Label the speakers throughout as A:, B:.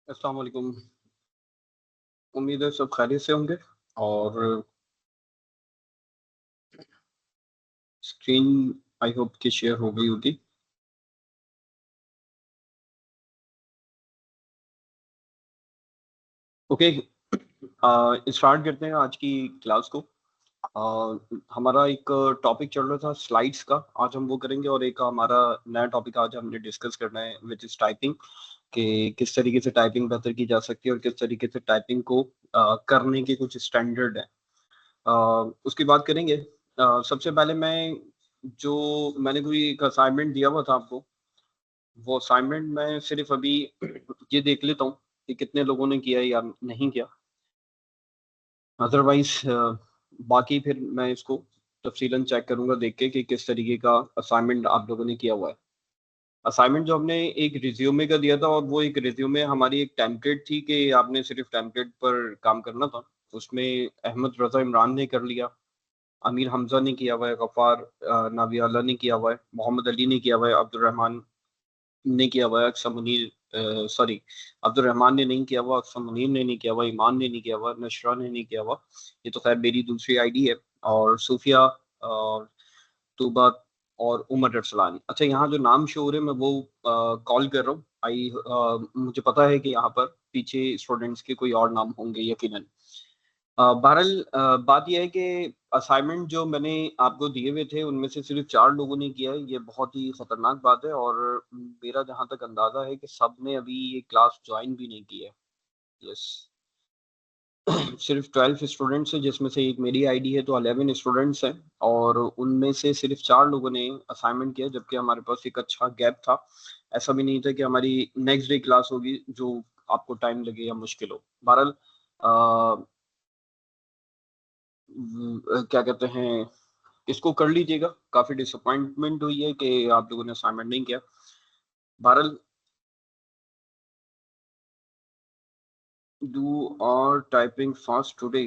A: अस्सलाम वालेकुम। उम्मीद है सब खैरियत से होंगे और स्क्रीन आई होप कि शेयर हो गई होगी। ओके, स्टार्ट करते हैं आज की क्लास को। हमारा एक टॉपिक चल रहा था स्लाइड्स का, आज हम वो करेंगे और एक हमारा नया टॉपिक आज हमने डिस्कस करना है विच इज़ टाइपिंग, कि किस तरीके से टाइपिंग बेहतर की जा सकती है और किस तरीके से टाइपिंग को करने के कुछ स्टैंडर्ड हैं। उसकी बात करेंगे। सबसे पहले मैंने कोई एक असाइनमेंट दिया हुआ था आपको, वो असाइनमेंट मैं सिर्फ अभी ये देख लेता हूँ कि कितने लोगों ने किया है या नहीं किया। अदरवाइज बाकी फिर मैं इसको तफसीलन चेक करूंगा देख के कि किस तरीके का असाइनमेंट आप लोगों ने किया हुआ है। असाइनमेंट जो हमने एक रिज्यूमे का दिया था, और वो एक रिज्यूमे हमारी एक टेम्पलेट थी कि आपने सिर्फ टेम्पलेट पर काम करना था। उसमें अहमद रजा इमरान ने कर लिया, अमीर हमजा ने किया हुआ है, गफ्फार नाबियाला ने किया हुआ है, मोहम्मद अली ने किया हुआ है, अब्दुर्रहमान ने किया हुआ है, अक्सर मुनीर सॉरी, अब्दुर्रहमान ने नहीं किया हुआ, अक्सर मुनीर ने नहीं किया हुआ, ईमान ने नहीं किया हुआ, नशरा ने नहीं किया हुआ। ये तो खैर मेरी दूसरी आईडी है। और सूफिया और तूबा और उमर अरसलान। अच्छा, यहाँ जो नाम शो हो रहे हैं मैं वो कॉल कर रहा हूँ। मुझे पता है कि यहाँ पर पीछे स्टूडेंट्स के कोई और नाम होंगे यकीनन। बहरहाल बात ये है कि असाइनमेंट जो मैंने आपको दिए हुए थे उनमें से सिर्फ 4 लोगों ने किया है। ये बहुत ही खतरनाक बात है और मेरा जहाँ तक अंदाज़ा है कि सब ने अभी ये क्लास जॉइन भी नहीं की है। यस, सिर्फ 12 स्टूडेंट्स हैं, जिसमें से एक मेरी आईडी है, तो 11 स्टूडेंट्स हैं और उनमें से सिर्फ 4 लोगों ने असाइनमेंट किया, जबकि हमारे पास एक अच्छा गैप था। ऐसा भी नहीं था कि हमारी नेक्स्ट डे क्लास होगी जो आपको टाइम लगे या मुश्किल हो। बहरहाल क्या कहते हैं, इसको कर लीजिएगा। काफ़ी डिसअपॉइंटमेंट हुई है कि आप लोगों ने असाइनमेंट नहीं किया। बहरहाल, डू और टाइपिंग फास्ट टुडे।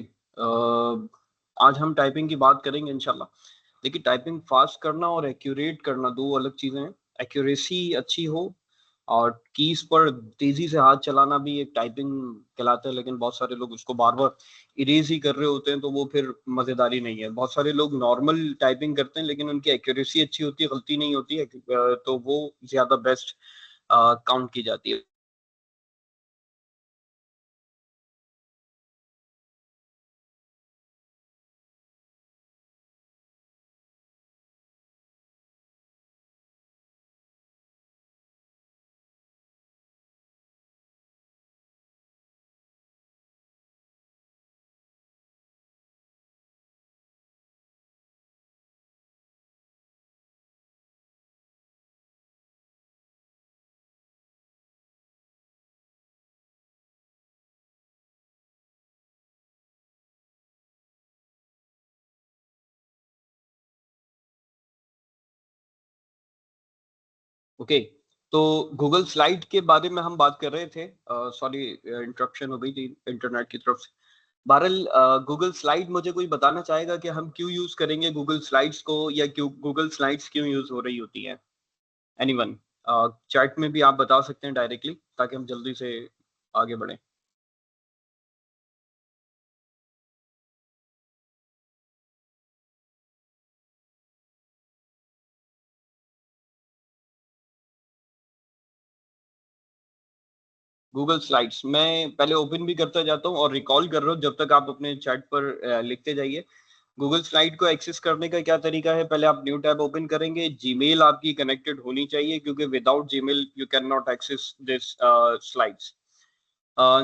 A: आज हम टाइपिंग की बात करेंगे इंशाल्लाह। देखिए, टाइपिंग फास्ट करना और एक्यूरेट करना दो अलग चीज़ें हैं। एक्यूरेसी अच्छी हो और कीज पर तेजी से हाथ चलाना भी एक टाइपिंग कहलाता है, लेकिन बहुत सारे लोग उसको बार बार इरेज ही कर रहे होते हैं, तो वो फिर मजेदारी नहीं है। बहुत सारे लोग नॉर्मल टाइपिंग करते हैं लेकिन उनकी एक्यूरेसी अच्छी होती है, गलती नहीं होती है, तो वो ज्यादा बेस्ट काउंट की जाती है। ओके, तो गूगल स्लाइड के बारे में हम बात कर रहे थे। सॉरी, इंटरप्शन हो गई थी इंटरनेट की तरफ से। बहरहाल, गूगल स्लाइड, मुझे कोई बताना चाहेगा कि हम क्यों यूज करेंगे गूगल स्लाइड्स को, या क्यों गूगल स्लाइड्स क्यों यूज हो रही होती हैं? एनीवन, चैट में भी आप बता सकते हैं डायरेक्टली, ताकि हम जल्दी से आगे बढ़ें। गूगल स्लाइड्स मैं पहले ओपन भी करता जाता हूँ और रिकॉल कर रहा हूँ, जब तक आप अपने चैट पर लिखते जाइए। गूगल स्लाइड को एक्सेस करने का क्या तरीका है? पहले आप न्यू टैब ओपन करेंगे, जीमेल आपकी कनेक्टेड होनी चाहिए, क्योंकि without Gmail you can not access this slides.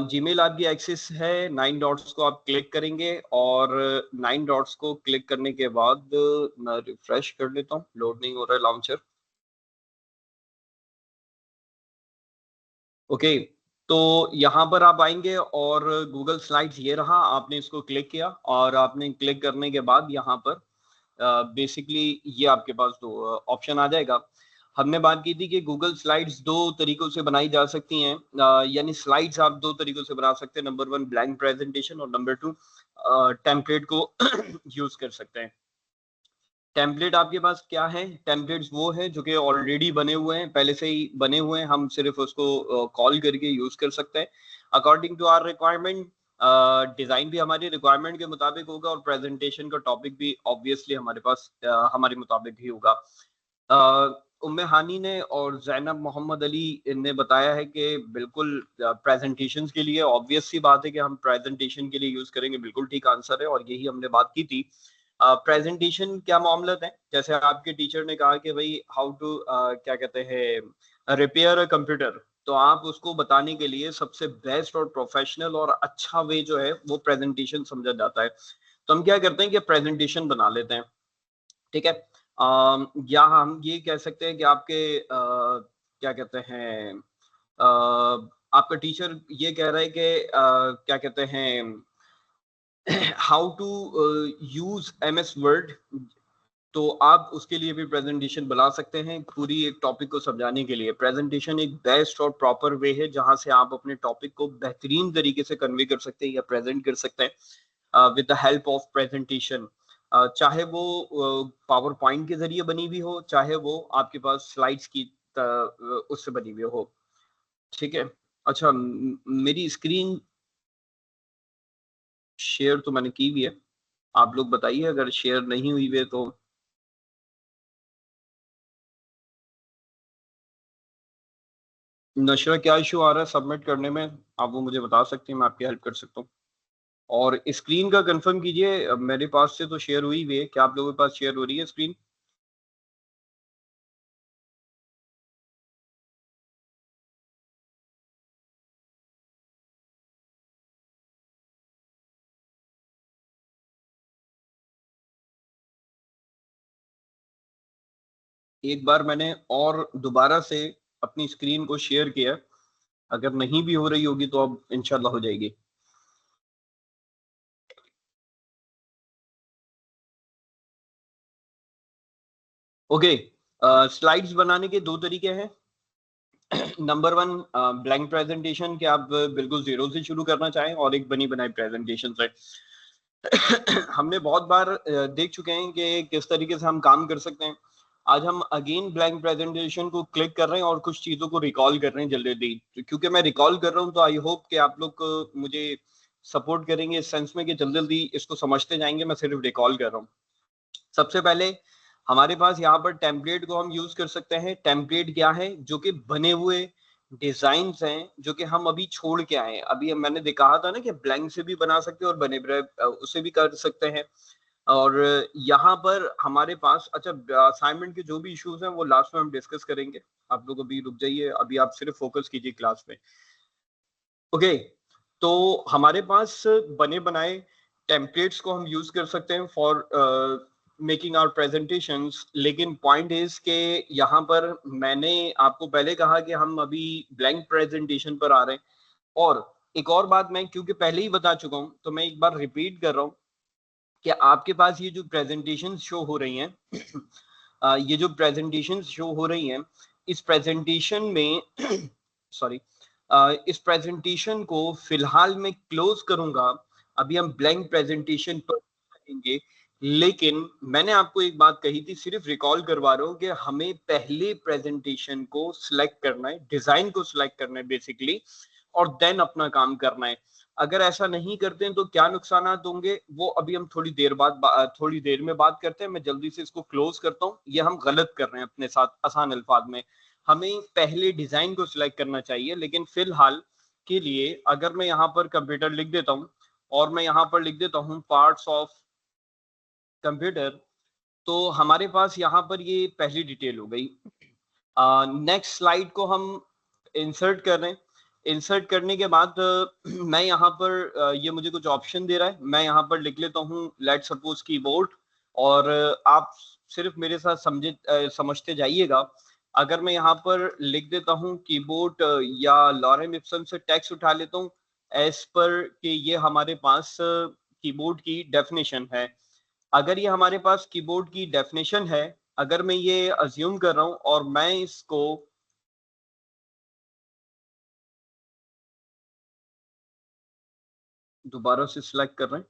A: Gmail आपकी एक्सेस है, 9 डॉट्स को आप क्लिक करेंगे और 9 डॉट्स को क्लिक करने के बाद मैं रिफ्रेश कर लेता हूँ, लोड नहीं हो रहा है लॉन्चर। ओके, तो यहाँ पर आप आएंगे और गूगल स्लाइड्स ये रहा, आपने इसको क्लिक किया और आपने क्लिक करने के बाद यहाँ पर बेसिकली ये आपके पास दो ऑप्शन आ जाएगा। हमने बात की थी कि गूगल स्लाइड्स दो तरीकों से बनाई जा सकती हैं, यानी स्लाइड्स आप दो तरीकों से बना सकते हैं। नंबर 1 ब्लैंक प्रेजेंटेशन और नंबर 2 टेम्पलेट को यूज कर सकते हैं। टेम्पलेट आपके पास क्या है? टेम्पलेट्स वो है जो कि ऑलरेडी बने हुए हैं, पहले से ही बने हुए हैं, हम सिर्फ उसको कॉल करके यूज कर सकते हैं according to our requirement. Design भी हमारी रिक्वायरमेंट के मुताबिक होगा और प्रेजेंटेशन का टॉपिक भी ऑब्वियसली हमारे पास हमारे मुताबिक ही होगा। उम्मे हानी ने और जैनब मोहम्मद अली ने बताया है कि बिल्कुल प्रेजेंटेशंस के लिए ऑब्वियस सी बात है कि हम प्रेजेंटेशन के लिए यूज करेंगे, बिल्कुल ठीक आंसर है और यही हमने बात की थी। प्रेजेंटेशन क्या मामला है, जैसे आपके टीचर ने कहा कि भाई हाउ टू क्या कहते हैं रिपेयर अ कंप्यूटर, तो आप उसको बताने के लिए सबसे बेस्ट और प्रोफेशनल और अच्छा वे जो है वो प्रेजेंटेशन समझा जाता है। तो हम क्या करते हैं कि प्रेजेंटेशन बना लेते हैं, ठीक है। या हम ये कह सकते हैं कि आपके क्या कहते हैं आपका टीचर ये कह रहा है कि क्या कहते हैं how to use MS Word, तो आप उसके लिए भी प्रेजेंटेशन बना सकते हैं। पूरी एक टॉपिक को समझाने के लिए प्रेजेंटेशन एक बेस्ट और प्रॉपर वे है जहां से आप अपने टॉपिक को बेहतरीन तरीके से कन्वे कर सकते हैं या प्रेजेंट कर सकते हैं with the help of presentation. चाहे वो पावर पॉइंट के जरिए बनी हुई हो, चाहे वो आपके पास स्लाइड्स की उससे बनी हुई हो, ठीक है। अच्छा, मेरी स्क्रीन शेयर तो मैंने की हुई है, आप लोग बताइए अगर शेयर नहीं हुई है तो। नशरा, क्या इशू आ रहा है सबमिट करने में? आप वो मुझे बता सकते हैं, मैं आपकी हेल्प कर सकता हूँ। और स्क्रीन का कंफर्म कीजिए, मेरे पास से तो शेयर हुई हुई है, क्या आप लोगों के पास शेयर हो रही है स्क्रीन? एक बार मैंने और दोबारा से अपनी स्क्रीन को शेयर किया, अगर नहीं भी हो रही होगी तो अब इंशाल्लाह हो जाएगी। ओके, स्लाइड्स बनाने के दो तरीके हैं। नंबर वन, ब्लैंक प्रेजेंटेशन के आप बिल्कुल जीरो से शुरू करना चाहें और एक बनी बनाई प्रेजेंटेशन से। हमने बहुत बार देख चुके हैं कि किस तरीके से हम काम कर सकते हैं। आज हम अगेन ब्लैंक प्रेजेंटेशन को क्लिक कर रहे हैं और कुछ चीजों को रिकॉल कर रहे हैं जल्दी जल्दी। तो क्योंकि मैं रिकॉल कर रहा हूं तो आई होप कि आप लोग मुझे सपोर्ट करेंगे इस सेंस में कि जल्दी जल्दी इसको समझते जाएंगे, मैं सिर्फ रिकॉल कर रहा हूँ। सबसे पहले हमारे पास यहाँ पर टेम्पलेट को हम यूज कर सकते हैं। टेम्पलेट क्या है? जो कि बने हुए डिजाइन हैं जो कि हम अभी छोड़ के आए हैं। अभी मैंने दिखाया था ना कि ब्लैंक से भी बना सकते हैं और बने उसे भी कर सकते हैं। और यहाँ पर हमारे पास, अच्छा, असाइनमेंट के जो भी इश्यूज हैं वो लास्ट में हम डिस्कस करेंगे। आप लोग अभी रुक जाइए, अभी आप सिर्फ फोकस कीजिए क्लास में। ओके, तो हमारे पास बने बनाए टेम्पलेट्स को हम यूज कर सकते हैं फॉर मेकिंग आवर प्रेजेंटेशंस। लेकिन पॉइंट इज के यहाँ पर मैंने आपको पहले कहा कि हम अभी ब्लैंक प्रेजेंटेशन पर आ रहे हैं। और एक और बात मैं क्योंकि पहले ही बता चुका हूँ तो मैं एक बार रिपीट कर रहा हूँ कि आपके पास ये जो प्रेजेंटेशन शो हो रही हैं ये जो प्रेजेंटेशन शो हो रही हैं, इस प्रेजेंटेशन में सॉरी, इस प्रेजेंटेशन को फिलहाल मैं क्लोज करूंगा। अभी हम ब्लैंक प्रेजेंटेशन पर करेंगे। लेकिन मैंने आपको एक बात कही थी, सिर्फ रिकॉल करवा रहा हूँ कि हमें पहले प्रेजेंटेशन को सिलेक्ट करना है, डिजाइन को सिलेक्ट करना है बेसिकली, और देन अपना काम करना है। अगर ऐसा नहीं करते हैं तो क्या नुकसान होंगे वो अभी हम थोड़ी देर बाद थोड़ी देर में बात करते हैं। मैं जल्दी से इसको क्लोज करता हूँ। ये हम गलत कर रहे हैं अपने साथ आसान अल्फाज में। हमें पहले डिजाइन को सिलेक्ट करना चाहिए, लेकिन फिलहाल के लिए अगर मैं यहाँ पर कंप्यूटर लिख देता हूँ और मैं यहाँ पर लिख देता हूँ पार्ट्स ऑफ कंप्यूटर, तो हमारे पास यहाँ पर ये पहली डिटेल हो गई। नेक्स्ट स्लाइड को हम इंसर्ट कर रहे हैं। इंसर्ट करने के बाद मैं यहाँ पर ये मुझे कुछ ऑप्शन दे रहा है, मैं यहाँ पर लिख लेता हूँ लेट सपोज कीबोर्ड। और आप सिर्फ मेरे साथ समझते जाइएगा। अगर मैं यहाँ पर लिख देता हूँ कीबोर्ड या लॉरेम इप्सन से टेक्स्ट उठा लेता हूँ एज पर कि ये हमारे पास कीबोर्ड की डेफिनेशन है। अगर ये हमारे पास कीबोर्ड की डेफिनेशन है, अगर मैं ये अज्यूम कर रहा हूँ और मैं इसको दोबारा से सिलेक्ट कर रहे हैं,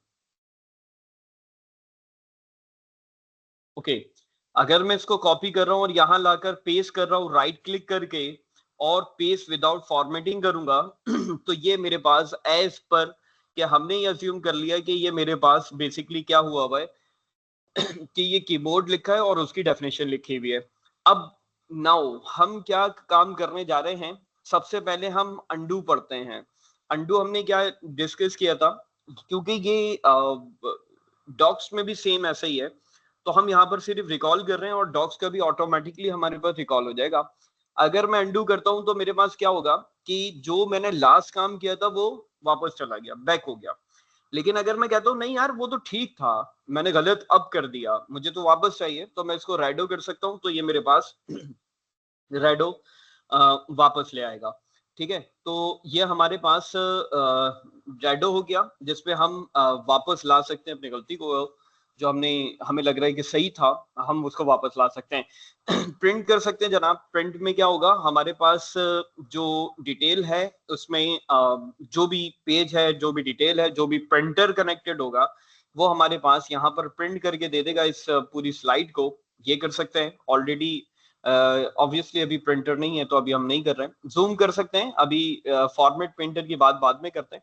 A: ओके, अगर मैं इसको कॉपी कर रहा हूँ और यहाँ लाकर पेस्ट कर रहा हूँ राइट क्लिक करके और पेस्ट विदाउट फॉर्मेटिंग करूंगा तो ये मेरे पास एज पर, कि हमने ये अज्यूम कर लिया कि ये मेरे पास बेसिकली क्या हुआ हुआ है कि ये कीबोर्ड लिखा है और उसकी डेफिनेशन लिखी हुई है। अब नाउ हम क्या काम करने जा रहे हैं, सबसे पहले हम अंडू पढ़ते हैं। अंडू हमने क्या डिस्कस किया था, क्योंकि ये डॉक्स में भी सेम ऐसा ही है, तो हम यहाँ पर सिर्फ रिकॉल कर रहे हैं और डॉक्स का भी ऑटोमेटिकली हमारे पास रिकॉल हो जाएगा। अगर मैं अंडू करता हूं तो मेरे पास क्या होगा कि जो मैंने लास्ट काम किया था वो वापस चला गया, बैक हो गया। लेकिन अगर मैं कहता हूँ नहीं यार वो तो ठीक था, मैंने गलत अब कर दिया, मुझे तो वापस चाहिए, तो मैं इसको रेडो कर सकता हूँ, तो ये मेरे पास रेडो वापस ले आएगा। ठीक है, तो ये हमारे पास रेडो हो गया, जिसपे हम वापस ला सकते हैं अपनी गलती को, जो हमने हमें लग रहा है कि सही था, हम उसको वापस ला सकते हैं। प्रिंट कर सकते हैं जनाब। प्रिंट में क्या होगा, हमारे पास जो डिटेल है उसमें जो भी पेज है, जो भी डिटेल है, जो भी प्रिंटर कनेक्टेड होगा, वो हमारे पास यहाँ पर प्रिंट करके दे देगा इस पूरी स्लाइड को। ये कर सकते हैं। ऑलरेडी ऑब्वियसली अभी प्रिंटर नहीं है तो अभी हम नहीं कर रहे हैं। जूम कर सकते हैं, अभी फॉर्मेट प्रिंटर की बात बाद में करते हैं।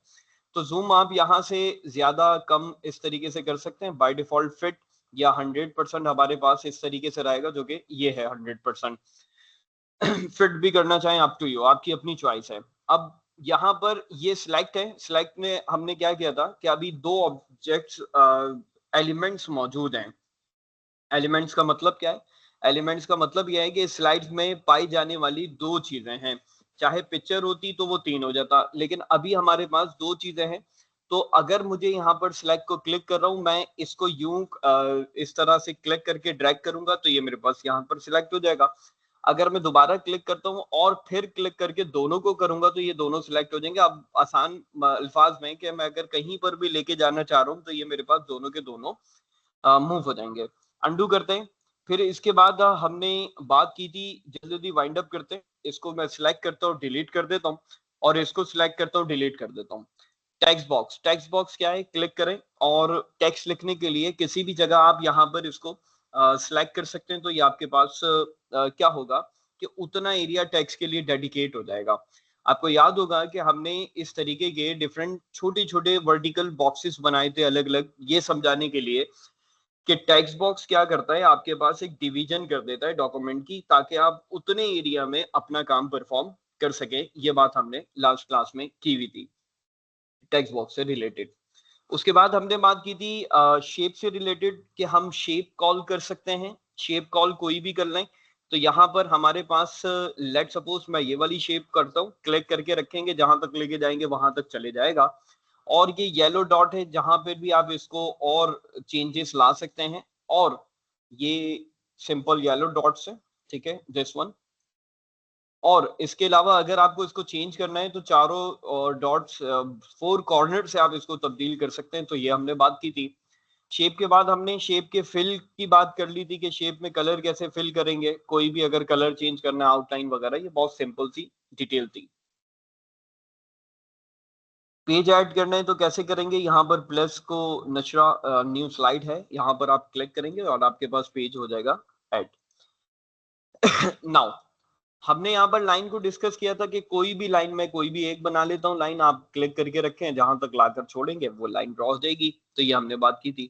A: तो जूम आप यहाँ से ज्यादा कम इस तरीके से कर सकते हैं। बाय डिफॉल्ट फिट या 100% हमारे पास इस तरीके से रहेगा, जो कि ये है 100%। फिट भी करना चाहें अप टू यू, आपकी अपनी चॉइस है। अब यहाँ पर ये सिलेक्ट है, सिलेक्ट में हमने क्या किया था कि अभी दो ऑब्जेक्ट्स एलिमेंट्स मौजूद हैं। एलिमेंट्स का मतलब क्या है, एलिमेंट्स का मतलब यह है कि स्लाइड्स में पाई जाने वाली दो चीजें हैं। चाहे पिक्चर होती तो वो तीन हो जाता, लेकिन अभी हमारे पास दो चीजें हैं। तो अगर मुझे यहाँ पर सिलेक्ट को क्लिक कर रहा हूँ, मैं इसको यूं इस तरह से क्लिक करके ड्रैग करूंगा तो ये मेरे पास यहाँ पर सिलेक्ट हो जाएगा। अगर मैं दोबारा क्लिक करता हूँ और फिर क्लिक करके दोनों को करूंगा तो ये दोनों सिलेक्ट हो जाएंगे। अब आसान अल्फाज में कि मैं अगर कहीं पर भी लेके जाना चाह रहा हूँ तो ये मेरे पास दोनों के दोनों मूव हो जाएंगे। अंडू करते हैं। फिर इसके बाद हमने बात की थी, जल्दी जल्दी वाइंड अप करते हैं। इसको मैं सिलेक्ट करता हूँ, डिलीट कर देता हूँ, और इसको सिलेक्ट करता हूँ, डिलीट कर देता हूँ। टेक्स्ट बॉक्स, टेक्स्ट बॉक्स क्या है, क्लिक करें और टेक्स्ट लिखने के लिए किसी भी जगह आप यहाँ पर इसको सिलेक्ट कर सकते हैं। तो ये आपके पास क्या होगा कि उतना एरिया टेक्स्ट के लिए डेडिकेट हो जाएगा। आपको याद होगा कि हमने इस तरीके के डिफरेंट छोटे छोटे वर्टिकल बॉक्सेस बनाए थे अलग अलग, ये समझाने के लिए कि टेक्स्ट बॉक्स क्या करता है, आपके पास एक डिवीजन कर देता है डॉक्यूमेंट की, ताकि आप उतने एरिया में अपना काम परफॉर्म कर सके। ये बात हमने लास्ट क्लास में की हुई थी टेक्स्ट बॉक्स से रिलेटेड। उसके बाद हमने बात की थी शेप से रिलेटेड, कि हम शेप कॉल कर सकते हैं। शेप कॉल कोई भी कर लें। तो यहाँ पर हमारे पास लेट सपोज मैं ये वाली शेप करता हूँ, क्लिक करके रखेंगे, जहां तक लेके जाएंगे वहां तक चले जाएगा। और ये येलो डॉट है, जहां पर भी आप इसको और चेंजेस ला सकते हैं। और ये सिंपल येलो डॉट्स है, ठीक है, दिस वन। और इसके अलावा अगर आपको इसको चेंज करना है तो चारों डॉट्स, फोर कॉर्नर से आप इसको तब्दील कर सकते हैं। तो ये हमने बात की थी। शेप के बाद हमने शेप के फिल की बात कर ली थी कि शेप में कलर कैसे फिल करेंगे, कोई भी अगर कलर चेंज करना है, आउटलाइन वगैरह, ये बहुत सिंपल सी डिटेल थी। पेज ऐड करना है तो कैसे करेंगे, यहाँ पर प्लस को नशरा न्यू स्लाइड है, यहाँ पर आप क्लिक करेंगे और आपके पास पेज हो जाएगा ऐड। नाउ हमने यहाँ पर लाइन को डिस्कस किया था कि कोई भी लाइन में कोई भी एक बना लेता हूँ लाइन, आप क्लिक करके रखें, जहां तक लाकर छोड़ेंगे वो लाइन ड्रॉ हो जाएगी। तो ये हमने बात की थी।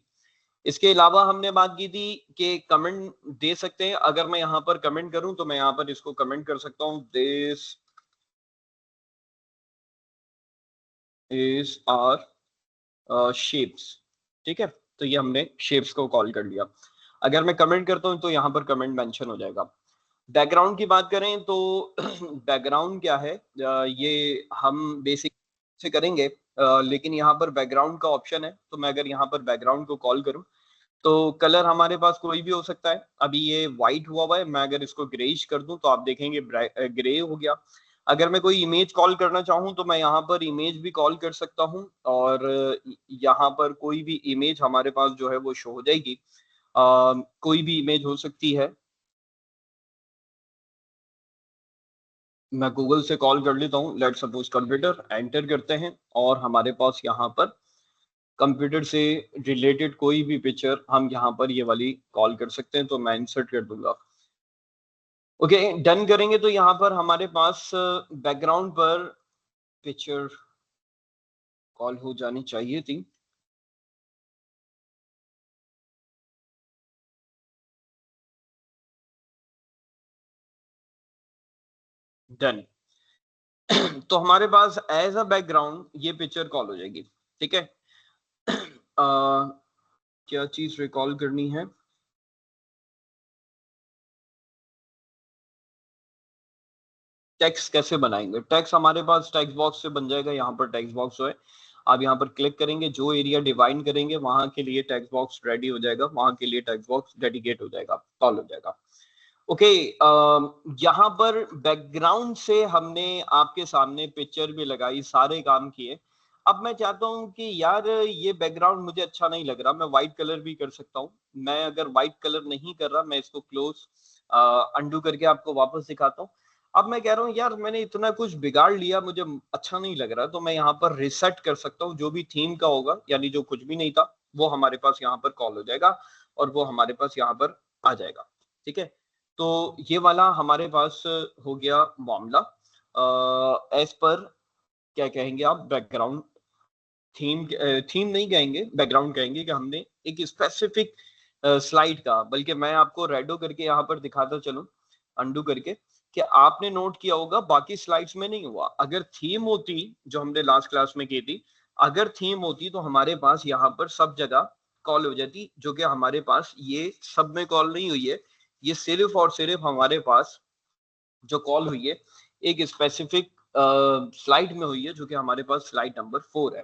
A: इसके अलावा हमने बात की थी कि कमेंट दे सकते हैं। अगर मैं यहाँ पर कमेंट करूं तो मैं यहाँ पर इसको कमेंट कर सकता हूँ, दिस इज आर शेप्स। ठीक है, तो ये हमने शेप्स को कॉल कर लिया। अगर मैं कमेंट करता हूँ तो यहाँ पर कमेंट मेंशन हो जाएगा। बैकग्राउंड की बात करें तो बैकग्राउंड क्या है, ये हम बेसिक से करेंगे, लेकिन यहाँ पर बैकग्राउंड का ऑप्शन है। तो मैं अगर यहाँ पर बैकग्राउंड को कॉल करूँ तो कलर हमारे पास कोई भी हो सकता है। अभी ये व्हाइट हुआ है, मैं अगर इसको ग्रेइश कर दूं तो आप देखेंगे ग्रे हो गया। अगर मैं कोई इमेज कॉल करना चाहूँ तो मैं यहाँ पर इमेज भी कॉल कर सकता हूँ, और यहाँ पर कोई भी इमेज हमारे पास जो है वो शो हो जाएगी। कोई भी इमेज हो सकती है। मैं गूगल से कॉल कर लेता हूँ, लेट सपोज कंप्यूटर एंटर करते हैं और हमारे पास यहाँ पर कंप्यूटर से रिलेटेड कोई भी पिक्चर हम यहाँ पर ये वाली कॉल कर सकते हैं, तो मैं इंसर्ट कर दूंगा। ओके, डन करेंगे तो यहाँ पर हमारे पास बैकग्राउंड पर पिक्चर कॉल हो जानी चाहिए थी। डन। तो हमारे पास एज अ बैकग्राउंड ये पिक्चर कॉल हो जाएगी। ठीक है। क्या चीज रिकॉल करनी है? टेक्स्ट कैसे बनाएंगे? टेक्स्ट हमारे पास टेक्स्ट बॉक्स से बन जाएगा। यहाँ पर टेक्स्ट बॉक्स जो है, आप यहाँ पर क्लिक करेंगे, जो एरिया डिवाइन करेंगे वहां के लिए टेक्स्ट बॉक्स रेडी हो जाएगा, वहां के लिए टेक्स्ट बॉक्स डेडिकेट हो जाएगा, कॉल हो जाएगा। ओके, यहाँ पर बैकग्राउंड से हमने आपके सामने पिक्चर भी लगाई, सारे काम किए। अब मैं चाहता हूँ कि यार ये बैकग्राउंड मुझे अच्छा नहीं लग रहा, मैं व्हाइट कलर भी कर सकता हूँ। मैं अगर व्हाइट कलर नहीं कर रहा, मैं इसको क्लोज अंडू करके आपको वापस दिखाता हूँ। अब मैं कह रहा हूँ यार मैंने इतना कुछ बिगाड़ लिया, मुझे अच्छा नहीं लग रहा, तो मैं यहाँ पर रिसेट कर सकता हूँ। जो भी थीम का होगा, यानी जो कुछ भी नहीं था, वो हमारे पास यहाँ पर कॉल हो जाएगा और वो हमारे पास यहाँ पर आ जाएगा। ठीक है, तो ये वाला हमारे पास हो गया मामला। एज पर क्या कहेंगे आप, बैकग्राउंड थीम, थीम नहीं कहेंगे, बैकग्राउंड कहेंगे कि हमने एक स्पेसिफिक स्लाइड का, बल्कि मैं आपको रेडो करके यहाँ पर दिखाता चलूं, अंडू करके, कि आपने नोट किया होगा बाकी स्लाइड्स में नहीं हुआ। अगर थीम होती, जो हमने लास्ट क्लास में की थी, अगर थीम होती तो हमारे पास यहाँ पर सब जगह कॉल हो जाती, जो कि हमारे पास ये सब में कॉल नहीं हुई है। ये सिर्फ और सिर्फ हमारे पास जो कॉल हुई है एक स्पेसिफिक स्लाइड में हुई है, जो कि हमारे पास स्लाइड नंबर 4 है।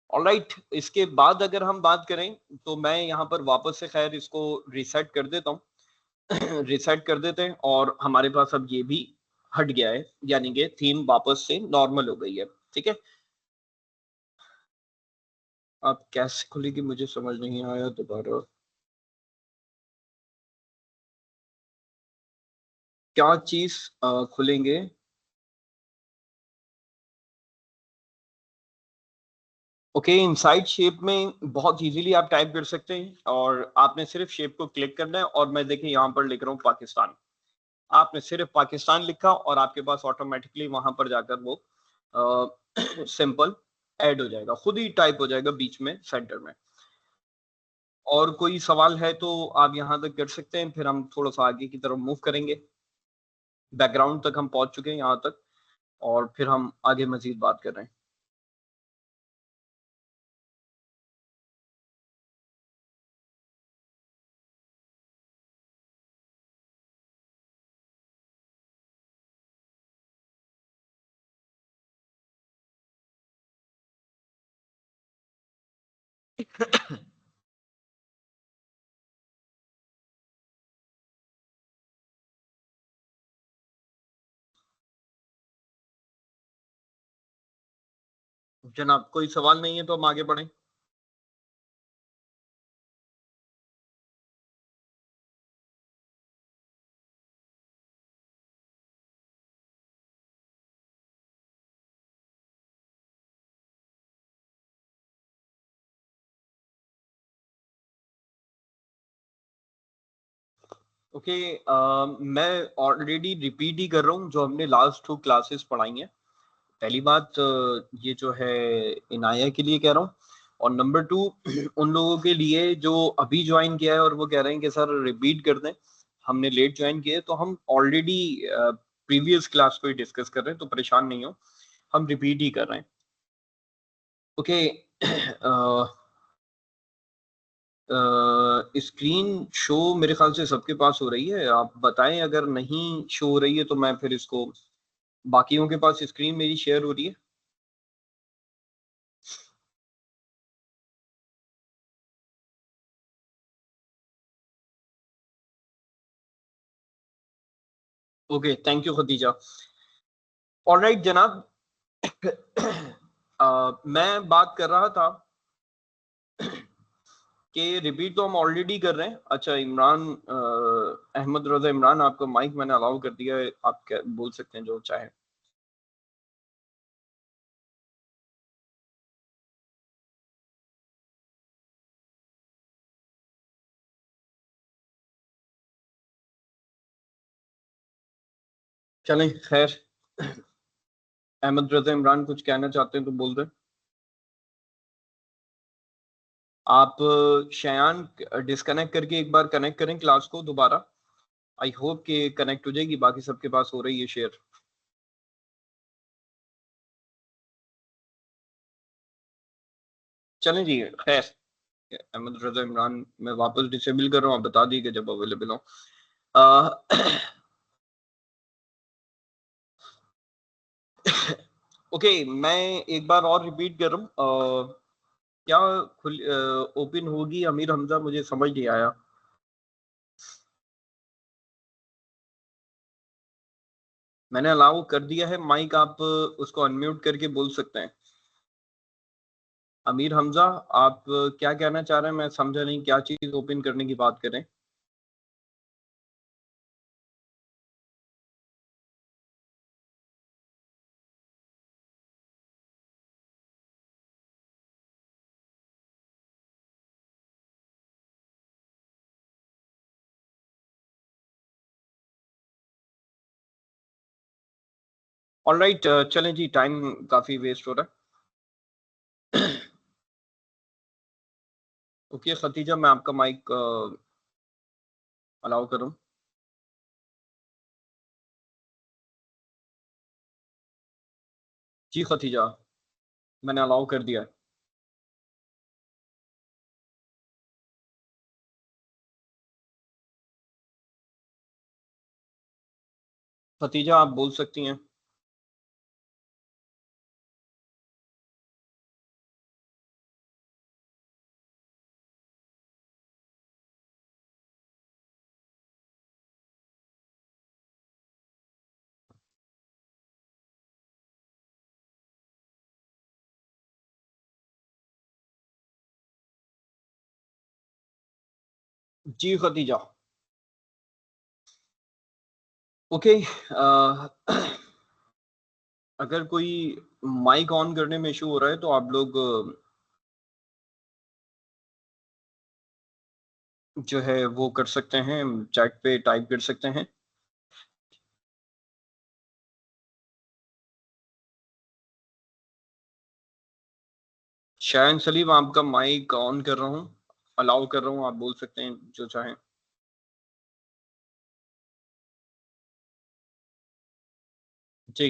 A: ऑलराइट, इसके बाद अगर हम बात करें तो मैं यहाँ पर वापस से खैर इसको रिसेट कर देता हूँ। रिसेट कर देते हैं और हमारे पास अब ये भी हट गया है, यानी कि थीम वापस से नॉर्मल हो गई है। ठीक है, अब कैसे खुलेगी मुझे समझ नहीं आया दोबारा। क्या चीज खुलेंगे? ओके, इनसाइड शेप में बहुत इजीली आप टाइप कर सकते हैं, और आपने सिर्फ शेप को क्लिक करना है, और मैं देखिए यहाँ पर लिख रहा हूँ पाकिस्तान। आपने सिर्फ पाकिस्तान लिखा और आपके पास ऑटोमेटिकली वहां पर जाकर वो सिंपल ऐड हो जाएगा, खुद ही टाइप हो जाएगा बीच में सेंटर में। और कोई सवाल है तो आप यहाँ तक कर सकते हैं, फिर हम थोड़ा सा आगे की तरफ मूव करेंगे। बैकग्राउंड तक हम पहुंच चुके हैं यहाँ तक, और फिर हम आगे मजीद बात कर रहे हैं। जनाब कोई सवाल नहीं है तो हम आगे बढ़ें। ओके, मैं ऑलरेडी रिपीट ही कर रहा हूँ जो हमने लास्ट 2 क्लासेस पढ़ाई हैं। पहली बात, ये जो है इनाया के लिए कह रहा हूँ, और नंबर 2 उन लोगों के लिए जो अभी ज्वाइन किया है और वो कह रहे हैं कि सर रिपीट कर दें, हमने लेट ज्वाइन किया है, तो हम ऑलरेडी प्रीवियस क्लास को ही डिस्कस कर रहे हैं, तो परेशान नहीं हो, हम रिपीट ही कर रहे हैं। ओके, स्क्रीन शो मेरे ख्याल से सबके पास हो रही है, आप बताएं अगर नहीं शो हो रही है तो मैं फिर इसको, बाकियों के पास स्क्रीन मेरी शेयर हो रही है? Okay, thank you Khadija. Alright जनाब, मैं बात कर रहा था कि रिपीट तो हम ऑलरेडी कर रहे हैं। अच्छा, इमरान अहमद रजा इमरान, आपका माइक मैंने अलाउ कर दिया है, आप क्या बोल सकते हैं जो चाहे। चलें, खैर। अहमद रजा इमरान कुछ कहना चाहते हैं तो बोल दें। आप शयान डिस्कनेक्ट करके एक बार कनेक्ट करें क्लास को दोबारा। आई होप कि कनेक्ट हो जाएगी, बाकी सबके पास हो रही है शेयर। चलें जी, खैर। अहमद रजा इमरान मैं वापस डिसेबल कर रहा हूँ, आप बता दीजिए जब अवेलेबल हो। ओके, मैं एक बार और रिपीट कर रहा हूँ। क्या खुल ओपन होगी अमीर हमजा, मुझे समझ नहीं आया। मैंने अलाउ कर दिया है माइक, आप उसको अनम्यूट करके बोल सकते हैं। अमीर हमजा, आप क्या कहना चाह रहे हैं? मैं समझा नहीं, क्या चीज ओपन करने की बात करें? ऑलराइट, चलें जी, टाइम काफी वेस्ट हो रहा है। ओके खतीजा, मैं आपका माइक अलाउ करूं? जी खतीजा, मैंने अलाउ कर दिया है। खतीजा, आप बोल सकती हैं। जी खतीजा। ओके। अगर कोई माइक ऑन करने में इशू हो रहा है तो आप लोग जो है वो कर सकते हैं, चैट पे टाइप कर सकते हैं। शायन सलीम, आपका माइक ऑन कर रहा हूँ, अलाउ कर रहा हूँ, आप बोल सकते हैं जो चाहें। जी।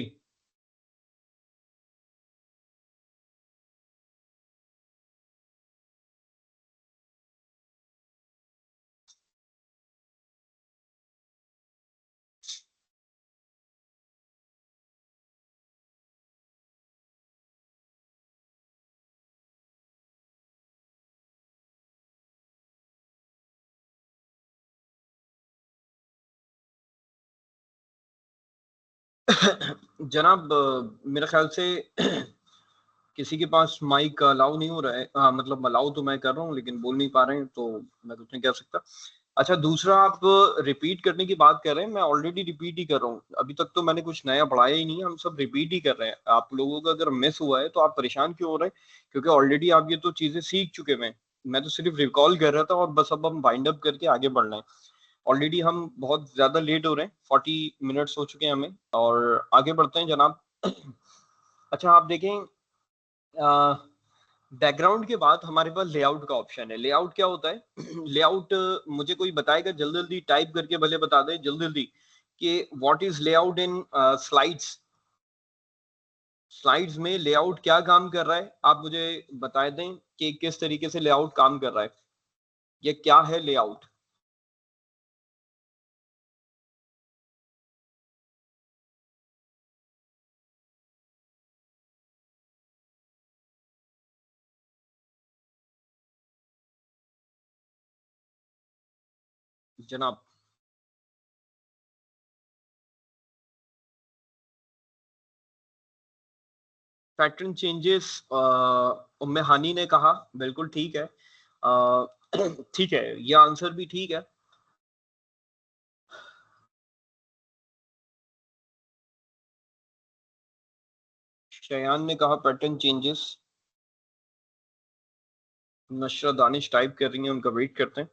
A: जनाब, मेरे ख्याल से किसी के पास माइक अलाउ नहीं हो रहा है। मतलब अलाउ तो मैं कर रहा हूँ लेकिन बोल नहीं पा रहे हैं, तो मैं कुछ नहीं कह सकता। अच्छा, दूसरा, आप रिपीट करने की बात कर रहे हैं, मैं ऑलरेडी रिपीट ही कर रहा हूँ। अभी तक तो मैंने कुछ नया पढ़ाया ही नहीं है, हम सब रिपीट ही कर रहे हैं। आप लोगों का अगर मिस हुआ है तो आप परेशान क्यों हो रहे हैं? क्योंकि ऑलरेडी आप ये तो चीजें सीख चुके हैं। मैं तो सिर्फ रिकॉल कर रहा था, और बस अब हम बाइंड अप करके आगे बढ़ना है। ऑलरेडी हम बहुत ज्यादा लेट हो रहे हैं, 40 मिनट्स हो चुके हैं हमें, और आगे बढ़ते हैं जनाब। अच्छा, आप देखें, बैकग्राउंड के बाद हमारे पास लेआउट का ऑप्शन है। लेआउट क्या होता है? लेआउट, मुझे कोई बताएगा? जल्दी जल्दी टाइप करके भले बता दे जल्दी जल्दी कि what is layout in slides. Slides में लेआउट क्या काम कर रहा है, आप मुझे बता दें कि किस तरीके से लेआउट काम कर रहा है, ये क्या है लेआउट? जनाब, पैटर्न चेंजेस, उम्मे हानी ने कहा, बिल्कुल ठीक है। ठीक है, ये आंसर भी ठीक है। शयान ने कहा pattern changes. Nashra Danish type कर रही हैं, उनका वेट करते हैं।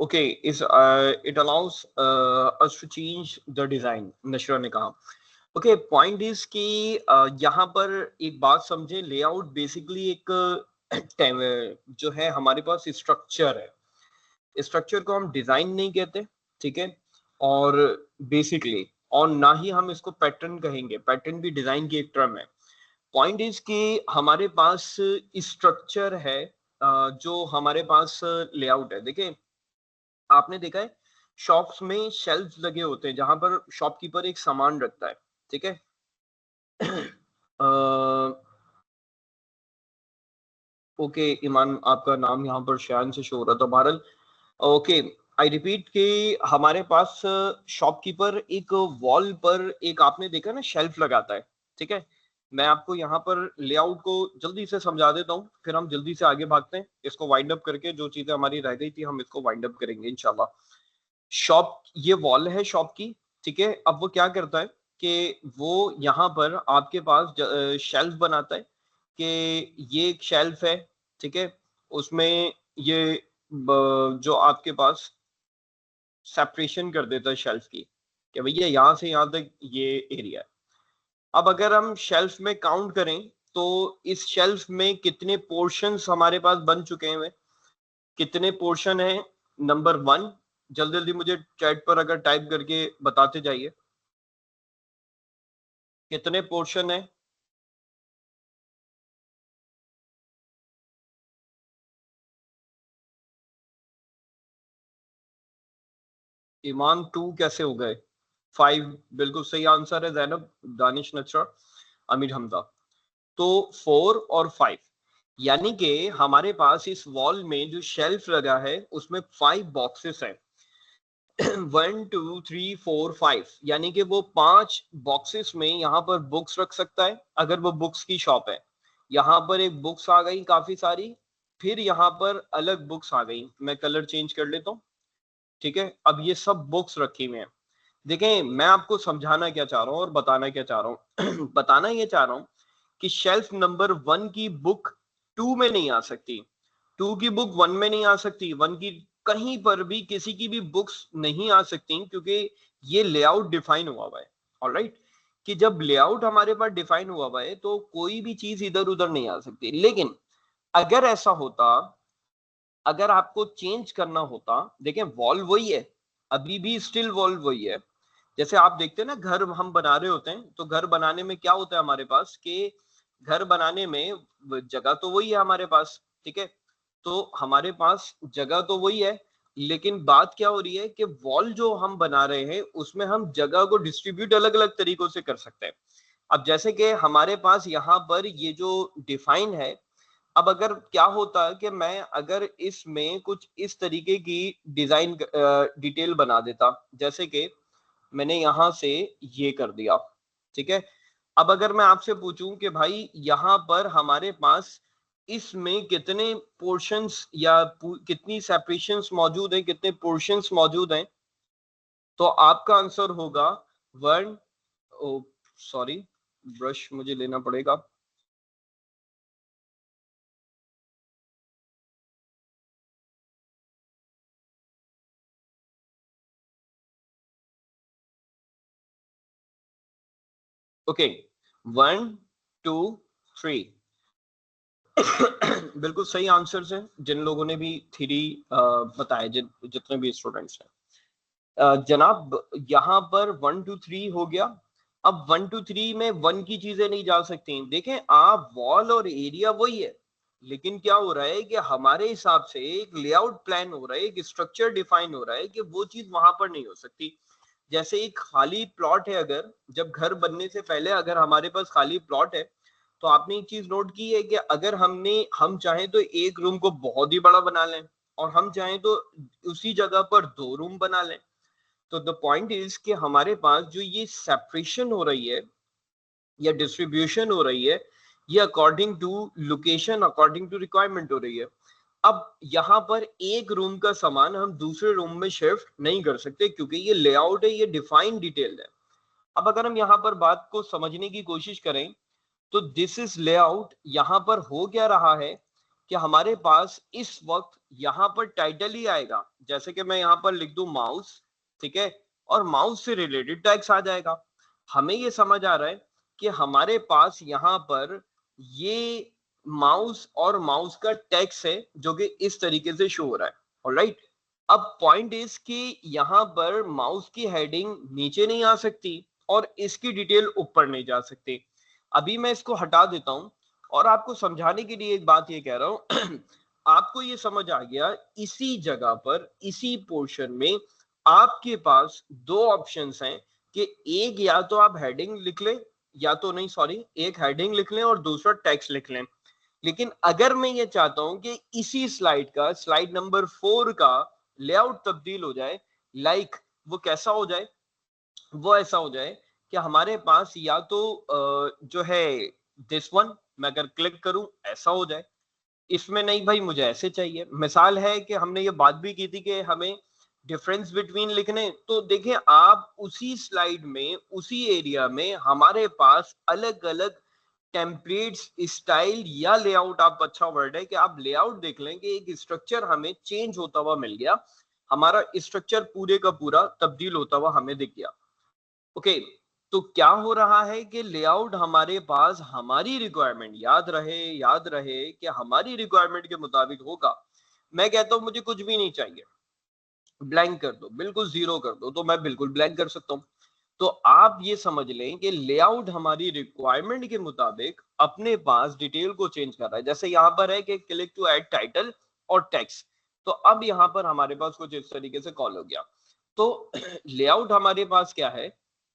A: Okay is it allows us to change the design, Nashra ने कहा। ओके पॉइंट इज कि यहाँ पर एक बात समझे, लेआउट बेसिकली एक जो है हमारे पास स्ट्रक्चर है। स्ट्रक्चर को हम डिजाइन नहीं कहते, ठीक है, और बेसिकली और ना ही हम इसको पैटर्न कहेंगे, पैटर्न भी डिजाइन की एक टर्म है। पॉइंट इज कि हमारे पास स्ट्रक्चर है, जो हमारे पास लेआउट है। देखिए आपने देखा है शॉप्स में शेल्फ लगे होते हैं जहां पर शॉपकीपर एक सामान रखता है, ठीक है। ओके ईमान आपका नाम यहाँ पर शान से शो हो रहा था, बहरहाल ओके आई रिपीट कि हमारे पास शॉपकीपर एक वॉल पर एक आपने देखा ना शेल्फ लगाता है, ठीक है। मैं आपको यहाँ पर लेआउट को जल्दी से समझा देता हूँ, फिर हम जल्दी से आगे भागते हैं। इसको वाइंड अप करके जो चीजें हमारी रह गई थी हम इसको वाइंड अप करेंगे इंशाल्लाह। शॉप, ये वॉल है शॉप की, ठीक है। अब वो क्या करता है कि वो यहाँ पर आपके पास शेल्फ बनाता है कि ये एक शेल्फ है, ठीक है। उसमें ये जो आपके पास सेपरेशन कर देता है शेल्फ की कि भैया यहाँ से यहाँ तक ये एरिया है। अब अगर हम शेल्फ में काउंट करें तो इस शेल्फ में कितने पोर्शंस हमारे पास बन चुके हैं, कितने पोर्शन है। नंबर 1 जल्दी जल्दी मुझे चैट पर अगर टाइप करके बताते जाइए कितने पोर्शन है। ईमान 2 कैसे हो गए, 5 बिल्कुल सही आंसर है। जैनब, दानिश नचरा, अमीर हमजा। तो 4 और 5 यानी कि हमारे पास इस वॉल में जो शेल्फ लगा है उसमें 5 बॉक्सेस हैं। 1 2 3 4 5 यानी कि वो 5 बॉक्सेस में यहाँ पर बुक्स रख सकता है अगर वो बुक्स की शॉप है। यहाँ पर एक बुक्स आ गई काफी सारी, फिर यहाँ पर अलग बुक्स आ गई। मैं कलर चेंज कर लेता हूँ, ठीक है। अब ये सब बुक्स रखी हुई हैं। देखें मैं आपको समझाना क्या चाह रहा हूँ और बताना क्या चाह रहा हूँ। बताना ये चाह रहा हूँ कि शेल्फ नंबर 1 की बुक 2 में नहीं आ सकती, 2 की बुक 1 में नहीं आ सकती, 1 की कहीं पर भी किसी की भी बुक्स नहीं आ सकती, क्योंकि ये लेआउट डिफाइन हुआ है। ऑलराइट, कि जब लेआउट हमारे पास डिफाइन हुआ है तो कोई भी चीज इधर उधर नहीं आ सकती। लेकिन अगर ऐसा होता, अगर आपको चेंज करना होता, देखें वॉल वही है, अभी भी स्टिल वॉल वही है। जैसे आप देखते हैं ना घर हम बना रहे होते हैं तो घर बनाने में क्या होता है हमारे पास कि घर बनाने में जगह तो वही है हमारे पास, ठीक है। तो हमारे पास जगह तो वही है, लेकिन बात क्या हो रही है कि वॉल जो हम बना रहे हैं उसमें हम जगह को डिस्ट्रीब्यूट अलग अलग तरीकों से कर सकते हैं। अब जैसे कि हमारे पास यहाँ पर ये जो डिफाइन है, अब अगर क्या होता है कि मैं अगर इसमें कुछ इस तरीके की डिजाइन डिटेल बना देता, जैसे कि मैंने यहां से ये कर दिया, ठीक है। अब अगर मैं आपसे पूछूं कि भाई यहाँ पर हमारे पास इसमें कितने पोर्शंस या कितनी सेपरेशंस मौजूद हैं, कितने पोर्शंस मौजूद हैं, तो आपका आंसर होगा 1। सॉरी ब्रश मुझे लेना पड़ेगा। ओके 1 2 3 बिल्कुल सही आंसर्स हैं जिन लोगों ने भी थ्री बताया, जितने भी स्टूडेंट्स हैं। जनाब यहाँ पर 1 2 3 हो गया। अब 1 2 3 में 1 की चीजें नहीं जा सकती। देखें आप वॉल और एरिया वही है, लेकिन क्या हो रहा है कि हमारे हिसाब से एक लेआउट प्लान हो रहा है, एक स्ट्रक्चर डिफाइन हो रहा है कि वो चीज वहां पर नहीं हो सकती। जैसे एक खाली प्लॉट है, अगर जब घर बनने से पहले अगर हमारे पास खाली प्लॉट है तो आपने एक चीज नोट की है कि अगर हम चाहें तो एक रूम को बहुत ही बड़ा बना लें और हम चाहें तो उसी जगह पर 2 रूम बना लें। तो द पॉइंट इज कि हमारे पास जो ये सेपरेशन हो रही है या डिस्ट्रीब्यूशन हो रही है, ये according to location, according to requirement हो रही है। अब यहाँ पर एक रूम का सामान हम दूसरे रूम में शिफ्ट नहीं कर सकते क्योंकि ये लेआउट है, ये डिफाइंड डिटेल्ड है। अब अगर हम यहाँ पर बात को समझने की कोशिश करें तो दिस इज लेआउट। यहाँ पर हो क्या रहा है कि हमारे पास इस वक्त यहाँ पर टाइटल ही आएगा, जैसे कि मैं यहाँ पर लिख दूं माउस, ठीक है, और माउस से रिलेटेड टैक्स आ जाएगा। हमें ये समझ आ रहा है कि हमारे पास यहाँ पर ये माउस और माउस का टैक्स है जो कि इस तरीके से शो हो रहा है। ऑलराइट, अब पॉइंट इज कि यहाँ पर माउस की हेडिंग नीचे नहीं आ सकती और इसकी डिटेल ऊपर नहीं जा सकती। अभी मैं इसको हटा देता हूं और आपको समझाने के लिए एक बात ये कह रहा हूं आपको ये समझ आ गया, इसी जगह पर इसी पोर्शन में आपके पास दो ऑप्शंस हैं कि एक या तो आप हेडिंग लिख लें, या तो नहीं सॉरी, एक हेडिंग लिख लें और दूसरा टेक्स्ट लिख लें। लेकिन अगर मैं ये चाहता हूं कि इसी स्लाइड का, स्लाइड नंबर 4 का लेआउट तब्दील हो जाए, लाइक वो कैसा हो जाए, वो ऐसा हो जाए कि हमारे पास या तो जो है दिस वन, मैं अगर क्लिक करूं ऐसा हो जाए, इसमें नहीं भाई मुझे ऐसे चाहिए। मिसाल है कि हमने ये बात भी की थी कि हमें डिफरेंस बिटवीन लिखने, तो देखें आप उसी स्लाइड में उसी एरिया में हमारे पास अलग अलग टेम्पलेट्स, स्टाइल या लेआउट, आप अच्छा वर्ड है कि आप लेआउट देख लें कि एक स्ट्रक्चर हमें चेंज होता हुआ मिल गया, हमारा स्ट्रक्चर पूरे का पूरा तब्दील होता हुआ हमें दिख गया। ओके, तो क्या हो रहा है कि लेआउट हमारे पास हमारी रिक्वायरमेंट, याद रहे कि हमारी रिक्वायरमेंट के मुताबिक होगा। मैं कहता हूं मुझे कुछ भी नहीं चाहिए, ब्लैंक कर दो, बिल्कुल जीरो कर दो, तो मैं बिल्कुल ब्लैंक कर सकता हूं। तो आप ये समझ लें कि लेआउट हमारी रिक्वायरमेंट के मुताबिक अपने पास डिटेल को चेंज कर रहा है। जैसे यहां पर है कि क्लिक टू ऐड टाइटल और टेक्स्ट, तो अब यहां पर हमारे पास कुछ इस तरीके से कॉल हो गया। तो लेआउट हमारे पास क्या है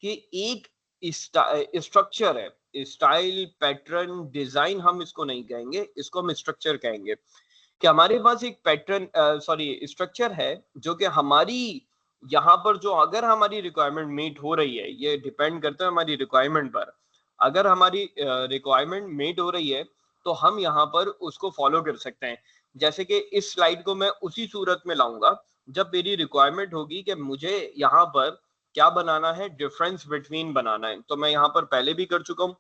A: कि एक स्ट्रक्चर है, स्टाइल, पैटर्न, डिजाइन हम इसको नहीं कहेंगे, इसको हम स्ट्रक्चर कहेंगे, कि हमारे पास एक पैटर्न सॉरी स्ट्रक्चर है जो कि हमारी यहाँ पर जो, अगर हमारी रिक्वायरमेंट मीट हो रही है, ये डिपेंड करता है हमारी रिक्वायरमेंट पर। अगर हमारी रिक्वायरमेंट मीट हो रही है तो हम यहाँ पर उसको फॉलो कर सकते हैं। जैसे कि इस स्लाइड को मैं उसी सूरत में लाऊंगा जब मेरी रिक्वायरमेंट होगी कि मुझे यहाँ पर क्या बनाना है, डिफरेंस बिटवीन बनाना है। तो मैं यहाँ पर पहले भी कर चुका हूँ,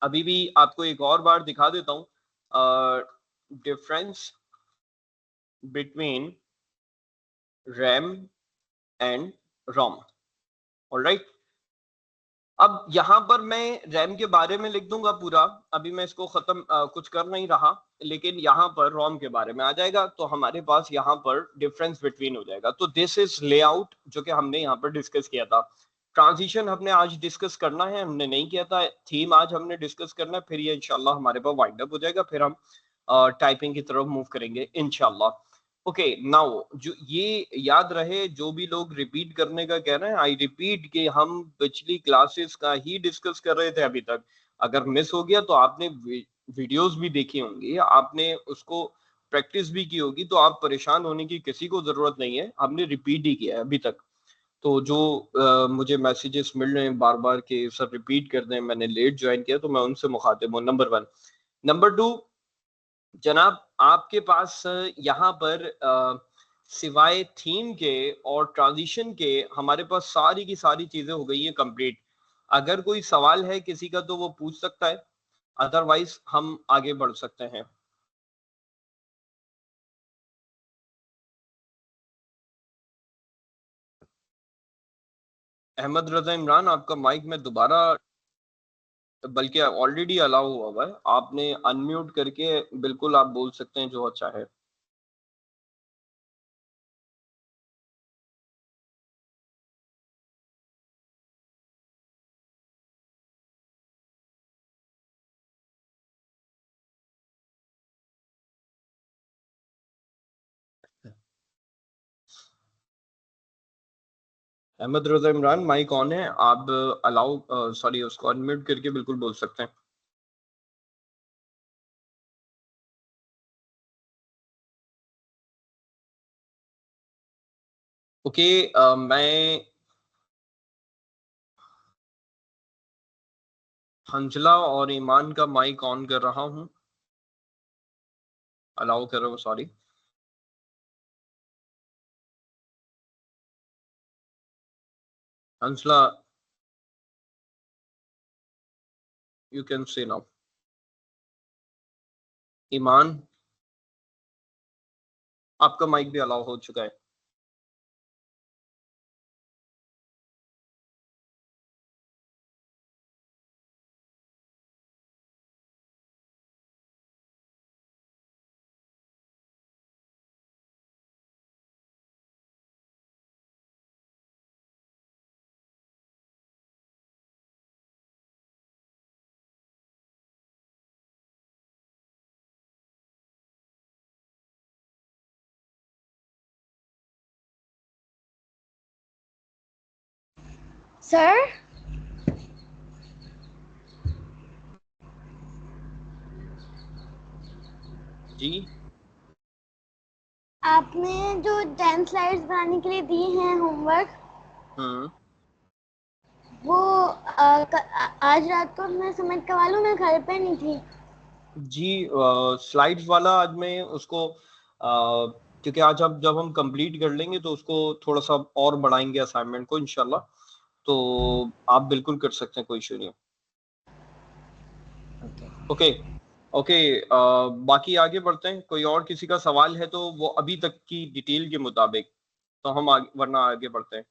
A: अभी भी आपको एक और बार दिखा देता हूँ, difference between RAM and ROM. Alright, अब यहां पर मैं रैम के बारे में लिख दूंगा पूरा, अभी मैं इसको खत्म कुछ कर नहीं रहा, लेकिन यहाँ पर रोम के बारे में आ जाएगा, तो हमारे पास यहाँ पर डिफरेंस बिटवीन हो जाएगा। तो दिस इज लेआउट जो कि हमने यहाँ पर डिस्कस किया था। ट्रांजिशन हमने आज डिस्कस करना है, हमने नहीं किया था। थीम आज हमने डिस्कस करना है, फिर ये इंशाल्लाह हमारे पास वाइंड अप हो जाएगा, फिर हम टाइपिंग की तरफ मूव करेंगे इंशाल्लाह। ओके, नाउ जो ये याद रहे, जो भी लोग रिपीट करने का कह रहे हैं, आई रिपीट कि हम पिछली क्लासेस का ही डिस्कस कर रहे थे अभी तक। अगर मिस हो गया तो आपने वीडियोस भी देखी होंगी, आपने उसको प्रैक्टिस भी की होगी, तो आप परेशान होने की किसी को जरूरत नहीं है, हमने रिपीट ही किया है अभी तक। तो जो मुझे मैसेजेस मिल रहे हैं बार बार के सर रिपीट कर दें, मैंने लेट ज्वाइन किया, तो मैं उनसे मुखातिब हूँ, नंबर 1। नंबर 2, जनाब आपके पास यहाँ पर सिवाय थीम के और ट्रांजिशन के हमारे पास सारी की सारी चीजें हो गई है कंप्लीट। अगर कोई सवाल है किसी का तो वो पूछ सकता है, अदरवाइज हम आगे बढ़ सकते हैं। अहमद रजा इमरान, आपका माइक में दोबारा, बल्कि ऑलरेडी अलाउ हुआ है, आपने अनम्यूट करके बिल्कुल आप बोल सकते हैं जो अच्छा है। अहमद रजा इमरान, माइक ऑन है, आप अलाउ सॉरी उसको अनम्यूट करके बिल्कुल बोल सकते हैं। ओके, मैं हंजला और ईमान का माइक ऑन कर रहा हूँ, अलाउ कर रहा हूँ, sorry. Hansla, you can say now. Iman, आपका माइक भी अलाउ हो चुका है।
B: सर,
A: जी
B: आपने जो 10 स्लाइड्स बनाने के लिए दी हैं होमवर्क, वो आज रात को मैं सबमिट करवा लूँ? मैं घर पे नहीं थी।
A: जी स्लाइड्स वाला आज मैं उसको क्योंकि आज अब जब हम कंप्लीट कर लेंगे तो उसको थोड़ा सा और बढ़ाएंगे असाइनमेंट को इंशाल्लाह, तो आप बिल्कुल कर सकते हैं, कोई इशू नहीं। ओके ओके, बाकी आगे बढ़ते हैं। कोई और किसी का सवाल है तो वो अभी तक की डिटेल के मुताबिक, तो हम आगे, वरना आगे बढ़ते हैं।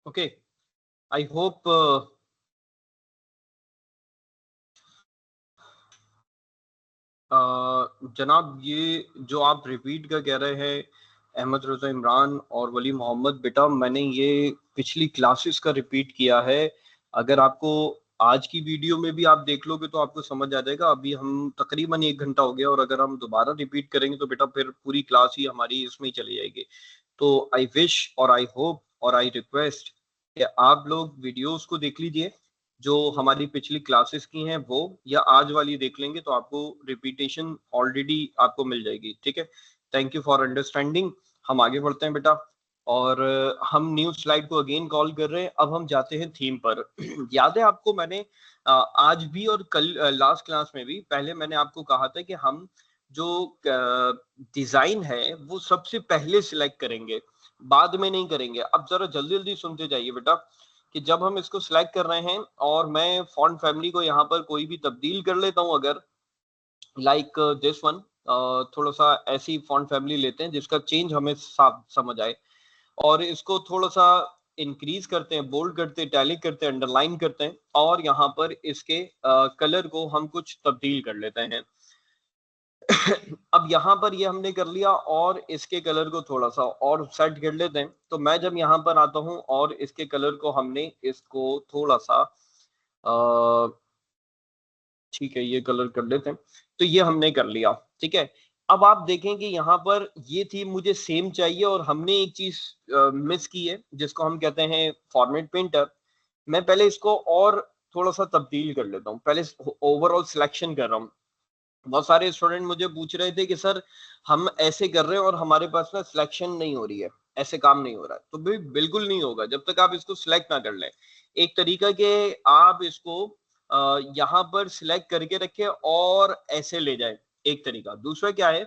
A: ओके, आई होप जनाब ये जो आप रिपीट का कह रहे हैं, अहमद रजा इमरान और वली मोहम्मद, बेटा मैंने ये पिछली क्लासेस का रिपीट किया है। अगर आपको आज की वीडियो में भी आप देख लोगे तो आपको समझ आ जाएगा। अभी हम तकरीबन 1 घंटा हो गया, और अगर हम दोबारा रिपीट करेंगे तो बेटा फिर पूरी क्लास ही हमारी इसमें ही चली जाएगी। तो आई विश और आई होप और आई रिक्वेस्ट कि आप लोग वीडियोस को देख लीजिए, जो हमारी पिछली क्लासेस की हैं वो, या आज वाली देख लेंगे तो आपको रिपीटेशन ऑलरेडी आपको मिल जाएगी। ठीक है, थैंक यू फॉर अंडरस्टैंडिंग। हम आगे बढ़ते हैं बेटा, और हम न्यू स्लाइड को अगेन कॉल कर रहे हैं। अब हम जाते हैं थीम पर। याद है आपको, मैंने आज भी और कल लास्ट क्लास में भी पहले मैंने आपको कहा था कि हम जो डिजाइन है वो सबसे पहले सिलेक्ट करेंगे, बाद में नहीं करेंगे। अब जरा जल्दी जल्दी सुनते जाइए बेटा, कि जब हम इसको सिलेक्ट कर रहे हैं और मैं फॉन्ट फैमिली को यहाँ पर कोई भी तब्दील कर लेता हूँ, अगर लाइक दिस वन, थोड़ा सा ऐसी फॉन्ट फैमिली लेते हैं जिसका चेंज हमें साफ समझ आए, और इसको थोड़ा सा इंक्रीज करते हैं, बोल्ड करते हैं, इटैलिक करते हैं, अंडरलाइन करते हैं, और यहाँ पर इसके कलर को हम कुछ तब्दील कर लेते हैं। अब यहाँ पर ये हमने कर लिया, और इसके कलर को थोड़ा सा और सेट कर लेते हैं। तो मैं जब यहाँ पर आता हूँ और इसके कलर को हमने इसको थोड़ा सा ठीक है, ये कलर कर लेते हैं। तो ये हमने कर लिया, ठीक है। अब आप देखें कि यहाँ पर ये थी मुझे सेम चाहिए, और हमने एक चीज मिस की है जिसको हम कहते हैं फॉर्मेट पेंटर। मैं पहले इसको और थोड़ा सा तब्दील कर लेता हूँ, पहले ओवरऑल सिलेक्शन कर रहा हूँ। बहुत सारे स्टूडेंट मुझे पूछ रहे थे कि सर हम ऐसे कर रहे हैं और हमारे पास ना सिलेक्शन नहीं हो रही है, ऐसे काम नहीं हो रहा है। तो भी बिल्कुल नहीं होगा जब तक आप इसको सिलेक्ट ना कर लें। एक तरीका के आप इसको यहाँ पर सिलेक्ट करके रखें और ऐसे ले जाए, एक तरीका। दूसरा क्या है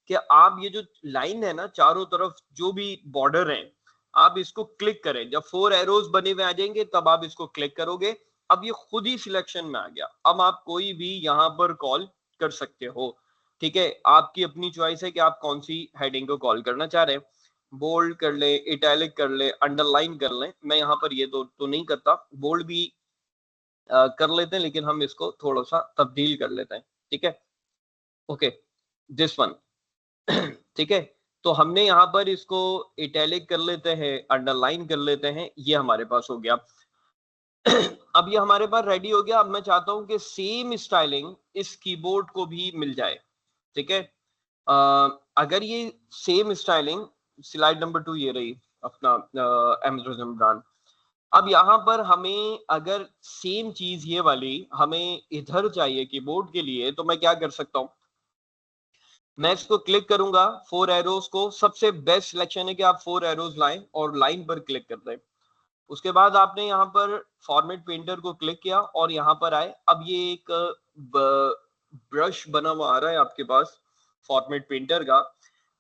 A: कि आप ये जो लाइन है ना, चारों तरफ जो भी बॉर्डर है, आप इसको क्लिक करें। जब 4 एरोज बने हुए आ जाएंगे तब आप इसको क्लिक करोगे। अब ये खुद ही सिलेक्शन में आ गया। अब आप कोई भी यहाँ पर कॉल कर सकते हो, ठीक है। आपकी अपनी चॉइस है कि आप कौन सी हेडिंग को कॉल करना चाह रहे हैं। बोल्ड कर ले, इटैलिक कर ले, अंडरलाइन कर ले। मैं यहाँ पर ये तो नहीं करता, बोल्ड भी कर लेते हैं, लेकिन हम इसको थोड़ा सा तब्दील कर लेते हैं, ठीक है। ओके, दिस वन, ठीक है, तो हमने यहाँ पर इसको इटैलिक कर लेते हैं, अंडरलाइन कर लेते हैं, ये हमारे पास हो गया। अब ये हमारे पास रेडी हो गया। अब मैं चाहता हूं कि सेम स्टाइलिंग इस कीबोर्ड को भी मिल जाए। ठीक है, अगर ये सेम स्टाइलिंग, स्लाइड नंबर 2 ये रही अपना अमेज़न ब्रांड। अब यहाँ पर हमें अगर सेम चीज ये वाली हमें इधर चाहिए कीबोर्ड के लिए, तो मैं क्या कर सकता हूँ, मैं इसको क्लिक करूंगा, 4 एरोज को, सबसे बेस्ट सिलेक्शन है कि आप 4 एरोज लाएं और लाइन पर क्लिक कर दें। उसके बाद आपने यहाँ पर फॉर्मेट पेंटर को क्लिक किया और यहाँ पर आए। अब ये एक ब्रश बना हुआ आ रहा है आपके पास फॉर्मेट पेंटर का।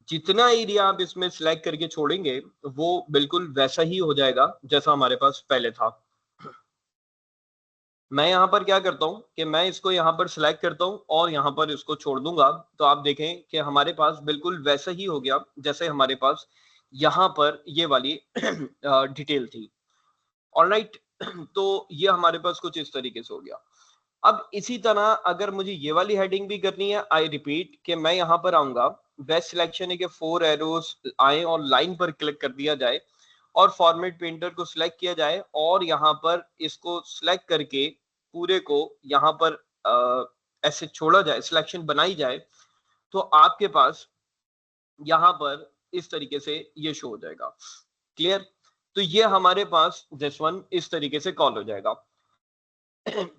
A: जितना एरिया आप इसमें सिलेक्ट करके छोड़ेंगे वो बिल्कुल वैसा ही हो जाएगा जैसा हमारे पास पहले था। मैं यहाँ पर क्या करता हूँ कि मैं इसको यहाँ पर सिलेक्ट करता हूँ और यहाँ पर इसको छोड़ दूंगा, तो आप देखें कि हमारे पास बिल्कुल वैसा ही हो गया जैसे हमारे पास यहाँ पर ये वाली डिटेल थी। ऑलराइट, तो ये हमारे पास कुछ इस तरीके से हो गया। अब इसी तरह अगर मुझे ये वाली हेडिंग भी करनी है, आई रिपीट कि मैं यहाँ पर आऊंगा, बेस्ट सिलेक्शन है कि 4 एरोस आए और लाइन पर क्लिक कर दिया जाए और फॉर्मेट पेंटर को सिलेक्ट किया जाए और यहाँ पर इसको सिलेक्ट करके पूरे को यहाँ पर ऐसे छोड़ा जाए, सिलेक्शन बनाई जाए, तो आपके पास यहाँ पर इस तरीके से ये शो हो जाएगा। क्लियर? तो ये हमारे पास दिस वन इस तरीके से कॉल हो जाएगा।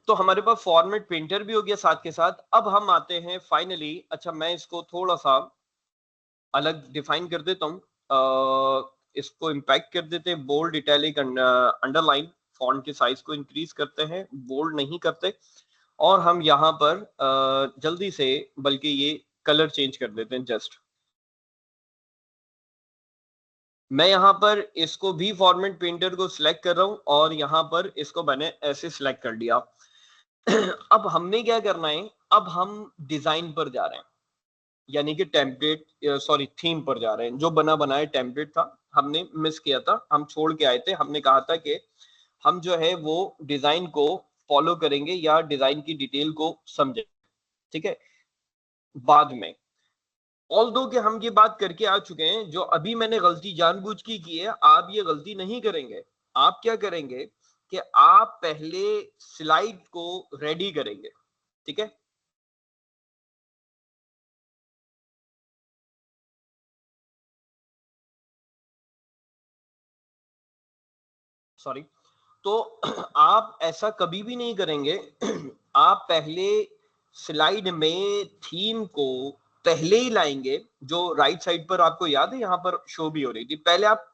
A: तो हमारे पास फॉर्मेट पेंटर भी हो गया साथ के साथ। अब हम आते हैं फाइनली, अच्छा मैं इसको थोड़ा सा अलग डिफाइन कर देता हूँ, इसको इम्पैक्ट कर देते हैं, बोल्ड, इटैलिक, अंडरलाइन, फॉन्ट के साइज को इंक्रीज करते हैं, बोल्ड नहीं करते, और हम यहाँ पर जल्दी से बल्कि ये कलर चेंज कर देते हैं जस्ट। मैं यहाँ पर इसको भी फॉर्मेट पेंटर को सिलेक्ट कर रहा हूँ और यहाँ पर इसको मैंने ऐसे सिलेक्ट कर लिया। अब हमने क्या करना है, अब हम डिजाइन पर जा रहे हैं, यानी कि टेम्पलेट, सॉरी थीम पर जा रहे हैं। जो बना बनाया टेम्पलेट था हमने मिस किया था, हम छोड़ के आए थे। हमने कहा था कि हम जो है वो डिजाइन को फॉलो करेंगे या डिजाइन की डिटेल को समझें। ठीक है, बाद में ऑल दो कि हम ये बात करके आ चुके हैं, जो अभी मैंने गलती जानबूझ की है, आप ये गलती नहीं करेंगे। आप क्या करेंगे कि आप पहले स्लाइड को रेडी करेंगे। ठीक है, सॉरी, तो आप ऐसा कभी भी नहीं करेंगे। आप पहले स्लाइड में थीम को पहले ही लाएंगे, जो राइट साइड पर आपको याद है यहाँ पर शो भी हो रही थी, पहले आप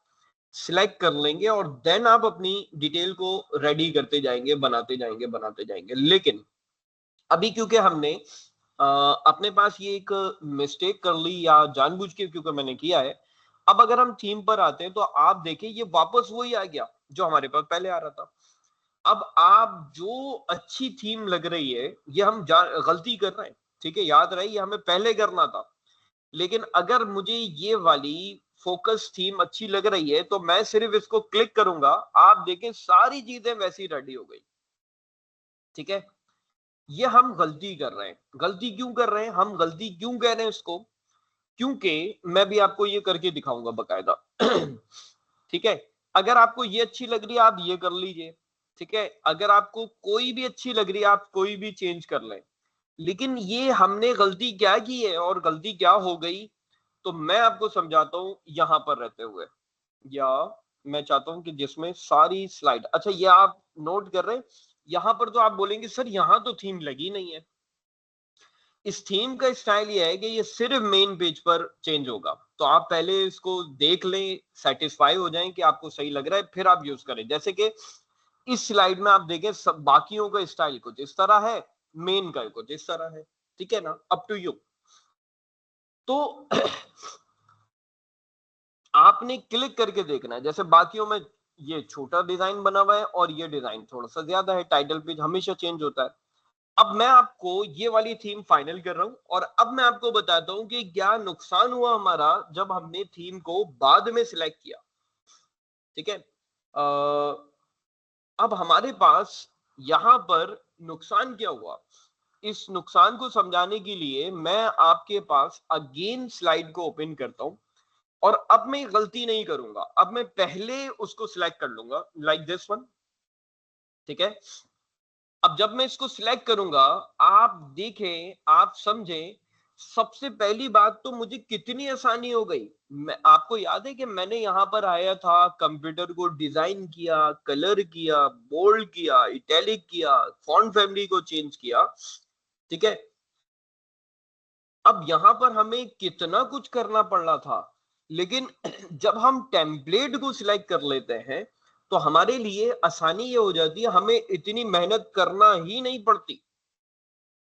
A: सिलेक्ट कर लेंगे और देन आप अपनी डिटेल को रेडी करते जाएंगे, बनाते जाएंगे, बनाते जाएंगे। लेकिन अभी क्योंकि हमने अपने पास ये एक मिस्टेक कर ली या जानबूझ के क्योंकि मैंने किया है, अब अगर हम थीम पर आते हैं तो आप देखें ये वापस वही आ गया जो हमारे पास पहले आ रहा था। अब आप जो अच्छी थीम लग रही है, ये हम गलती कर रहे हैं। ठीक है, याद रहे ये हमें पहले करना था। लेकिन अगर मुझे ये वाली फोकस थीम अच्छी लग रही है तो मैं सिर्फ इसको क्लिक करूंगा, आप देखें सारी चीजें वैसी रेडी हो गई। ठीक है, ये हम गलती कर रहे हैं। गलती क्यों कर रहे हैं, हम गलती क्यों कह रहे हैं इसको, क्योंकि मैं भी आपको ये करके दिखाऊंगा बकायदा। ठीक है, अगर आपको ये अच्छी लग रही है आप ये कर लीजिए। ठीक है, अगर आपको कोई भी अच्छी लग रही है आप कोई भी चेंज कर लें। लेकिन ये हमने गलती क्या की है और गलती क्या हो गई, तो मैं आपको समझाता हूं यहां पर रहते हुए। या मैं चाहता हूं कि जिसमें सारी स्लाइड, अच्छा ये आप नोट कर रहे हैं, यहां पर तो आप बोलेंगे सर यहां तो थीम लगी नहीं है। इस थीम का स्टाइल ये है कि ये सिर्फ मेन पेज पर चेंज होगा। तो आप पहले इसको देख लें, सेटिस्फाई हो जाएं कि आपको सही लग रहा है, फिर आप यूज करें। जैसे कि इस स्लाइड में आप देखें सब बाकियों का स्टाइल कुछ इस तरह है, मेन का कुछ इस तरह है। ठीक है ना, अप टू यू। तो आपने क्लिक करके देखना है। जैसे बाकियों में ये छोटा डिजाइन बना हुआ है और ये डिजाइन थोड़ा सा ज्यादा है, टाइटल पेज हमेशा चेंज होता है। अब मैं आपको ये वाली थीम फाइनल कर रहा हूं और अब मैं आपको बताता हूं कि क्या नुकसान हुआ हमारा जब हमने थीम को बाद में सिलेक्ट किया। ठीक है, अब हमारे पास यहां पर नुकसान क्या हुआ, इस नुकसान को समझाने के लिए मैं आपके पास अगेन स्लाइड को ओपन करता हूं, और अब मैं गलती नहीं करूंगा, अब मैं पहले उसको सिलेक्ट कर लूंगा लाइक दिस वन, ठीक है। अब जब मैं इसको सिलेक्ट करूंगा, आप देखें, आप समझें, सबसे पहली बात तो मुझे कितनी आसानी हो गई। मैं आपको याद है कि मैंने यहां पर आया था, कंप्यूटर को डिजाइन किया, कलर किया, बोल्ड किया, इटैलिक किया, फॉन्ट फैमिली को चेंज किया, ठीक है। अब यहां पर हमें कितना कुछ करना पड़ रहा था, लेकिन जब हम टेम्पलेट को सिलेक्ट कर लेते हैं तो हमारे लिए आसानी ये हो जाती है, हमें इतनी मेहनत करना ही नहीं पड़ती।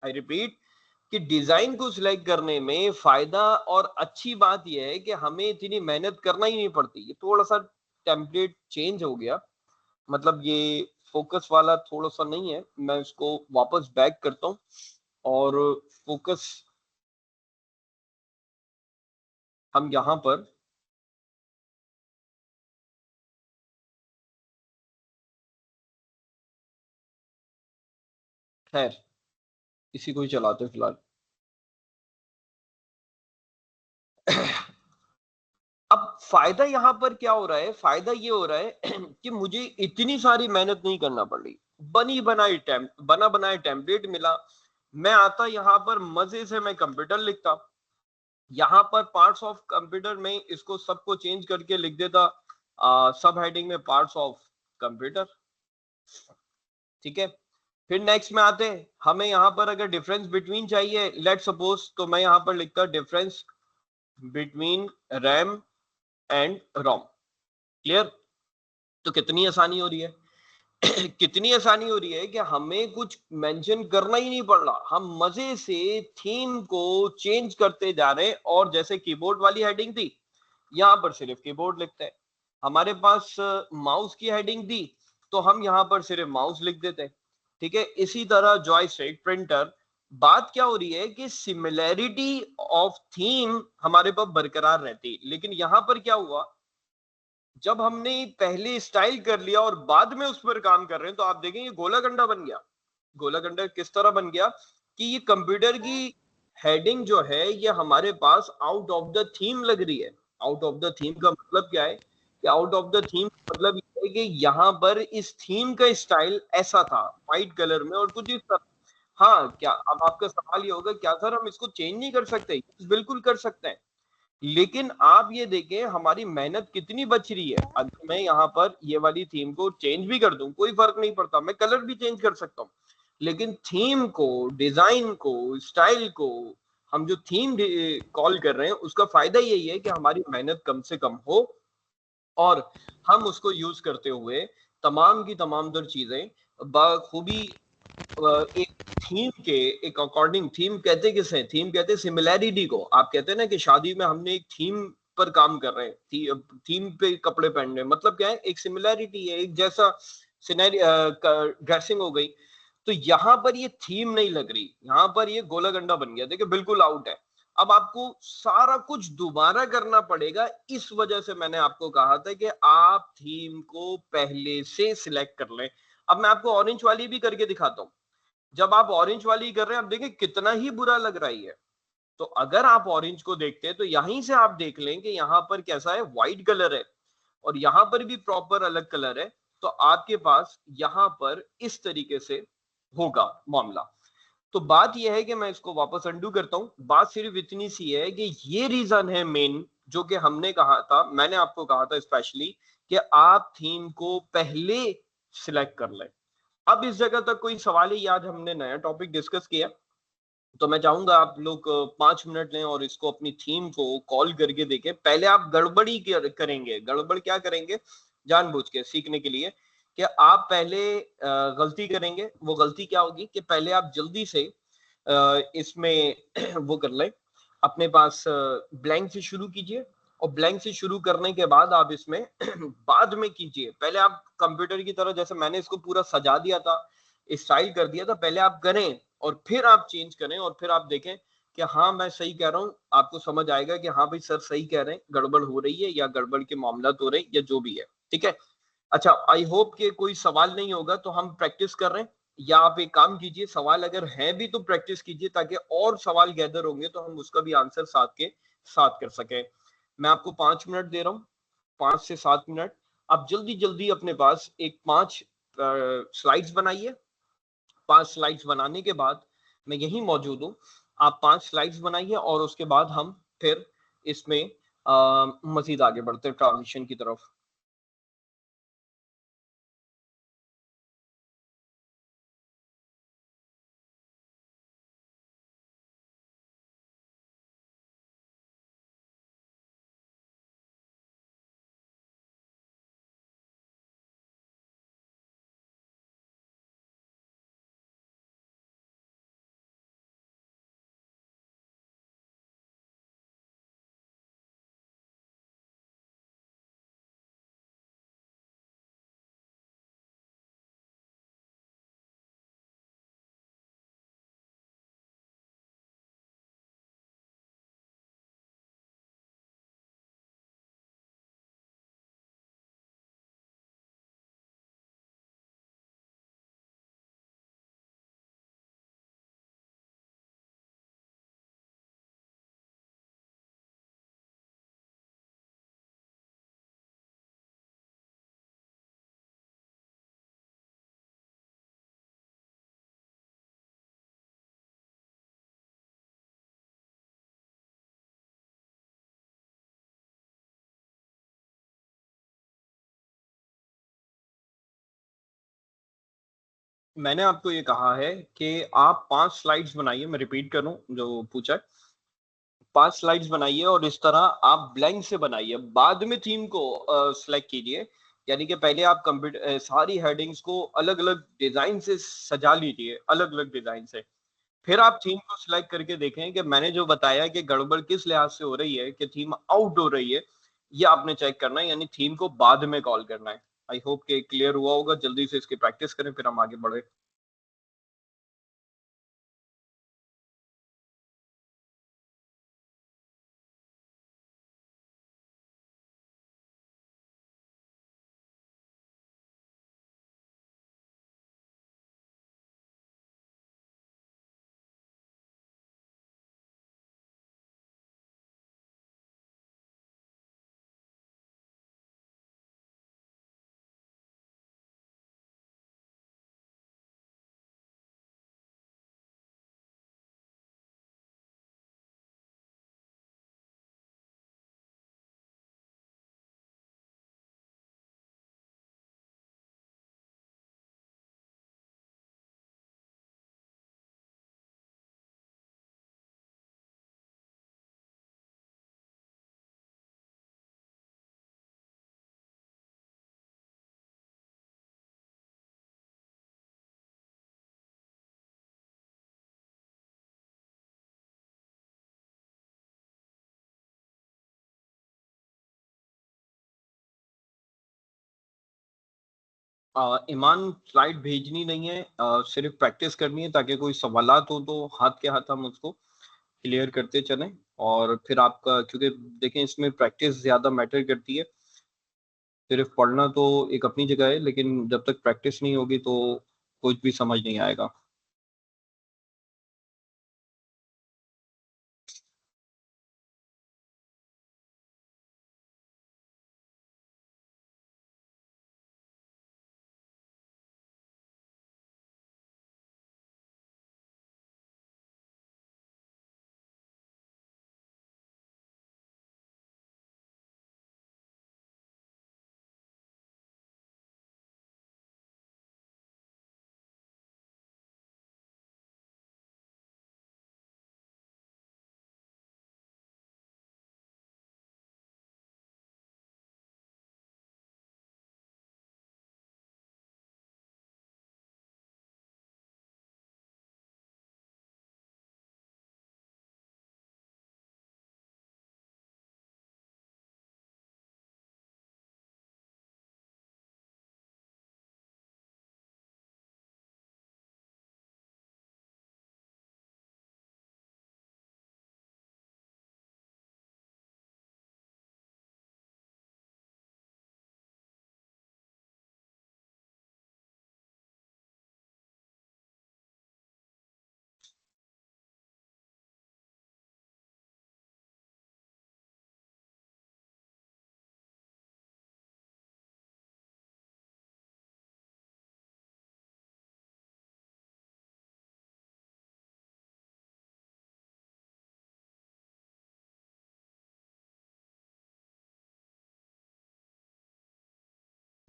A: आई रिपीट कि डिजाइन को सिलेक्ट करने में फायदा और अच्छी बात यह है कि हमें इतनी मेहनत करना ही नहीं पड़ती। ये थोड़ा सा टेम्पलेट चेंज हो गया, मतलब ये फोकस वाला थोड़ा सा नहीं है, मैं इसको वापस बैक करता हूं और फोकस हम यहां पर खैर इसी को ही चलाते हैं फिलहाल। अब फायदा यहां पर क्या हो रहा है, फायदा ये हो रहा है कि मुझे इतनी सारी मेहनत नहीं करना पड़ रही। बना बनाए टेम्पलेट मिला, मैं आता यहां पर मजे से मैं कंप्यूटर लिखता, यहां पर पार्ट्स ऑफ कंप्यूटर में इसको सबको चेंज करके लिख देता सब हेडिंग में पार्ट्स ऑफ कंप्यूटर, ठीक है। फिर नेक्स्ट में आते हैं, हमें यहां पर अगर डिफरेंस बिटवीन चाहिए, लेट सपोज, तो मैं यहां पर लिखता difference between RAM and ROM. Clear? तो कितनी आसानी हो रही है कितनी आसानी हो रही है कि हमें कुछ मेंशन करना ही नहीं पड़ रहा, हम मजे से थीम को चेंज करते जा रहे हैं। और जैसे कीबोर्ड वाली हेडिंग थी, यहां पर सिर्फ कीबोर्ड लिखते हैं। हमारे पास माउस की हेडिंग थी, तो हम यहां पर सिर्फ माउस लिख देते हैं, ठीक है। इसी तरह जॉयस्टिक, प्रिंटर, बात क्या हो रही है कि सिमिलैरिटी ऑफ थीम हमारे पास बरकरार रहती, लेकिन यहां पर क्या हुआ, जब हमने पहले स्टाइल कर लिया और बाद में उस पर काम कर रहे हैं, तो आप देखेंगे गोला गंडा बन गया। गोला गंडा किस तरह बन गया कि ये कंप्यूटर की हेडिंग जो है ये हमारे pass out of the theme लग रही है। आउट ऑफ द थीम का मतलब क्या है कि आउट ऑफ द थीम का मतलब ये है कि यहाँ पर इस थीम का स्टाइल ऐसा था व्हाइट कलर में और कुछ इस तरह। हाँ, क्या अब आपका सवाल ये होगा, क्या सर हम इसको चेंज नहीं कर सकते? बिल्कुल कर सकते हैं, लेकिन आप ये देखें हमारी मेहनत कितनी बच रही है। अगर मैं यहाँ पर ये वाली थीम को चेंज भी कर दूं, कोई फर्क नहीं पड़ता, मैं कलर भी चेंज कर सकता हूँ, लेकिन थीम को, डिजाइन को, स्टाइल को, हम जो थीम कॉल कर रहे हैं उसका फायदा यही है कि हमारी मेहनत कम से कम हो और हम उसको यूज करते हुए तमाम की तमाम दर चीजें बखूबी एक थीम के एक अकॉर्डिंग, थीम कहते किसे, थीम कहते सिमिलैरिटी को। आप कहते हैं ना कि शादी में हमने एक थीम पर काम कर रहे हैं, थीम पे कपड़े पहन रहे हैं, मतलब क्या है, एक सिमिलैरिटी है, एक जैसा सिनेरी ड्रेसिंग हो गई। तो यहाँ पर ये थीम नहीं लग रही, यहाँ पर ये गोला गंडा बन गया, देखिए बिल्कुल आउट है। अब आपको सारा कुछ दोबारा करना पड़ेगा, इस वजह से मैंने आपको कहा था कि आप थीम को पहले से सिलेक्ट कर लें। अब मैं आपको ऑरेंज वाली भी करके दिखाता हूँ। जब आप ऑरेंज वाली कर रहे हैं, आप देखें कितना ही बुरा लग रहा है। तो अगर आप ऑरेंज को देखते हैं तो यहीं से आप देख लें कि यहाँ पर कैसा है, व्हाइट कलर है और यहाँ पर भी प्रॉपर अलग कलर है। तो आपके पास यहाँ पर इस तरीके से होगा मामला। तो बात यह है कि मैं इसको वापस अंडू करता हूं, बात सिर्फ इतनी सी है कि ये रीजन है मेन, जो कि हमने कहा था, मैंने आपको कहा था स्पेशली कि आप थीम को पहले सिलेक्ट कर लें। अब इस जगह तक कोई सवाल ही, आज हमने नया टॉपिक डिस्कस किया, तो मैं चाहूंगा आप लोग 5 मिनट लें और इसको अपनी थीम को कॉल करके देखें। पहले आप गड़बड़ी करेंगे, गड़बड़ क्या करेंगे जानबूझ के सीखने के लिए, कि आप पहले गलती करेंगे। वो गलती क्या होगी कि पहले आप जल्दी से इसमें वो कर लें, अपने पास ब्लैंक से शुरू कीजिए और ब्लैंक से शुरू करने के बाद आप इसमें बाद में कीजिए। पहले आप कंप्यूटर की तरह, जैसे मैंने इसको पूरा सजा दिया था, स्टाइल कर दिया था, पहले आप करें और फिर आप चेंज करें और फिर आप देखें कि हाँ मैं सही कह रहा हूँ। आपको समझ आएगा कि हाँ भाई सर सही कह रहे हैं, गड़बड़ हो रही है या गड़बड़ के मामला हो रहे हैं या जो भी है, ठीक है। अच्छा, आई होप कि कोई सवाल नहीं होगा, तो हम प्रैक्टिस कर रहे हैं। या आप एक काम कीजिए, सवाल अगर हैं भी तो प्रैक्टिस कीजिए, ताकि और सवाल गैदर होंगे तो हम उसका भी आंसर साथ के साथ कर सकें। मैं आपको 5 मिनट दे रहा हूँ, 5 से 7 मिनट। आप जल्दी जल्दी अपने पास एक 5 स्लाइड्स बनाइए। 5 स्लाइड्स बनाने के बाद मैं यहीं मौजूद हूँ। आप 5 स्लाइड्स बनाइए और उसके बाद हम फिर इसमें मजीद आगे बढ़ते हैं ट्रांजिशन की तरफ। मैंने आपको ये कहा है कि आप 5 स्लाइड्स बनाइए। मैं रिपीट करूं जो पूछा है। 5 स्लाइड्स बनाइए और इस तरह आप ब्लैंक से बनाइए, बाद में थीम को सिलेक्ट कीजिए। यानी कि पहले आप कंप्यूटर सारी हेडिंग्स को अलग अलग डिजाइन से सजा लीजिए, अलग अलग डिजाइन से। फिर आप थीम को सिलेक्ट करके देखें कि मैंने जो बताया कि गड़बड़ किस लिहाज से हो रही है, कि थीम आउट हो रही है, ये आपने चेक करना है। यानी थीम को बाद में कॉल करना है। आई होप कि क्लियर हुआ होगा। जल्दी से इसकी प्रैक्टिस करें, फिर हम आगे बढ़े। ईमान, स्लाइड भेजनी नहीं है, सिर्फ प्रैक्टिस करनी है, ताकि कोई सवालात हो तो हाथ के हाथ हम उसको क्लियर करते चलें। और फिर आपका, क्योंकि देखें इसमें प्रैक्टिस ज्यादा मैटर करती है। सिर्फ पढ़ना तो एक अपनी जगह है, लेकिन जब तक प्रैक्टिस नहीं होगी तो कुछ भी समझ नहीं आएगा।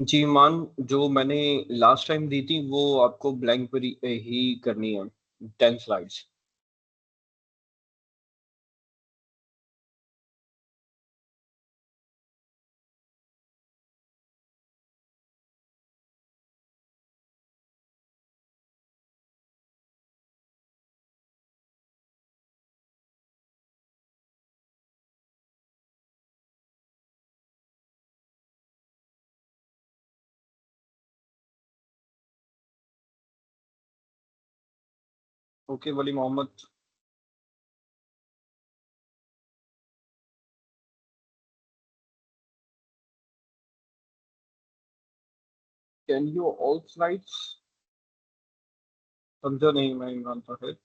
A: जी मान, जो मैंने लास्ट टाइम दी थी वो आपको ब्लैंक पर ही करनी है, 10 slides. Okay Wali Mohammad, can you all slides? समझा नहीं मैं इमरान ताहिर।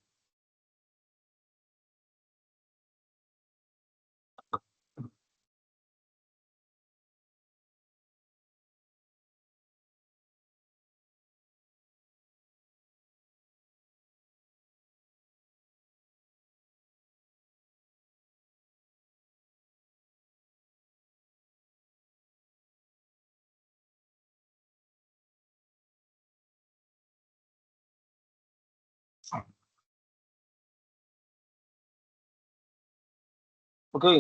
A: ओके,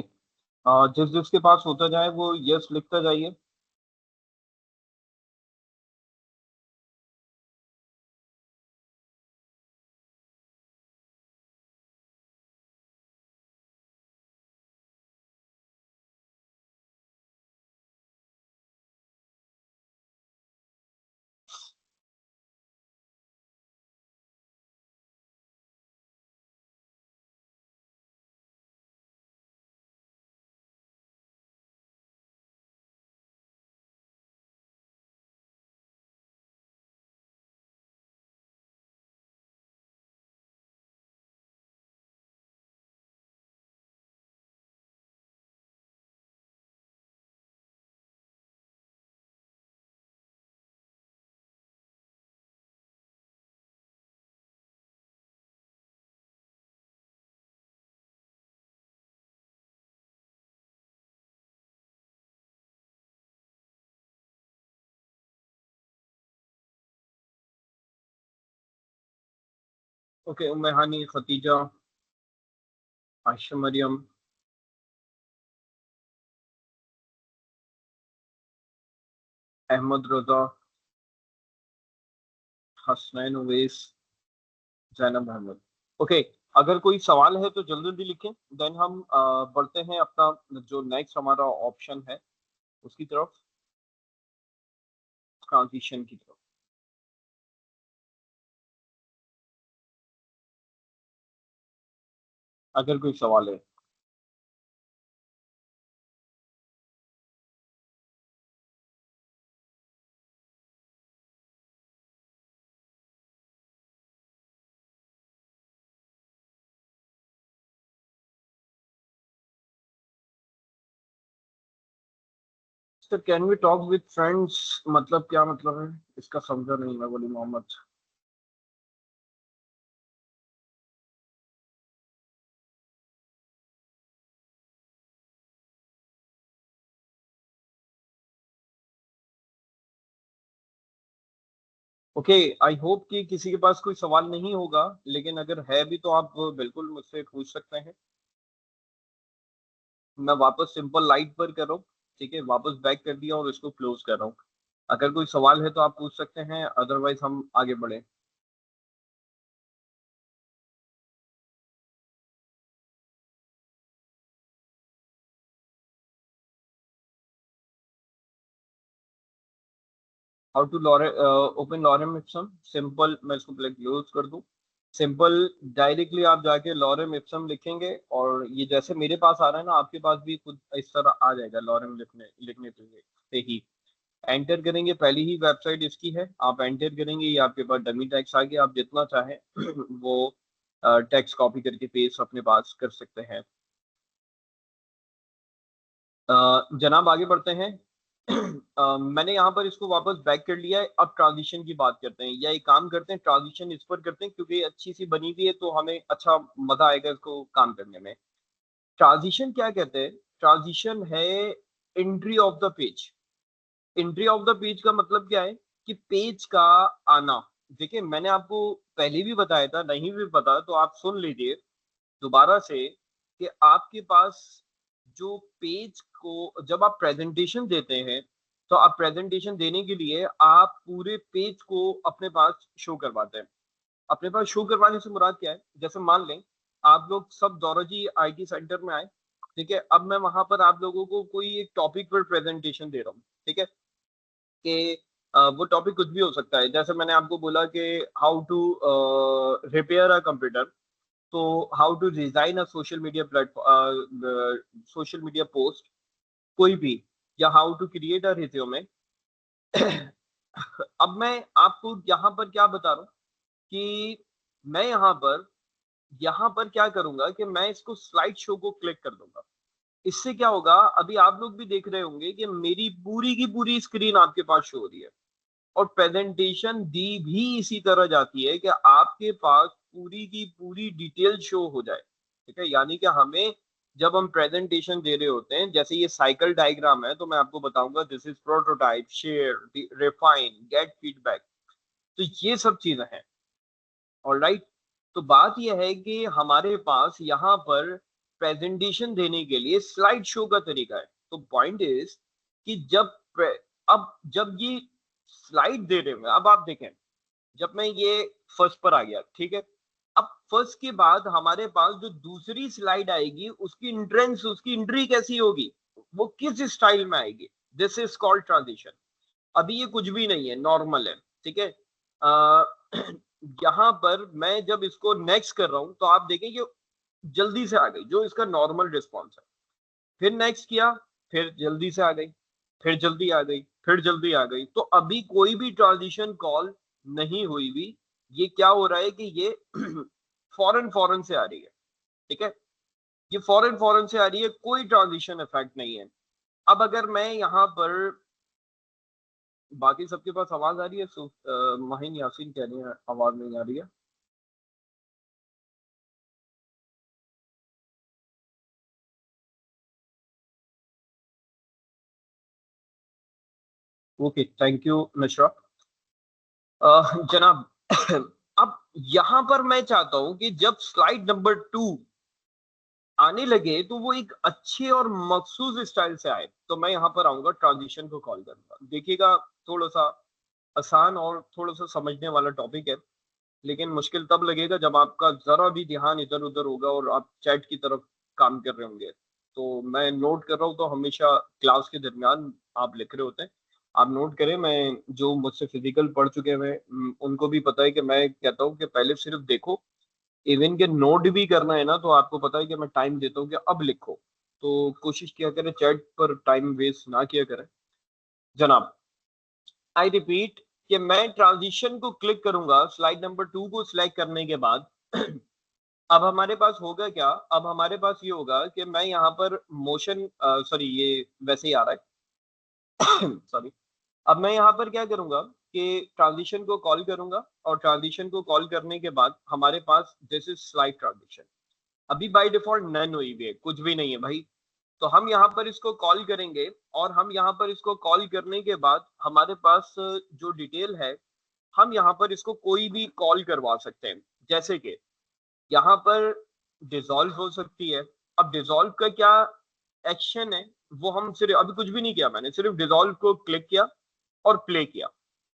A: जिस जिसके पास होता जाए वो यस लिखता जाइए। ओके, उम्मे हानी, खतीजा, आयशा मरियम, अहमद रजा, हसनैन उवैस, जैनब अहमद। ओके, अगर कोई सवाल है तो जल्दी जल्दी लिखें, देन हम बढ़ते हैं अपना जो नेक्स्ट हमारा ऑप्शन है उसकी तरफ, ट्रांजिशन की तरफ। अगर कोई सवाल है। Sir can we talk with friends, मतलब क्या मतलब है इसका, समझा नहीं मैं, बोली मोहम्मद। ओके, आई होप कि किसी के पास कोई सवाल नहीं होगा, लेकिन अगर है भी तो आप बिल्कुल मुझसे पूछ सकते हैं। मैं वापस सिंपल लाइट पर कर रहा हूँ, ठीक है, वापस बैक कर दिया और इसको क्लोज कर रहा हूँ। अगर कोई सवाल है तो आप पूछ सकते हैं, अदरवाइज हम आगे बढ़े। How to open lorem ipsum, simple, मैं इसको पहले क्लोज कर दूं। सिंपल, डायरेक्टली आप जाके लॉरेम इप्सम लिखेंगे और ये जैसे मेरे पास आ रहा है ना, आपके पास भी खुद इस तरह आ जाएगा, लॉरेम लिखने लिखने से ही एंटर करेंगे। पहली ही वेबसाइट इसकी है, आप एंटर करेंगे, ये आपके पास डमी टेक्स्ट आ गया, आप जितना चाहें वो टेक्स्ट कॉपी करके पेस्ट अपने पास कर सकते हैं। जनाब आगे बढ़ते हैं। मैंने यहाँ पर इसको वापस बैक कर लिया है, अब ट्रांजिशन की बात करते हैं, या एक काम करते हैं, ट्रांजिशन इस पर करते हैं क्योंकि ये अच्छी सी बनी हुई है तो हमें अच्छा मजा आएगा इसको काम करने में। ट्रांजिशन क्या कहते हैं? ट्रांजिशन है entry of the page. Entry of the page का मतलब क्या है कि पेज का आना। देखिए मैंने आपको पहले भी बताया था, नहीं भी पता तो आप सुन लीजिए दोबारा से कि आपके पास जो पेज को जब आप प्रेजेंटेशन देते हैं तो आप प्रेजेंटेशन देने के लिए आप पूरे पेज को अपने पास शो करवाते हैं। अपने पास शो करवाने से मुराद क्या है, जैसे मान लें आप लोग सब दौरा जी आईटी सेंटर में आए, ठीक है, अब मैं वहां पर आप लोगों को कोई एक टॉपिक पर प्रेजेंटेशन दे रहा हूँ, ठीक है, कि वो टॉपिक कुछ भी हो सकता है। जैसे मैंने आपको बोला कि how to repair a computer, तो how to design a social media platform, social media post, कोई भी, या how to create a resume. अब मैं आपको यहाँ पर क्या बता रहा हूँ कि मैं यहाँ पर क्या करूंगा कि मैं इसको स्लाइड शो को क्लिक कर दूंगा। इससे क्या होगा, अभी आप लोग भी देख रहे होंगे कि मेरी पूरी की पूरी स्क्रीन आपके पास शो हो रही है और प्रेजेंटेशन दी भी इसी तरह जाती है कि आपके पास पूरी की पूरी डिटेल शो हो जाए, ठीक है। यानी कि हमें जब हम प्रेजेंटेशन दे रहे होते हैं, जैसे ये साइकिल डायग्राम है तो मैं आपको बताऊंगा this is prototype, share, refine, gate feedback, तो ये सब चीजें हैं। ऑलराइट, तो बात यह है कि हमारे पास यहाँ पर प्रेजेंटेशन देने के लिए स्लाइड शो का तरीका है। तो पॉइंट इज कि जब ये स्लाइड दे रहे हैं, अब आप देखें, जब मैं ये फर्स्ट पर आ गया, ठीक है, अब फर्स्ट के बाद हमारे पास जो दूसरी स्लाइड आएगी उसकी एंट्रेंस, उसकी एंट्री कैसी होगी, वो किस स्टाइल में आएगी, दिस इज कॉल्ड ट्रांजिशन। अभी ये कुछ भी नहीं है, नॉर्मल है, ठीक है। यहाँ पर मैं जब इसको नेक्स्ट कर रहा हूं तो आप देखें कि जल्दी से आ गई जो इसका नॉर्मल रिस्पॉन्स है। फिर नेक्स्ट किया, फिर जल्दी से आ गई, फिर जल्दी आ गई, फिर जल्दी आ गई, तो अभी कोई भी ट्रांजिशन कॉल नहीं हुई भी। ये क्या हो रहा है कि ये फॉरन फॉरन से आ रही है, ठीक है, ये फॉरन फॉरन से आ रही है, कोई ट्रांजिशन इफेक्ट नहीं है। अब अगर मैं यहाँ पर, बाकी सबके पास आवाज आ रही है, माहिन यासीन कह रहे हैं आवाज नहीं आ रही है। Okay, thank you Mishra. जनाब, अब यहां पर मैं चाहता हूं कि जब स्लाइड नंबर 2 आने लगे तो वो एक अच्छे और मखसूस स्टाइल से आए, तो मैं यहाँ पर आऊंगा, ट्रांजिशन को कॉल करूंगा। देखिएगा, थोड़ा सा आसान और थोड़ा सा समझने वाला टॉपिक है, लेकिन मुश्किल तब लगेगा जब आपका जरा भी ध्यान इधर उधर होगा और आप चैट की तरफ काम कर रहे होंगे। तो मैं नोट कर रहा हूँ, तो हमेशा क्लास के दरमियान आप लिख रहे होते हैं, आप नोट करें। मैं जो मुझसे फिजिकल पढ़ चुके हैं उनको भी पता है कि मैं कहता हूँ कि पहले सिर्फ देखो, इवन के नोट भी करना है ना तो आपको पता है कि मैं टाइम देता हूँ कि अब लिखो। तो कोशिश किया करें चैट पर टाइम वेस्ट ना किया करें। जनाब, आई रिपीट कि मैं ट्रांजिशन को क्लिक करूंगा स्लाइड नंबर 2 को सिलेक्ट करने के बाद। अब हमारे पास होगा क्या, अब हमारे पास ये होगा कि मैं यहाँ पर मोशन, सॉरी ये वैसे ही आ रहा है, सॉरी। अब मैं यहाँ पर क्या करूंगा कि ट्रांजिशन को कॉल करूंगा और ट्रांजिशन को कॉल करने के बाद हमारे पास दिस इज स्लाइड ट्रांजिशन। अभी बाय डिफॉल्ट नन हुई हुई है, कुछ भी नहीं है भाई। तो हम यहाँ पर इसको कॉल करेंगे और हम यहाँ पर इसको कॉल करने के बाद हमारे पास जो डिटेल है, हम यहाँ पर इसको कोई भी कॉल करवा सकते हैं। जैसे कि यहाँ पर डिसॉल्व हो सकती है। अब डिसॉल्व का क्या एक्शन है, वो हम सिर्फ, अभी कुछ भी नहीं किया मैंने, सिर्फ डिसॉल्व को क्लिक किया और प्ले किया,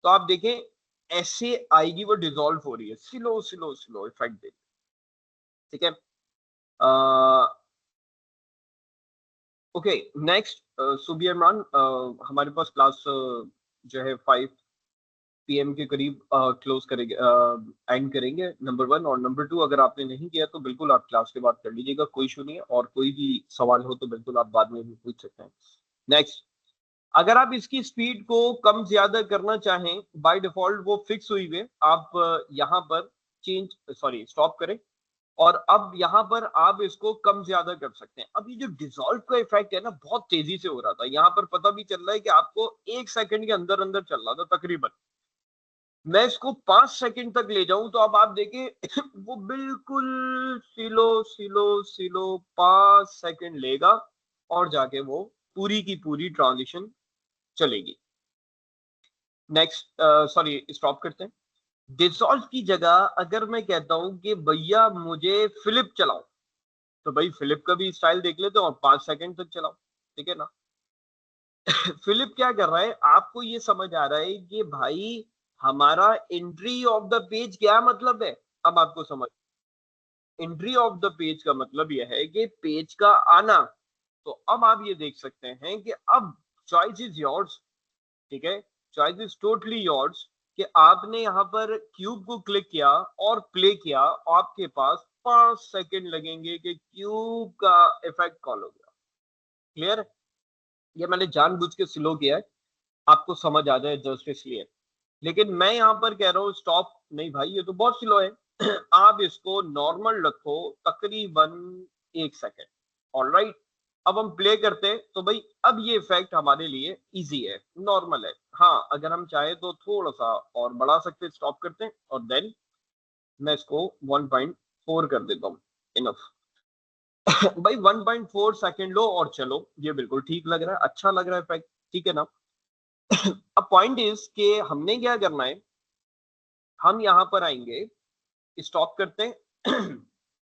A: तो आप देखें ऐसे आएगी, वो डिसॉल्व हो रही है, स्लो स्लो स्लो इफेक्ट दे, ठीक है। ओके, नेक्स्ट, सुबह इमरान, हमारे पास क्लास जो है 5 PM के करीब क्लोज करेंगे, एंड करेंगे, नंबर 1। और नंबर 2 अगर आपने नहीं किया तो बिल्कुल आप क्लास के बाद कर लीजिएगा, कोई इशू नहीं है, और कोई भी सवाल हो तो बिल्कुल आप बाद में भी पूछ सकते हैं। नेक्स्ट, अगर आप इसकी स्पीड को कम ज्यादा करना चाहें, बाय डिफॉल्ट वो फिक्स हुई है, आप यहाँ पर चेंज, सॉरी स्टॉप करें, और अब यहाँ पर आप इसको कम ज्यादा कर सकते हैं। अब ये जो डिसॉल्व का इफेक्ट है ना, बहुत तेजी से हो रहा था, यहाँ पर पता भी चल रहा है कि आपको 1 सेकंड के अंदर अंदर चल रहा था तकरीबन। मैं इसको 5 सेकंड तक ले जाऊं तो अब आप देखिए वो बिल्कुल सिलो सिलो सिलो 5 सेकंड लेगा और जाके वो पूरी की पूरी ट्रांजिशन चलेगी। नेक्स्ट, सॉरी स्टॉप करते हैं। डिसॉल्व की जगह अगर मैं कहता हूं कि भैया मुझे फ्लिप चलाओ, तो भाई फ्लिप का भी स्टाइल देख लेते हो और 5 सेकंड तक चलाओ, ठीक है ना। फिलिप क्या कर रहा है, आपको ये समझ आ रहा है कि भाई हमारा एंट्री ऑफ द पेज क्या मतलब है। अब आपको समझ, एंट्री ऑफ द पेज का मतलब यह है कि पेज का आना। तो अब आप ये देख सकते हैं कि अब चॉइस इज योर्स, ठीक है, चॉइस इज टोटली योर्स, कि आपने यहाँ पर क्यूब को क्लिक किया और प्ले किया, आपके पास 5 सेकंड लगेंगे कि क्यूब का इफेक्ट कॉल हो गया। क्लियर। ये मैंने जानबूझ के स्लो किया है, आपको समझ आ जाए जस्ट इसलिए। लेकिन मैं यहाँ पर कह रहा हूँ स्टॉप नहीं भाई, ये तो बहुत स्लो है। आप इसको नॉर्मल रखो, तकरीबन 1 सेकेंड। ऑलराइट, अब हम प्ले करते हैं तो भाई अब ये इफेक्ट हमारे लिए इजी है, नॉर्मल है। हाँ, अगर हम चाहे तो थोड़ा सा और बढ़ा सकते हैं, स्टॉप करते हैं और देन मैं इसको 1.4 कर देता हूँ, इनफ। भाई 1.4 सेकेंड लो और चलो, ये बिल्कुल ठीक लग रहा है, अच्छा लग रहा है इफेक्ट, ठीक है ना। अब पॉइंट इज कि हमने क्या करना है, हम यहां पर आएंगे, स्टॉप करते हैं।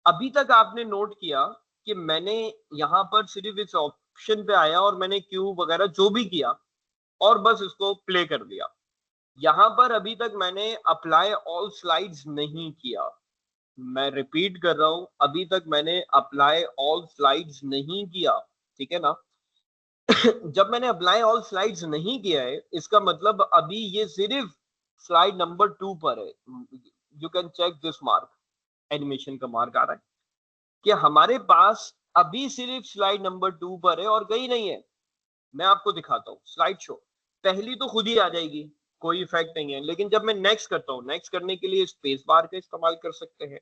A: अभी तक आपने नोट किया कि मैंने यहां पर सिर्फ इस ऑप्शन पे आया और मैंने क्यूब वगैरह जो भी किया और बस इसको प्ले कर दिया। यहां पर अभी तक मैंने अप्लाई ऑल स्लाइड्स नहीं किया। मैं रिपीट कर रहा हूं, अभी तक मैंने अप्लाई ऑल स्लाइड्स नहीं किया, ठीक है ना। जब मैंने अप्लाई ऑल स्लाइड्स नहीं किया है, इसका मतलब अभी ये सिर्फ स्लाइड नंबर 2 पर है। You can check this mark, animation का मार्क आ रहा है कि हमारे पास अभी सिर्फ स्लाइड नंबर 2 पर है और कहीं नहीं है। मैं आपको दिखाता हूँ स्लाइड शो, पहली तो खुद ही आ जाएगी, कोई इफेक्ट नहीं है। लेकिन जब मैं नेक्स्ट करता हूँ, नेक्स्ट करने के लिए स्पेस बार का इस्तेमाल कर सकते हैं,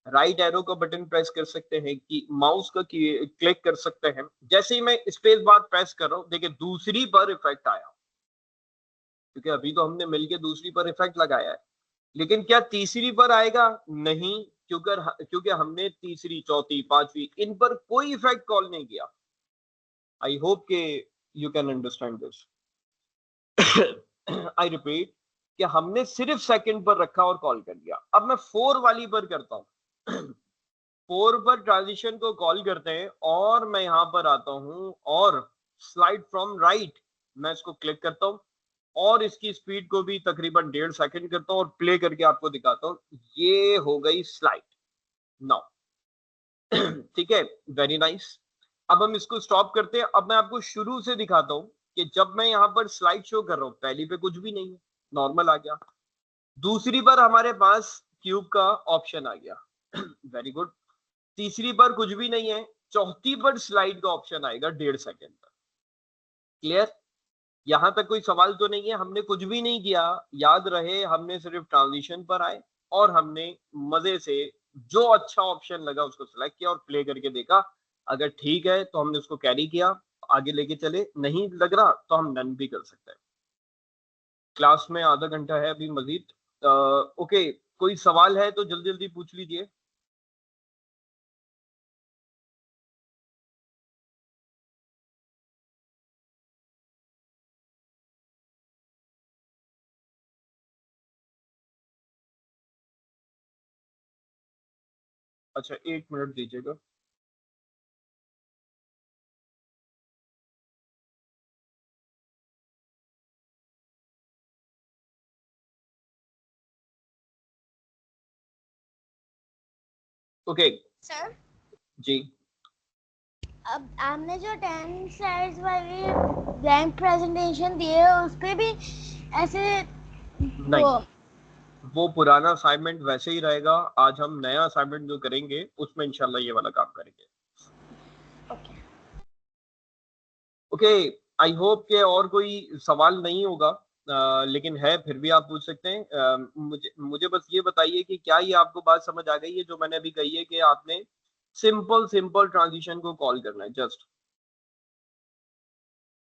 A: राइट एरो का बटन प्रेस कर सकते हैं, कि माउस का क्लिक कर सकते हैं। जैसे ही मैं स्पेस बार प्रेस कर रहा हूं, देखिए दूसरी पर इफेक्ट आया, क्योंकि अभी तो हमने मिलके दूसरी पर इफेक्ट लगाया है। लेकिन क्या तीसरी पर आएगा? नहीं, क्योंकि हमने तीसरी, चौथी, पांचवी इन पर कोई इफेक्ट कॉल नहीं किया। आई होप के you can understand this. I repeat कि हमने सिर्फ सेकंड पर रखा और कॉल कर दिया। अब मैं 4 वाली पर करता हूं। 4 पर ट्रांजिशन को कॉल करते हैं और मैं यहां पर आता हूं और स्लाइड फ्रॉम राइट, मैं इसको क्लिक करता हूं और इसकी स्पीड को भी तकरीबन 1.5 सेकंड करता हूं और प्ले करके आपको दिखाता हूं। ये हो गई स्लाइड नाउ। ठीक है, वेरी नाइस। अब हम इसको स्टॉप करते हैं। अब मैं आपको शुरू से दिखाता हूं कि जब मैं यहां पर स्लाइड शो कर रहा हूं, पहली पे कुछ भी नहीं है, नॉर्मल आ गया। दूसरी पर हमारे पास क्यूब का ऑप्शन आ गया। Very good. तीसरी पर कुछ भी नहीं है, चौथी पर स्लाइड का ऑप्शन आएगा 1.5 सेकंड पर। क्लियर। यहां तक कोई सवाल तो नहीं है, हमने कुछ भी नहीं किया। याद रहे, हमने सिर्फ ट्रांजिशन पर आए और हमने मजे से जो अच्छा ऑप्शन लगा उसको सिलेक्ट किया और प्ले करके देखा। अगर ठीक है तो हमने उसको कैरी किया, आगे लेके चले। नहीं लग रहा तो हम नन भी कर सकते हैं। क्लास में आधा घंटा है अभी मजीद। ओके, कोई सवाल है तो जल्दी जल्दी पूछ लीजिए। अच्छा, 1 मिनट दीजिएगा। ओके
B: सर,
A: जी।
B: अब आपने जो 10 स्लाइड्स वाली ब्लैंक प्रेजेंटेशन दी है उस पे भी ऐसे
A: नहीं,
B: वो
A: वो पुराना असाइनमेंट वैसे ही रहेगा। आज हम नया असाइनमेंट जो करेंगे उसमें इंशाल्लाह ये वाला काम करेंगे।
B: ओके।
A: ओके, आई होप के और कोई सवाल नहीं होगा। लेकिन है फिर भी आप पूछ सकते हैं। मुझे मुझे बस ये बताइए कि क्या ये आपको बात समझ आ गई है जो मैंने अभी कही है, कि आपने सिंपल सिंपल ट्रांजिशन को कॉल करना है जस्ट।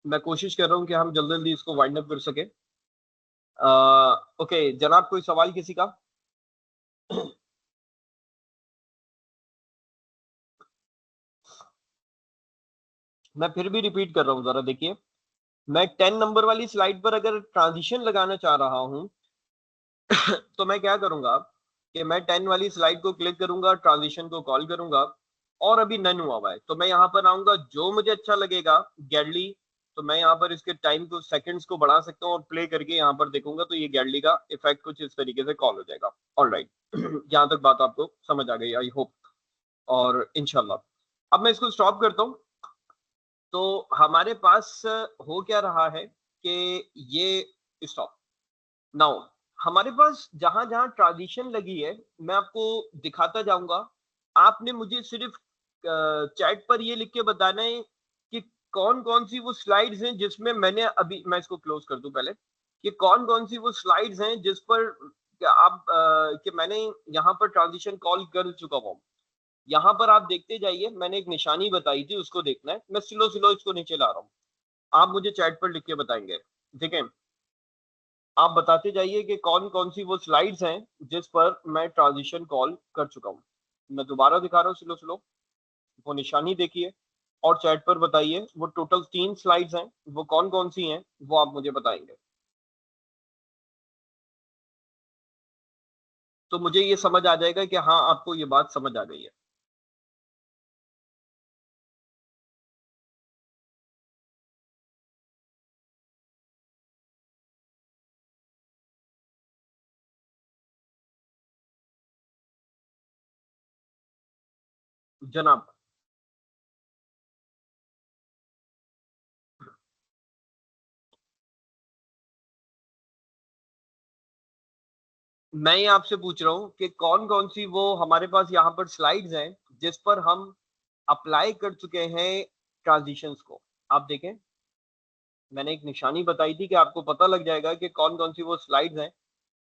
A: मैं कोशिश कर रहा हूँ कि हम जल्दी जल्दी इसको वाइंड अप कर सके। ओके जनाब, कोई सवाल किसी का? मैं फिर भी रिपीट कर रहा हूँ, जरा देखिए। मैं 10 नंबर वाली स्लाइड पर अगर ट्रांजिशन लगाना चाह रहा हूं तो मैं क्या करूंगा कि मैं 10 वाली स्लाइड को क्लिक करूंगा, ट्रांजिशन को कॉल करूंगा, और अभी नन हुआ है तो मैं यहाँ पर आऊंगा, जो मुझे अच्छा लगेगा गैलरी, तो मैं यहाँ पर इसके टाइम को, सेकंड्स को बढ़ा सकता हूँ और प्ले करके यहाँ पर देखूंगा तो ये गैलरी का इफेक्ट कुछ इस तरीके से कॉल हो जाएगा। ऑलराइट यहाँ तक बात आपको समझ आ गई आई होप, और इंशाल्लाह अब मैं इसको स्टॉप करता हूँ। तो हमारे पास हो क्या रहा है कि ये स्टॉप नाउ, हमारे पास जहां जहां ट्रांजिशन लगी है मैं आपको दिखाता जाऊंगा। आपने मुझे सिर्फ चैट पर ये लिख के बताना है कि कौन कौन सी वो स्लाइड्स हैं जिसमें मैंने अभी, मैं इसको क्लोज कर दूं पहले, कि कौन कौन सी वो स्लाइड्स हैं जिस पर आप कि मैंने यहाँ पर ट्रांजिशन कॉल कर चुका हूँ। यहाँ पर आप देखते जाइए, मैंने एक निशानी बताई थी उसको देखना है, मैं स्लो स्लो इसको नीचे ला रहा हूँ, आप मुझे चैट पर लिख के बताएंगे, ठीक है? आप बताते जाइए कि कौन कौन सी वो स्लाइड्स हैं जिस पर मैं ट्रांजिशन कॉल कर चुका हूँ। मैं दोबारा दिखा रहा हूँ स्लो स्लो, वो निशानी देखिए और चैट पर बताइए वो टोटल 3 स्लाइड्स हैं, वो कौन कौन सी हैं वो आप मुझे बताएंगे। तो मुझे ये समझ आ जाएगा कि हाँ आपको ये बात समझ आ गई है। जनाब, मैं ये आपसे पूछ रहा हूँ कि कौन कौन सी वो हमारे पास यहाँ पर स्लाइड्स हैं जिस पर हम अप्लाई कर चुके हैं ट्रांजिशंस को। आप देखें, मैंने एक निशानी बताई थी कि आपको पता लग जाएगा कि कौन कौन सी वो स्लाइड्स हैं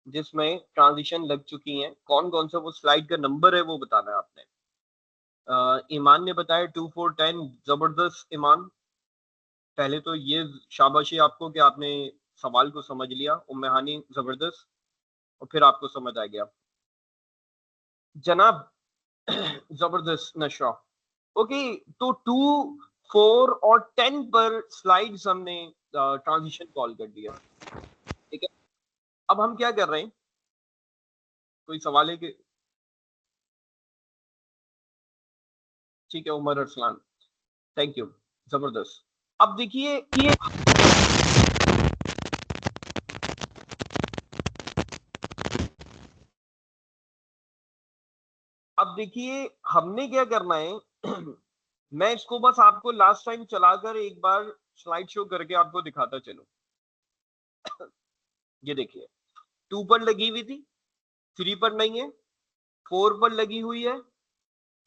A: जिसमें ट्रांजिशन लग चुकी हैं, कौन कौन सा वो स्लाइड का नंबर है वो बताना है आपने। ईमान ने बताया 2410, जबरदस्त ईमान। पहले तो ये शाबाशी आपको कि आपने सवाल को समझ लिया, उम्मेहानी जबरदस्त, और फिर आपको समझ आ गया जनाब। जबरदस्त नशा। ओके, तो 2, 4 और 10 पर स्लाइड्स हमने ट्रांजिशन कॉल कर दिया, ठीक है? अब हम क्या कर रहे हैं, कोई सवाल है कि? ठीक है, उमर अरसलान, थैंक यू, जबरदस्त। अब देखिए ये, अब देखिए हमने क्या करना है मैं इसको बस आपको लास्ट टाइम चलाकर एक बार स्लाइड शो करके आपको दिखाता चलूं। ये देखिए, 2 पर लगी हुई थी, 3 पर नहीं है, 4 पर लगी हुई है,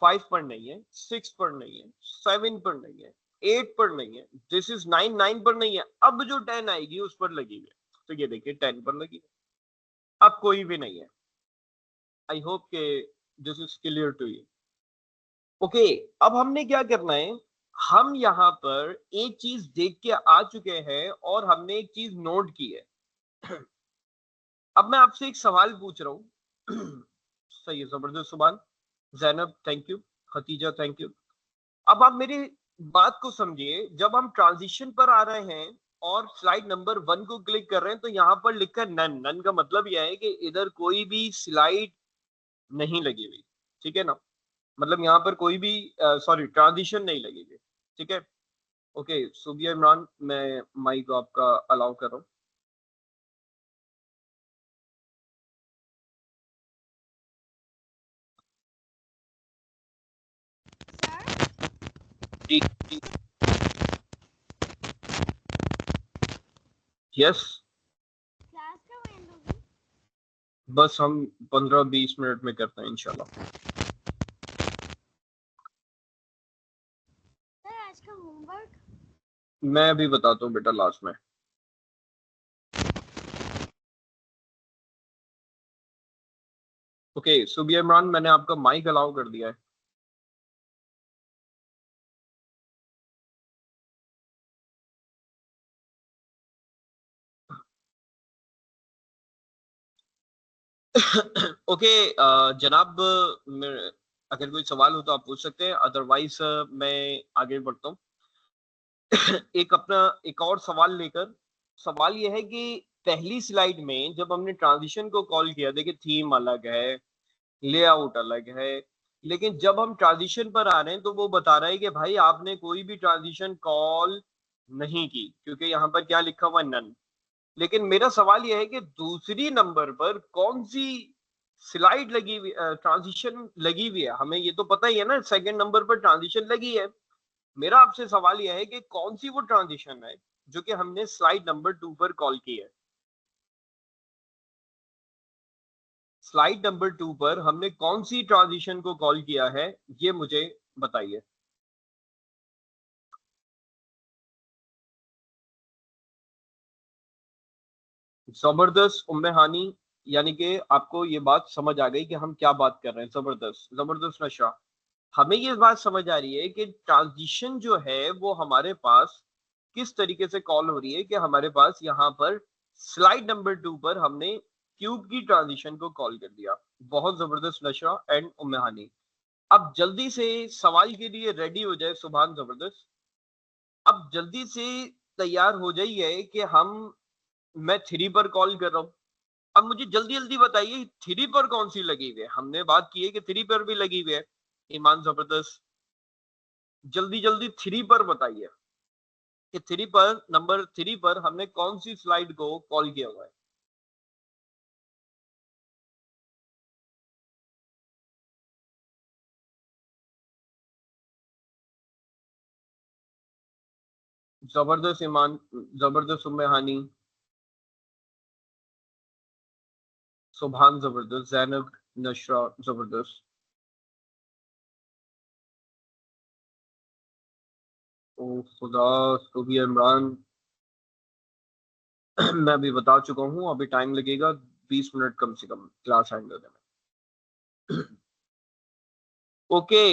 A: 5 पर नहीं है, 6 पर नहीं है, 7 पर नहीं है, 8 पर नहीं है, दिस इज 9, 9 पर नहीं है। अब जो 10 आएगी उस पर लगी हुई है, तो ये देखिए 10 पर लगी है, अब कोई भी नहीं है। आई होप के this is clear to you. Okay, अब हमने क्या करना है, हम यहाँ पर एक चीज देख के आ चुके हैं और हमने एक चीज नोट की है। अब मैं आपसे एक सवाल पूछ रहा हूँ सही है, जबरदस्त सवाल। Zainab thank you, Khatija thank you. अब आप मेरी बात को समझिए, जब हम ट्रांजिशन पर आ रहे हैं और स्लाइड नंबर 1 को क्लिक कर रहे हैं तो यहाँ पर लिखा है नन। नन का मतलब यह है कि इधर कोई भी स्लाइड नहीं लगी हुई, ठीक है ना? मतलब यहाँ पर कोई भी सॉरी ट्रांजिशन नहीं लगी हुई, ठीक है? ओके सुबिया इमरान, मैं माइक को आपका अलाउ कर रहा हूँ। जी जी, यस।
B: क्लास कब एंड होगी?
A: बस हम 15-20 मिनट में करते हैं इंशाल्लाह।
B: सर आज का होमवर्क?
A: मैं अभी बताता हूँ बेटा लास्ट में। ओके सुबिया इमरान, मैंने आपका माइक अलाउ कर दिया है। ओके जनाब, अगर कोई सवाल हो तो आप पूछ सकते हैं, अदरवाइज मैं आगे बढ़ता हूँ। एक अपना एक और सवाल लेकर, सवाल यह है कि पहली स्लाइड में जब हमने ट्रांजिशन को कॉल किया, देखिए थीम अलग है, लेआउट अलग है, लेकिन जब हम ट्रांजिशन पर आ रहे हैं तो वो बता रहा है कि भाई आपने कोई भी ट्रांजिशन कॉल नहीं की, क्योंकि यहाँ पर क्या लिखा हुआ, नन। लेकिन मेरा सवाल यह है कि दूसरी नंबर पर कौन सी स्लाइड लगी हुई, ट्रांजिशन लगी हुई है, हमें ये तो पता ही है ना, सेकंड नंबर पर ट्रांजिशन लगी है। मेरा आपसे सवाल यह है कि कौन सी वो ट्रांजिशन है जो कि हमने स्लाइड नंबर 2 पर कॉल की है। स्लाइड नंबर 2 पर हमने कौन सी ट्रांजिशन को कॉल किया है, ये मुझे बताइए। जबरदस्त उम्मे हानी, यानी कि आपको ये बात समझ आ गई कि हम क्या बात कर रहे हैं। जबरदस्त जबरदस्त नशा, हमें ये बात समझ आ रही है कि ट्रांजिशन जो है वो हमारे पास किस तरीके से कॉल हो रही है, कि हमारे पास यहाँ पर स्लाइड नंबर 2 पर हमने क्यूब की ट्रांजिशन को कॉल कर दिया। बहुत जबरदस्त नशा एंड उम्मे हानी। अब जल्दी से सवाल के लिए रेडी हो जाए सुभान जबरदस्त। अब जल्दी से तैयार हो जाइए कि हम मैं 3 पर कॉल कर रहा हूँ। अब मुझे जल्दी जल्दी बताइए 3 पर कौन सी लगी हुई है, हमने बात की है कि 3 पर भी लगी हुई है। ईमान जबरदस्त, जल्दी जल्दी 3 पर बताइए कि 3 पर, नंबर 3 पर हमने कौन सी स्लाइड को कॉल किया हुआ है। जबरदस्त ईमान, जबरदस्त उम्मे हानी, सुभान जबरदस्त, जैनब, नशरा जबरदस्त। ओ खुदा, तो भी इमरान। मैं अभी बता चुका हूँ, अभी टाइम लगेगा 20 मिनट कम से कम क्लास हैंड करने में। ओके,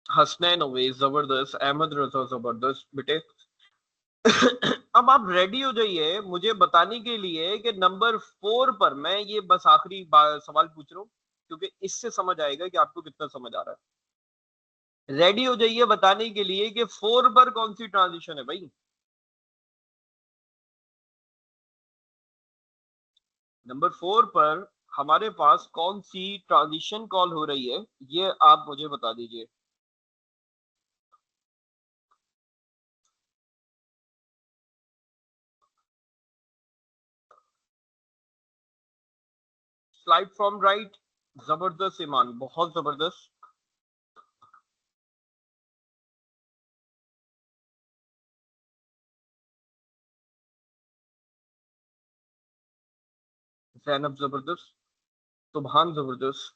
A: हसनैन ओवैस जबरदस्त, अहमद रजा जबरदस्त बेटे। अब आप रेडी हो जाइए मुझे बताने के लिए कि नंबर 4 पर, मैं ये बस आखिरी सवाल पूछ रहा हूँ क्योंकि इससे समझ आएगा कि आपको कितना समझ आ रहा है। रेडी हो जाइए बताने के लिए कि 4 पर कौन सी ट्रांजिशन है भाई। नंबर 4 पर हमारे पास कौन सी ट्रांजिशन कॉल हो रही है, ये आप मुझे बता दीजिए। स्लाइड फ्रॉम राइट, जबरदस्त ईमान, बहुत जबरदस्त। जैनब जबरदस्त, सुभान जबरदस्त,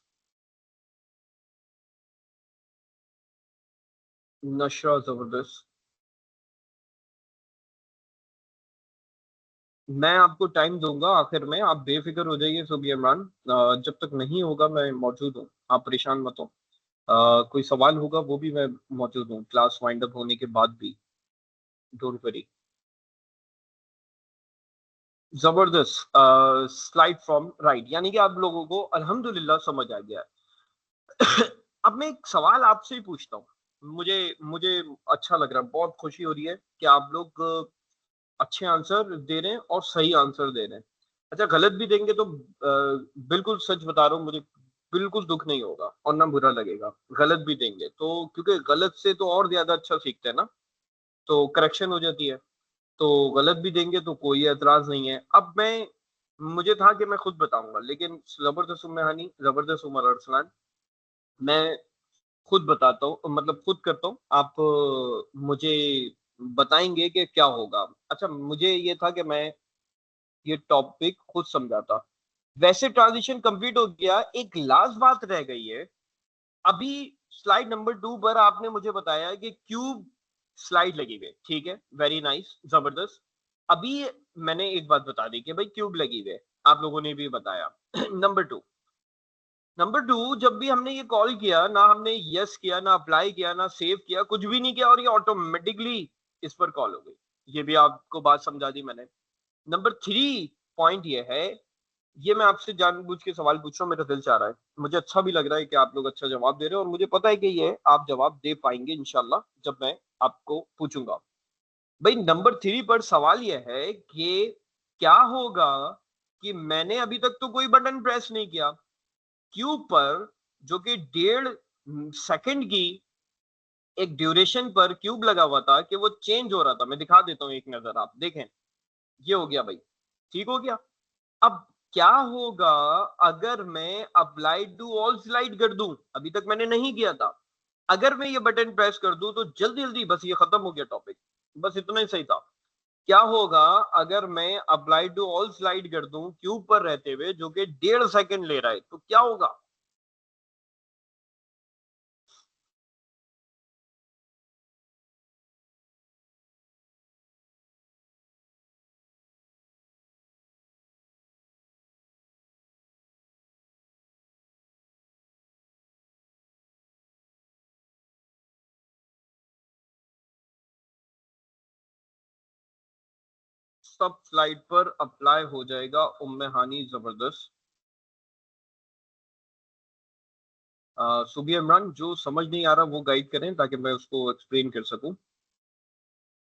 A: नशरा जबरदस्त। मैं आपको टाइम दूंगा आखिर में, आप बेफिक्र हो जाइए सुबह इमरान। जब तक नहीं होगा मैं मौजूद हूँ, आप परेशान मत हो। कोई सवाल होगा वो भी मैं मौजूद हूँ क्लास वाइंड अप होने के बाद भी, डोंट वरी। जबरदस्त, स्लाइड फ्रॉम राइट, यानी कि आप लोगों को अल्हम्दुलिल्लाह समझ आ गया है। अब मैं एक सवाल आपसे ही पूछता हूँ, मुझे मुझे अच्छा लग रहा है, बहुत खुशी हो रही है कि आप लोग अच्छे आंसर दे रहे हैं और सही आंसर दे रहे हैं। अच्छा, गलत भी देंगे तो बिल्कुल सच बता रहा हूँ, मुझे बिल्कुल दुख नहीं होगा और ना बुरा लगेगा। गलत भी देंगे तो, क्योंकि गलत से तो और ज्यादा अच्छा सीखते हैं ना, तो करेक्शन हो जाती है। तो गलत भी देंगे तो कोई एतराज नहीं है। अब मैं, मुझे था कि मैं खुद बताऊंगा, लेकिन जबरदस्त उम्मेहानी, जबरदस्त उमर अरसलान, मैं खुद बताता हूँ, मतलब खुद करता हूँ। आप मुझे बताएंगे कि क्या होगा। अच्छा, मुझे ये था कि मैं ये टॉपिक खुद समझाता। वैसे ट्रांजिशन कंप्लीट हो गया, एक लास्ट बात रह गई है अभी। स्लाइड नंबर 2 पर आपने मुझे बताया कि क्यूब स्लाइड लगी हुई है, ठीक है, वेरी नाइस, जबरदस्त। अभी मैंने एक बात बता दी कि भाई क्यूब लगी हुई है, आप लोगों ने भी बताया। नंबर टू, जब भी हमने ये कॉल किया ना, हमने यस किया ना, अप्लाई किया ना, सेव किया, कुछ भी नहीं किया, और ये ऑटोमेटिकली इस पर कॉल हो गई। ये भी आपको बात समझा दी मैंने। नंबर 3 पॉइंट ये है, ये मैं आपसे जानबूझ के सवाल पूछ रहा हूँ, मेरा दिल चाह रहा है, मुझे अच्छा भी लग रहा है कि आप लोग अच्छा जवाब दे रहे हो, और मुझे पता है कि ये आप जवाब दे पाएंगे इंशाल्लाह जब मैं आपको पूछूंगा। भाई नंबर 3 पर सवाल यह है कि क्या होगा कि मैंने अभी तक तो कोई बटन प्रेस नहीं किया, क्यूब पर जो कि 1.5 सेकंड की एक ड्यूरेशन पर क्यूब लगा हुआ था कि वो चेंज हो रहा था। मैं दिखा देता हूं एक नजर, आप देखें। ये हो गया भाई, ठीक हो गया। अब क्या होगा अगर मैं अप्लाई टू ऑल स्लाइड कर दूं, अभी तक मैंने नहीं किया था। अगर मैं ये बटन प्रेस कर दूं तो जल्दी जल्दी, बस ये खत्म हो गया टॉपिक, बस इतना ही सही था। क्या होगा अगर मैं अप्लाई टू ऑल स्लाइड कर दूं क्यूब पर रहते हुए जो कि 1.5 सेकंड ले रहा है, तो क्या होगा? सब स्लाइड पर अप्लाई हो जाएगा उम्मे हानी जबरदस्त। सुबह इमरान, जो समझ नहीं आ रहा वो गाइड करें ताकि मैं उसको एक्सप्लेन कर सकूं।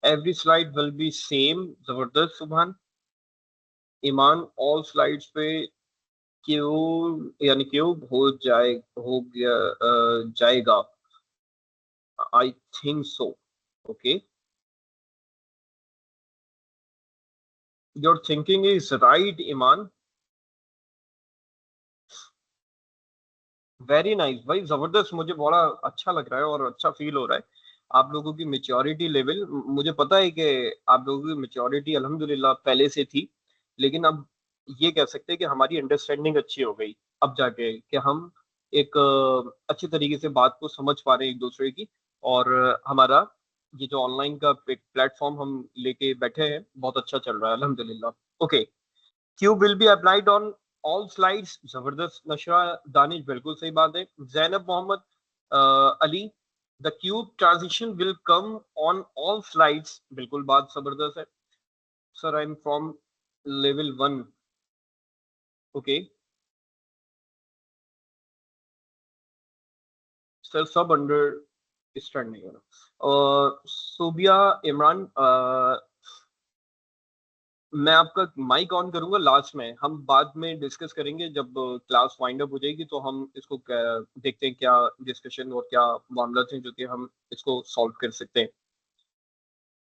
A: Every slide will be same, जबरदस्त सुभान। ईमान, ऑल स्लाइड्स पे क्यूब यानी क्यूब हो गया जाएगा। I think so. Okay, your thinking is right Iman. Very nice भाई, जबरदस्त। मुझे बड़ा अच्छा लग रहा है और अच्छा फील हो रहा है। आप लोगों की मेच्योरिटी लेवल, मुझे पता है कि आप लोगों की मेच्योरिटी अल्हम्दुलिल्लाह पहले से थी, लेकिन अब ये कह सकते हैं कि हमारी अंडरस्टैंडिंग अच्छी हो गई अब जाके, कि हम एक अच्छे तरीके से बात को समझ पा रहे हैं एक दूसरे की। और हमारा ये जो ऑनलाइन का एक प्लेटफॉर्म हम लेके बैठे हैं बहुत अच्छा चल रहा है अल्हम्दुलिल्लाह। Okay, cube will be applied on all slides, जबरदस्त नशरा। दानिश, बिल्कुल सही बात है। Zainab Mohammad Ali, the cube transition will come on all slides, बिल्कुल बात जबरदस्त है। Sir I am from level 1। Okay sir, सब अंडर स्टैंडिंग है ना। सोबिया इमरान, मैं आपका माइक ऑन करूंगा लास्ट में, हम बाद में डिस्कस करेंगे जब क्लास वाइंड अप हो जाएगी, तो हम इसको देखते हैं क्या डिस्कशन और क्या मामला थे जो कि हम इसको सॉल्व कर सकते हैं।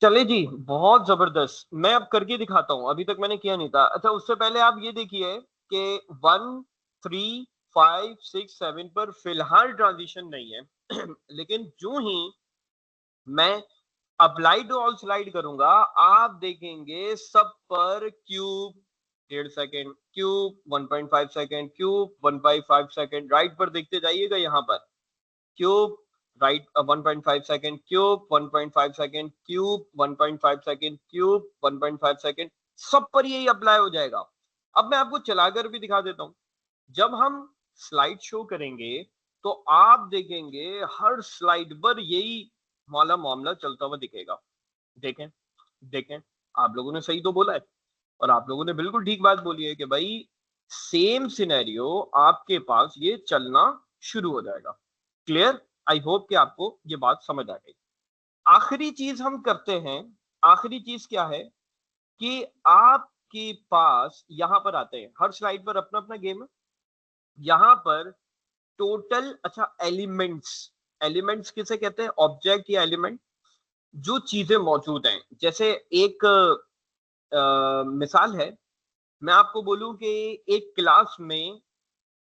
A: चले जी, बहुत जबरदस्त। मैं अब करके दिखाता हूं, अभी तक मैंने किया नहीं था। अच्छा, उससे पहले आप ये देखिए कि 1, 3, 5, 6, 7 पर फिलहाल ट्रांजिशन नहीं है लेकिन जो ही मैं अप्लाई टू ऑल स्लाइड करूंगा, आप देखेंगे सब पर cube 1.5 second, cube 1.5 second, cube 1.5 second. Right पर देखते जाइएगा, यहाँ पर cube right 1.5 second, cube 1.5 second, cube 1.5 second, cube 1.5 second. सब पर यही अप्लाई हो जाएगा। अब मैं आपको चलाकर भी दिखा देता हूं। जब हम स्लाइड शो करेंगे तो आप देखेंगे हर स्लाइड पर यही वाला मामला चलता हुआ दिखेगा। देखें, देखें, आप लोगों ने सही तो बोला है, और आप लोगों ने बिल्कुल ठीक बात बोली है कि भाई सेम सिनेरियो आपके पास ये चलना शुरू हो जाएगा। क्लियर? आई होप कि आपको ये बात समझ आ गई। आखिरी चीज हम करते हैं। आखिरी चीज क्या है कि आपके पास यहां पर आते हैं, हर स्लाइड पर अपना अपना गेम है। यहां पर टोटल, अच्छा, एलिमेंट्स, एलिमेंट्स किसे कहते हैं? ऑब्जेक्ट या एलिमेंट, जो चीजें मौजूद हैं। जैसे एक मिसाल है, मैं आपको बोलूं कि एक क्लास में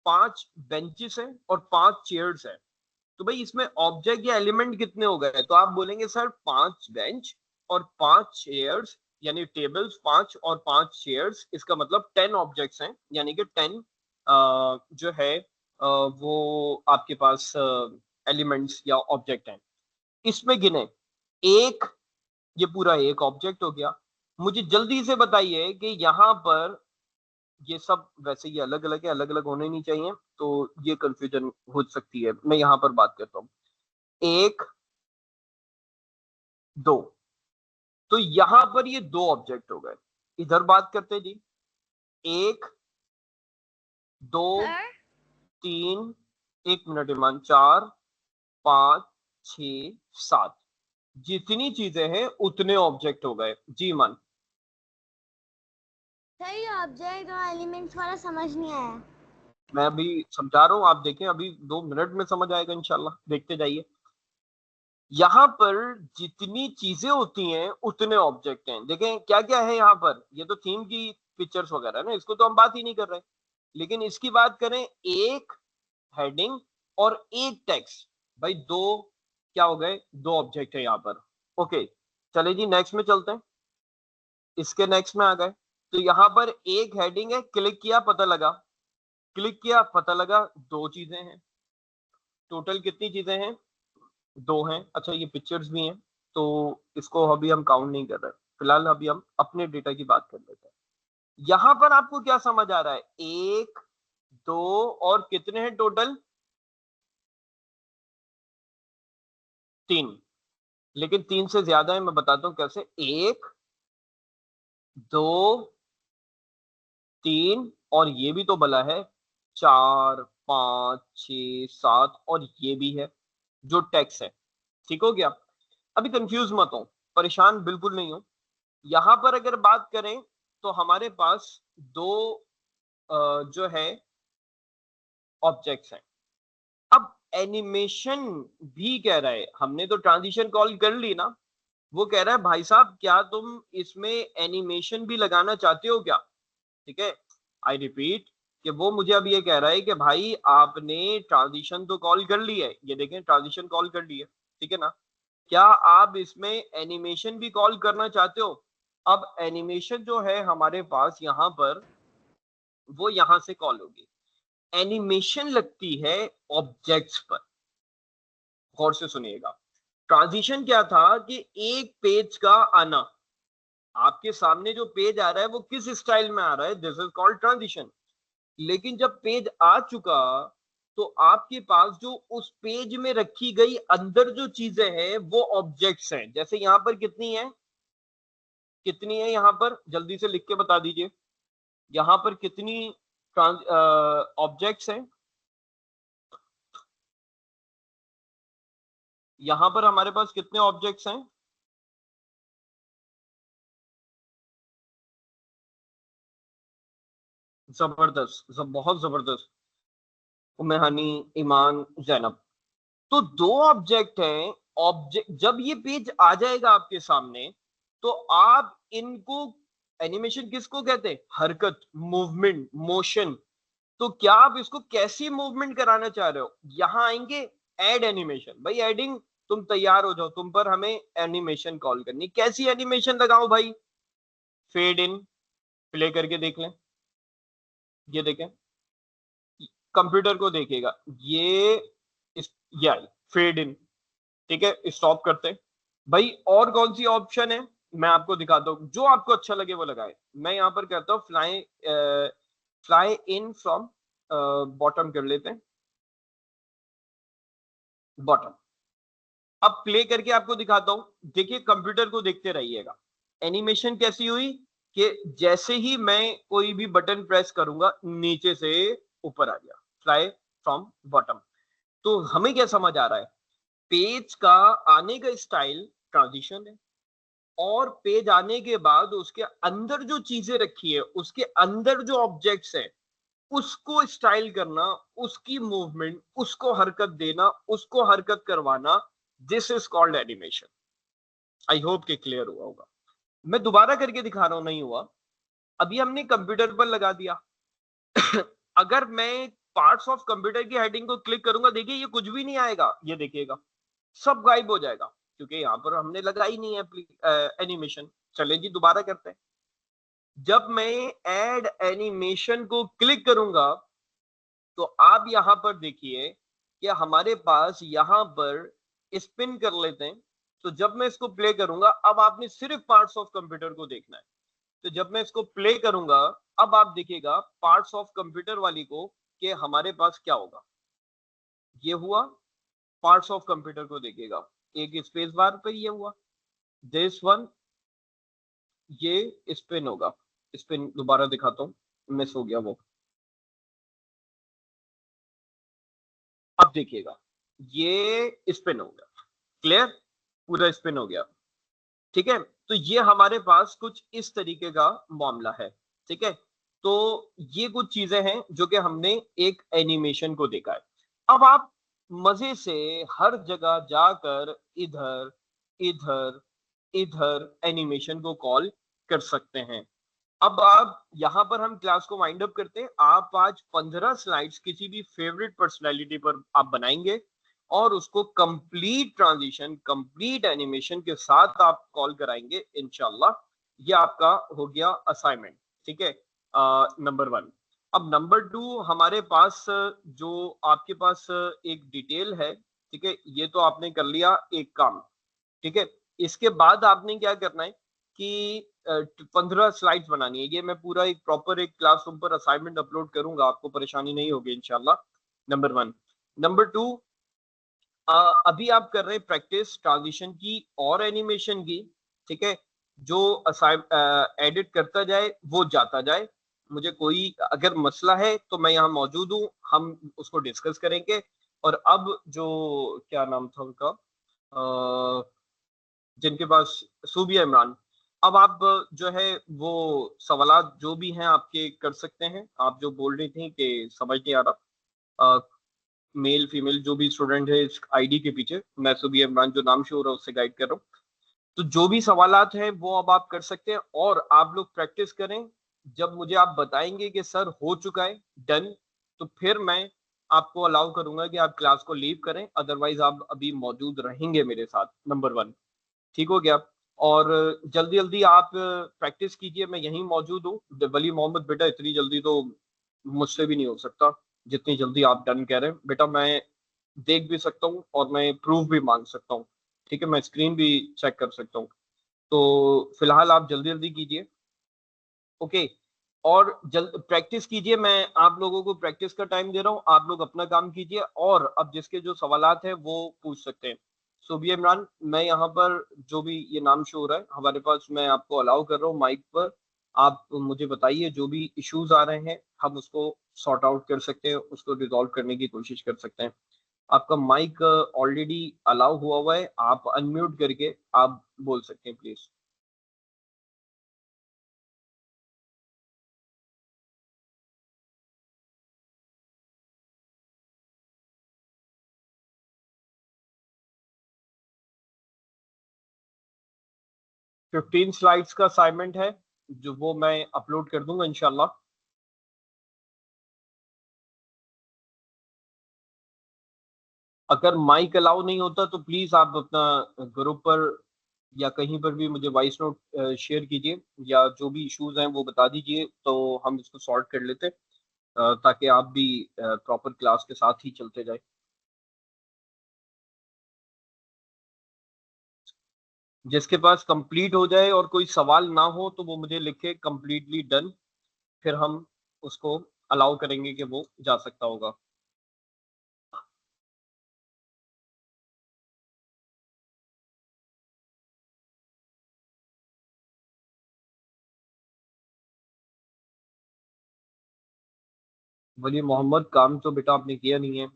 A: 5 बेंचेस हैं और 5 चेयर्स हैं, तो भाई इसमें ऑब्जेक्ट या एलिमेंट कितने हो गए? तो आप बोलेंगे सर 5 बेंच और 5 चेयर्स, यानी टेबल्स 5 और 5 चेयर्स, इसका मतलब 10 ऑब्जेक्ट्स हैं, यानी कि 10 जो है वो आपके पास एलिमेंट्स या ऑब्जेक्ट हैं। इसमें गिने एक, ये पूरा एक ऑब्जेक्ट हो गया। मुझे जल्दी से बताइए कि यहाँ पर ये सब, वैसे ये अलग अलग है, अलग अलग होने नहीं चाहिए, तो ये कंफ्यूजन हो सकती है। मैं यहाँ पर बात करता हूँ, 1, 2, तो यहाँ पर ये 2 ऑब्जेक्ट हो गए। इधर बात करते हैं जी, 1, 2,
B: सर
A: 3, 1 मिनट ईमान, 4, 5, 6, 7, जितनी चीजें हैं उतने ऑब्जेक्ट हो गए। जी मान।
B: सही, ऑब्जेक्ट और एलिमेंट्स वाला समझ नहीं आया।
A: मैं अभी समझा रहा हूँ, आप देखें, अभी 2 मिनट में समझ आएगा इंशाल्लाह, देखते जाइए। यहाँ पर जितनी चीजें होती हैं उतने ऑब्जेक्ट हैं। देखें क्या क्या है यहाँ पर, ये तो थीम की पिक्चर्स वगैरह है ना, इसको तो हम बात ही नहीं कर रहे। लेकिन इसकी बात करें, एक हेडिंग और एक टेक्स्ट, भाई दो क्या हो गए, दो ऑब्जेक्ट है यहाँ पर। ओके, चले जी नेक्स्ट में चलते हैं। इसके नेक्स्ट में आ गए, तो यहाँ पर एक हेडिंग है, क्लिक किया पता लगा, क्लिक किया पता लगा, दो चीजें हैं। टोटल कितनी चीजें हैं, दो हैं। अच्छा ये पिक्चर्स भी हैं, तो इसको अभी हम काउंट नहीं कर रहे, फिलहाल अभी हम अपने डेटा की बात कर लेते हैं। यहां पर आपको क्या समझ आ रहा है, एक, दो और कितने हैं टोटल, तीन। लेकिन तीन से ज्यादा है, मैं बताता हूं कैसे। एक, दो, तीन, और ये भी तो भला है, चार, पांच, छ, सात, और ये भी है जो टैक्स है। ठीक हो गया। अभी कंफ्यूज मत हो, परेशान बिल्कुल नहीं हो। यहां पर अगर बात करें तो हमारे पास दो जो है ऑब्जेक्ट्स हैं। अब एनिमेशन भी कह रहा है, हमने तो ट्रांजिशन कॉल कर ली ना, वो कह रहा है भाई साहब क्या तुम इसमें एनिमेशन भी लगाना चाहते हो क्या। ठीक है, आई रिपीट कि वो मुझे अब ये कह रहा है कि भाई आपने ट्रांजिशन तो कॉल कर ली है, ये देखें ट्रांजिशन कॉल कर ली है, ठीक है ना, क्या आप इसमें एनिमेशन भी कॉल करना चाहते हो। अब एनिमेशन जो है हमारे पास यहाँ पर, वो यहां से कॉल होगी। एनिमेशन लगती है ऑब्जेक्ट्स पर, गौर से सुनिएगा। ट्रांजिशन क्या था कि एक पेज का आना, आपके सामने जो पेज आ रहा है वो किस स्टाइल में आ रहा है, दिस इज कॉल्ड ट्रांजिशन। लेकिन जब पेज आ चुका, तो आपके पास जो उस पेज में रखी गई अंदर जो चीजें हैं वो ऑब्जेक्ट्स हैं। जैसे यहां पर कितनी है, कितनी है यहां पर, जल्दी से लिख के बता दीजिए, यहां पर कितनी ऑब्जेक्ट्स हैं। यहां पर हमारे पास कितने ऑब्जेक्ट्स हैं, जबरदस्त, बहुत जबरदस्त। उम्मे हनी, ईमान, जैनब, तो दो ऑब्जेक्ट हैं। ऑब्जेक्ट जब ये पेज आ जाएगा आपके सामने, तो आप इनको, एनिमेशन किसको कहते हैं, हरकत, मूवमेंट, मोशन। तो क्या आप इसको कैसी मूवमेंट कराना चाह रहे हो, यहां आएंगे ऐड एनिमेशन, भाई एडिंग, तुम तैयार हो जाओ, तुम पर हमें एनिमेशन कॉल करनी। कैसी एनिमेशन लगाओ भाई, फेड इन, प्ले करके देख लें, ये देखें, कंप्यूटर को देखेगा ये, ये आई फेड इन, ठीक है, स्टॉप करते हैं। भाई और कौन सी ऑप्शन है, मैं आपको दिखाता हूँ, जो आपको अच्छा लगे वो लगाए। मैं यहां पर कहता हूँ fly, fly in from bottom कर लेते हैं, बॉटम। अब प्ले करके आपको दिखाता हूं, देखिए कंप्यूटर को देखते रहिएगा। एनिमेशन कैसी हुई कि जैसे ही मैं कोई भी बटन प्रेस करूंगा नीचे से ऊपर आ गया, फ्लाई फ्रॉम बॉटम। तो हमें क्या समझ आ रहा है, पेज का आने का स्टाइल ट्रांजिशन है, और पेज आने के बाद उसके अंदर जो चीजें रखी है, उसके अंदर जो ऑब्जेक्ट्स है, उसको स्टाइल करना, उसकी मूवमेंट, उसको हरकत देना, उसको हरकत करवाना, this is called animation. I hope कि क्लियर हुआ होगा। मैं दोबारा करके दिखा रहा हूं, नहीं हुआ। अभी हमने कंप्यूटर पर लगा दिया। अगर मैं पार्ट्स ऑफ कंप्यूटर की हेडिंग को क्लिक करूंगा, देखिए ये कुछ भी नहीं आएगा, ये देखिएगा सब गायब हो जाएगा, क्योंकि यहां पर हमने लगाई नहीं है एनिमेशन। चले जी दोबारा करते हैं। जब मैं ऐड एनिमेशन को क्लिक करूंगा, तो आप यहां पर देखिए कि हमारे पास यहां पर स्पिन कर लेते हैं। तो जब मैं इसको प्ले करूंगा, अब आपने सिर्फ पार्ट्स ऑफ कंप्यूटर को देखना है। तो जब मैं इसको प्ले करूंगा, अब आप देखिएगा पार्ट्स ऑफ कंप्यूटर वाली को, कि हमारे पास क्या होगा, ये हुआ। पार्ट्स ऑफ कंप्यूटर को देखिएगा, एक स्पेस बार पर ये हुआ, दिस वन, ये स्पिन होगा। स्पिन दोबारा दिखाता हूं, मिस हो गया वो। अब देखिएगा ये स्पिन होगा, क्लियर। पूरा स्पिन हो गया। ठीक है, तो ये हमारे पास कुछ इस तरीके का मामला है। ठीक है, तो ये कुछ चीजें हैं जो कि हमने एक एनिमेशन को देखा है। अब आप मजे से हर जगह जाकर इधर इधर इधर एनिमेशन को कॉल कर सकते हैं। अब आप यहाँ पर हम क्लास को वाइंड अप करते हैं। आप आज 15 स्लाइड्स किसी भी फेवरेट पर्सनैलिटी पर आप बनाएंगे और उसको कंप्लीट ट्रांजिशन, कंप्लीट एनिमेशन के साथ आप कॉल कराएंगे इंशाल्लाह। ये आपका हो गया असाइनमेंट। ठीक है, नंबर 1। अब नंबर 2 हमारे पास जो आपके पास एक डिटेल है। ठीक है, ये तो आपने कर लिया एक काम। ठीक है, इसके बाद आपने क्या करना है कि 15 स्लाइड्स बनानी है। ये मैं पूरा एक प्रॉपर एक क्लासरूम पर असाइनमेंट अपलोड करूंगा, आपको परेशानी नहीं होगी इंशाल्लाह। नंबर 1। नंबर 2, अभी आप कर रहे हैं प्रैक्टिस ट्रांजिशन की और एनिमेशन की। ठीक है, जो एडिट करता जाए वो जाता जाए। मुझे कोई अगर मसला है तो मैं यहाँ मौजूद हूँ, हम उसको डिस्कस करेंगे। और अब जो क्या नाम था उनका, जिनके पास सूबिया इमरान, अब आप जो है वो सवालात जो भी हैं आपके कर सकते हैं। आप जो बोल रही थी कि समझ नहीं आ रहा, मेल फीमेल जो भी स्टूडेंट है इस आईडी के पीछे, मैं सूबिया इमरान जो नाम शो हो रहा है उससे गाइड कर रहा हूँ। तो जो भी सवालात हैं वो अब आप कर सकते हैं और आप लोग प्रैक्टिस करें। जब मुझे आप बताएंगे कि सर हो चुका है, डन, तो फिर मैं आपको अलाउ करूंगा कि आप क्लास को लीव करें, अदरवाइज आप अभी मौजूद रहेंगे मेरे साथ। नंबर 1, ठीक हो गया। और जल्दी जल्दी आप प्रैक्टिस कीजिए, मैं यहीं मौजूद हूँ। वली मोहम्मद बेटा इतनी जल्दी तो मुझसे भी नहीं हो सकता जितनी जल्दी आप डन कह रहे हैं बेटा। मैं देख भी सकता हूँ और मैं प्रूफ भी मांग सकता हूँ। ठीक है, मैं स्क्रीन भी चेक कर सकता हूँ। तो फिलहाल आप जल्दी जल्दी कीजिए। ओके, और जल्द प्रैक्टिस कीजिए। मैं आप लोगों को प्रैक्टिस का टाइम दे रहा हूँ, आप लोग अपना काम कीजिए और अब जिसके जो सवालात हैं वो पूछ सकते हैं। सुबह इमरान, मैं यहाँ पर जो भी ये नाम शो हो रहा है हमारे पास, मैं आपको अलाउ कर रहा हूँ माइक पर। आप मुझे बताइए जो भी इश्यूज आ रहे हैं हम उसको सॉर्ट आउट कर सकते हैं, उसको रिजॉल्व करने की कोशिश कर सकते हैं। आपका माइक ऑलरेडी अलाउ हुआ है, आप अनम्यूट करके आप बोल सकते हैं प्लीज। 15 स्लाइड्स का असाइनमेंट है जो वो मैं अपलोड कर दूंगा इंशाल्लाह। अगर माइक अलाउ नहीं होता तो प्लीज आप अपना ग्रुप पर या कहीं पर भी मुझे वॉइस नोट शेयर कीजिए, या जो भी इश्यूज हैं वो बता दीजिए तो हम इसको सॉल्व कर लेते, ताकि आप भी प्रॉपर क्लास के साथ ही चलते जाए। जिसके पास कंप्लीट हो जाए और कोई सवाल ना हो तो वो मुझे लिखे कंप्लीटली डन, फिर हम उसको अलाउ करेंगे कि वो जा सकता होगा। वली मोहम्मद, काम तो बेटा आपने किया नहीं है।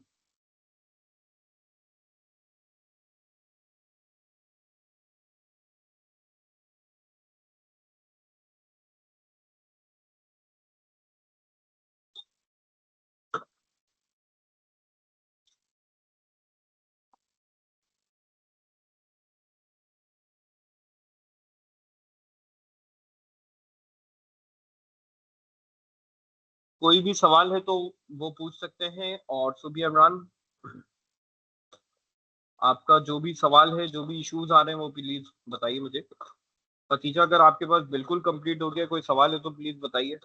A: कोई भी सवाल है तो वो पूछ सकते हैं। और सुबह इमरान, आपका जो भी सवाल है, जो भी इश्यूज आ रहे हैं वो प्लीज बताइए मुझे। खतीजा, अगर आपके पास बिल्कुल कंप्लीट हो गया, कोई सवाल है तो प्लीज बताइए।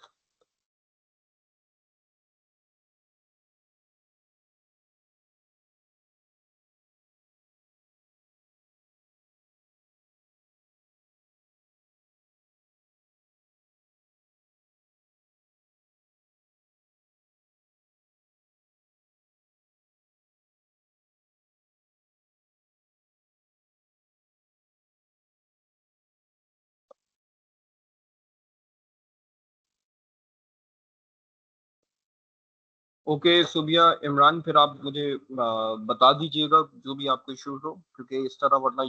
A: ओके सुबिया इमरान, फिर आप मुझे बता दीजिएगा जो भी आपको इश्यूज हो, क्योंकि इस तरह वरना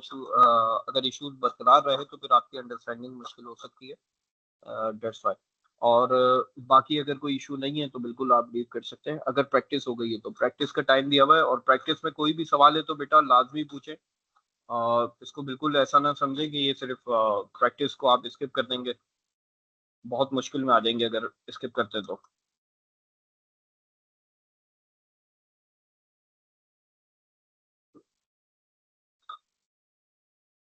A: अगर इश्यूज बरकरार रहे तो फिर आपकी अंडरस्टैंडिंग मुश्किल हो सकती है। That's why. और बाकी अगर कोई इशू नहीं है तो बिल्कुल आप लीव कर सकते हैं। अगर प्रैक्टिस हो गई है तो प्रैक्टिस का टाइम दिया हुआ है, और प्रैक्टिस में कोई भी सवाल है तो बेटा लाजमी पूछें। इसको बिल्कुल ऐसा ना समझें कि ये सिर्फ प्रैक्टिस को आप स्किप कर देंगे, बहुत मुश्किल में आ जाएंगे अगर स्किप करते तो।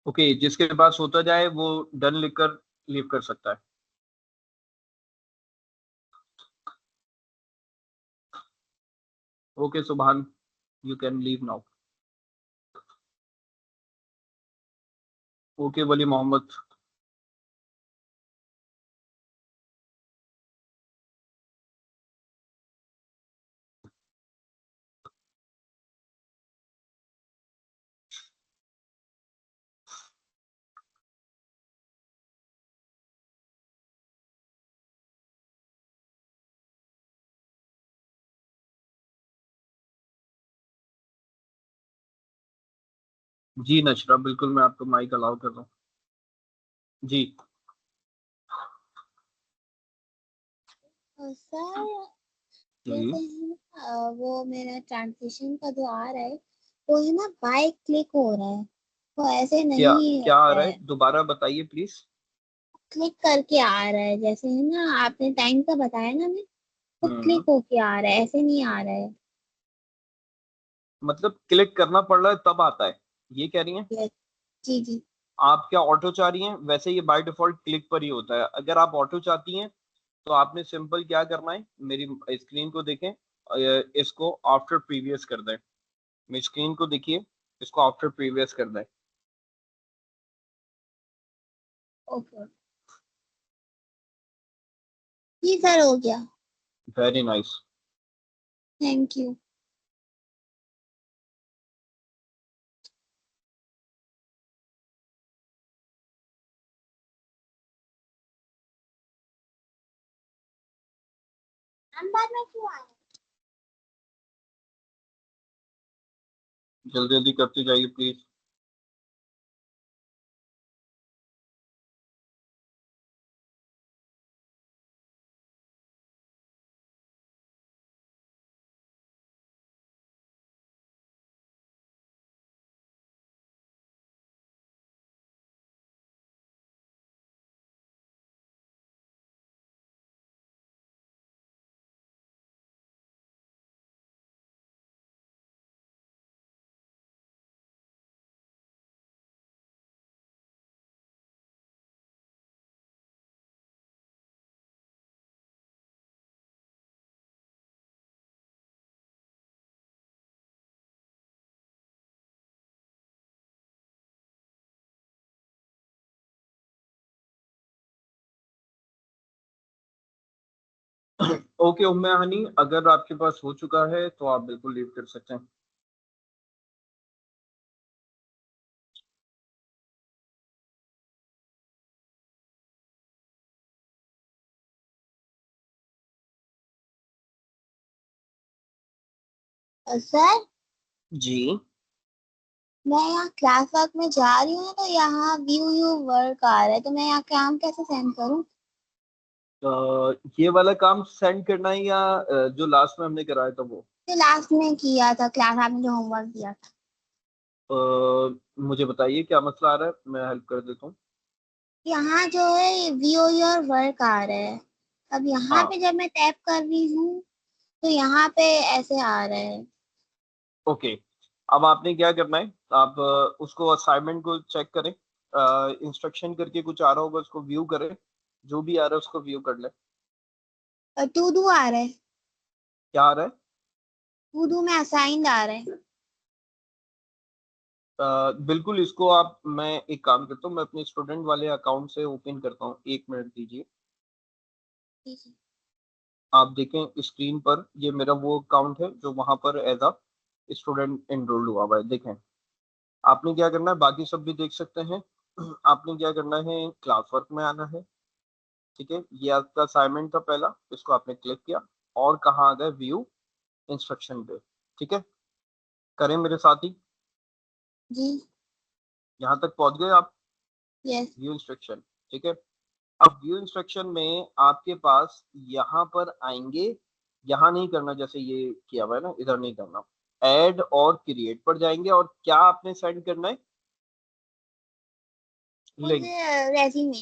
A: ओके, जिसके पास होता जाए वो डन लिखकर लीव कर सकता है। Okay Subhan, you can leave now. Okay Wali Mohammad. जी नशरा, बिल्कुल मैं आपको माइक अलाउ कर रहा हूँ। जी
B: सर
A: जी।
B: जैसे वो मेरा ट्रांसलेशन का जो आ रहा है वो है ना बाय क्लिक हो रहा है, वो ऐसे
A: क्या
B: नहीं
A: क्या आ
B: होता
A: रहा है,
B: है।
A: दोबारा बताइए प्लीज।
B: क्लिक करके आ रहा है, जैसे है ना आपने टाइम का बताया ना, मैं वो
A: हम्म।
B: क्लिक होके आ रहा है, ऐसे नहीं आ रहा है।
A: मतलब क्लिक करना पड़ रहा है तब आता है, ये कह रही हैं?
B: यस, जी जी।
A: आप क्या ऑटो चाह रही हैं? वैसे ये बाय डिफॉल्ट क्लिक पर ही होता है। अगर आप ऑटो चाहती हैं तो आपने सिंपल क्या करना है, मेरी स्क्रीन को देखें, इसको आफ्टर प्रीवियस कर दें। मेरी स्क्रीन को देखिए, इसको आफ्टर प्रीवियस कर दें।
B: ओके, जी सर हो गया।
A: Very nice.
B: Thank you. हम बाद में क्यों आए?
A: जल्दी जल्दी करते जाइए प्लीज। ओके उम्मे हनी, अगर आपके पास हो चुका है तो आप बिल्कुल लीव कर सकते हैं।
B: सर
A: जी।
B: मैं यहाँ क्लास वर्क में जा रही हूँ तो यहाँ व्यू यू वर्क आ रहा है, तो मैं यहाँ काम कैसे सेंड करूँ?
A: ये वाला काम सेंड करना है या जो लास्ट में हमने कराया था वो?
B: जो लास्ट में किया था, क्लास आपने जो होमवर्क दिया था।
A: मुझे बताइए क्या मसला आ रहा है, मैं हेल्प कर देता हूँ।
B: यहाँ जो है व्यू योर वर्क आ रहा है, अब यहाँ
A: हाँ।
B: पे जब मैं टैप कर रही हूँ तो यहाँ पे ऐसे आ रहा है।
A: ओके, अब आपने क्या करना है, आप उसको असाइनमेंट को चेक करें। इंस्ट्रक्शन करके कुछ आ रहा होगा, उसको व्यू करें। जो भी आ रहा है उसको व्यू कर ले।
B: टू डू आ रहा है,
A: क्या आ रहा है?
B: टू डू में असाइंड आ रहा है।
A: बिल्कुल, इसको आप, मैं एक काम करता हूँ, मैं अपने स्टूडेंट वाले अकाउंट से ओपन करता हूँ, 1 मिनट दीजिए।
B: जी जी।
A: आप देखें स्क्रीन पर, ये मेरा वो अकाउंट है जो वहां पर एज अ स्टूडेंट एनरोल्ड हुआ हुआ है, देखें। आपने क्या करना है, बाकी सब भी देख सकते हैं। आपने क्या करना है, क्लास वर्क में आना है। ठीक है, ये आपका असाइनमेंट था पहला, इसको आपने क्लिक किया और कहाँ आ गए व्यू, इंस्ट्रक्शन पे। ठीक है, करें मेरे साथ ही।
B: जी।
A: यहाँ तक पहुंच गए आप?
B: यस।
A: View instruction. ठीक है, अब व्यू इंस्ट्रक्शन में आपके पास यहाँ पर आएंगे, यहाँ नहीं करना जैसे ये किया हुआ है ना, इधर नहीं करना। ऐड और क्रिएट पर जाएंगे और क्या आपने सेंड करना है? लिंक।
B: मुझे रेज्यूमे।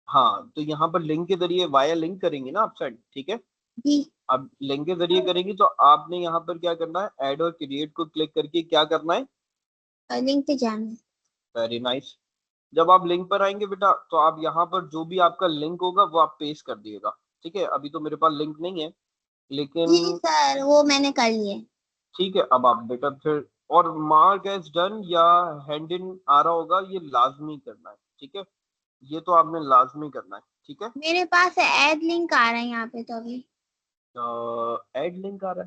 A: हाँ, तो यहाँ पर लिंक के जरिए वाया लिंक करेंगे ना आप सेंड। ठीक है,
B: जी।
A: अब लिंक के जरिए करेंगे तो आपने यहाँ पर क्या करना है, ऐड और क्रिएट को क्लिक करके क्या करना है?
B: लिंक पे जाना है।
A: Very nice. जब आप लिंक पर आएंगे बेटा, तो आप यहाँ पर जो भी आपका लिंक होगा वो आप पेस्ट कर दिएगा। ठीक है, अभी तो मेरे पास लिंक नहीं है,
B: जी
A: लेकिन
B: सर, वो मैंने कर लिए।
A: ठीक है। अब आप बेटा फिर, और मार्क एज डन या हैंड इन आ रहा होगा, ये लाजमी करना है। ठीक है, ये तो आपने लाजमी करना है। ठीक है,
B: मेरे पास ऐड लिंक आ रहा है यहाँ पे तो अभी।
A: ऐड लिंक आ रहा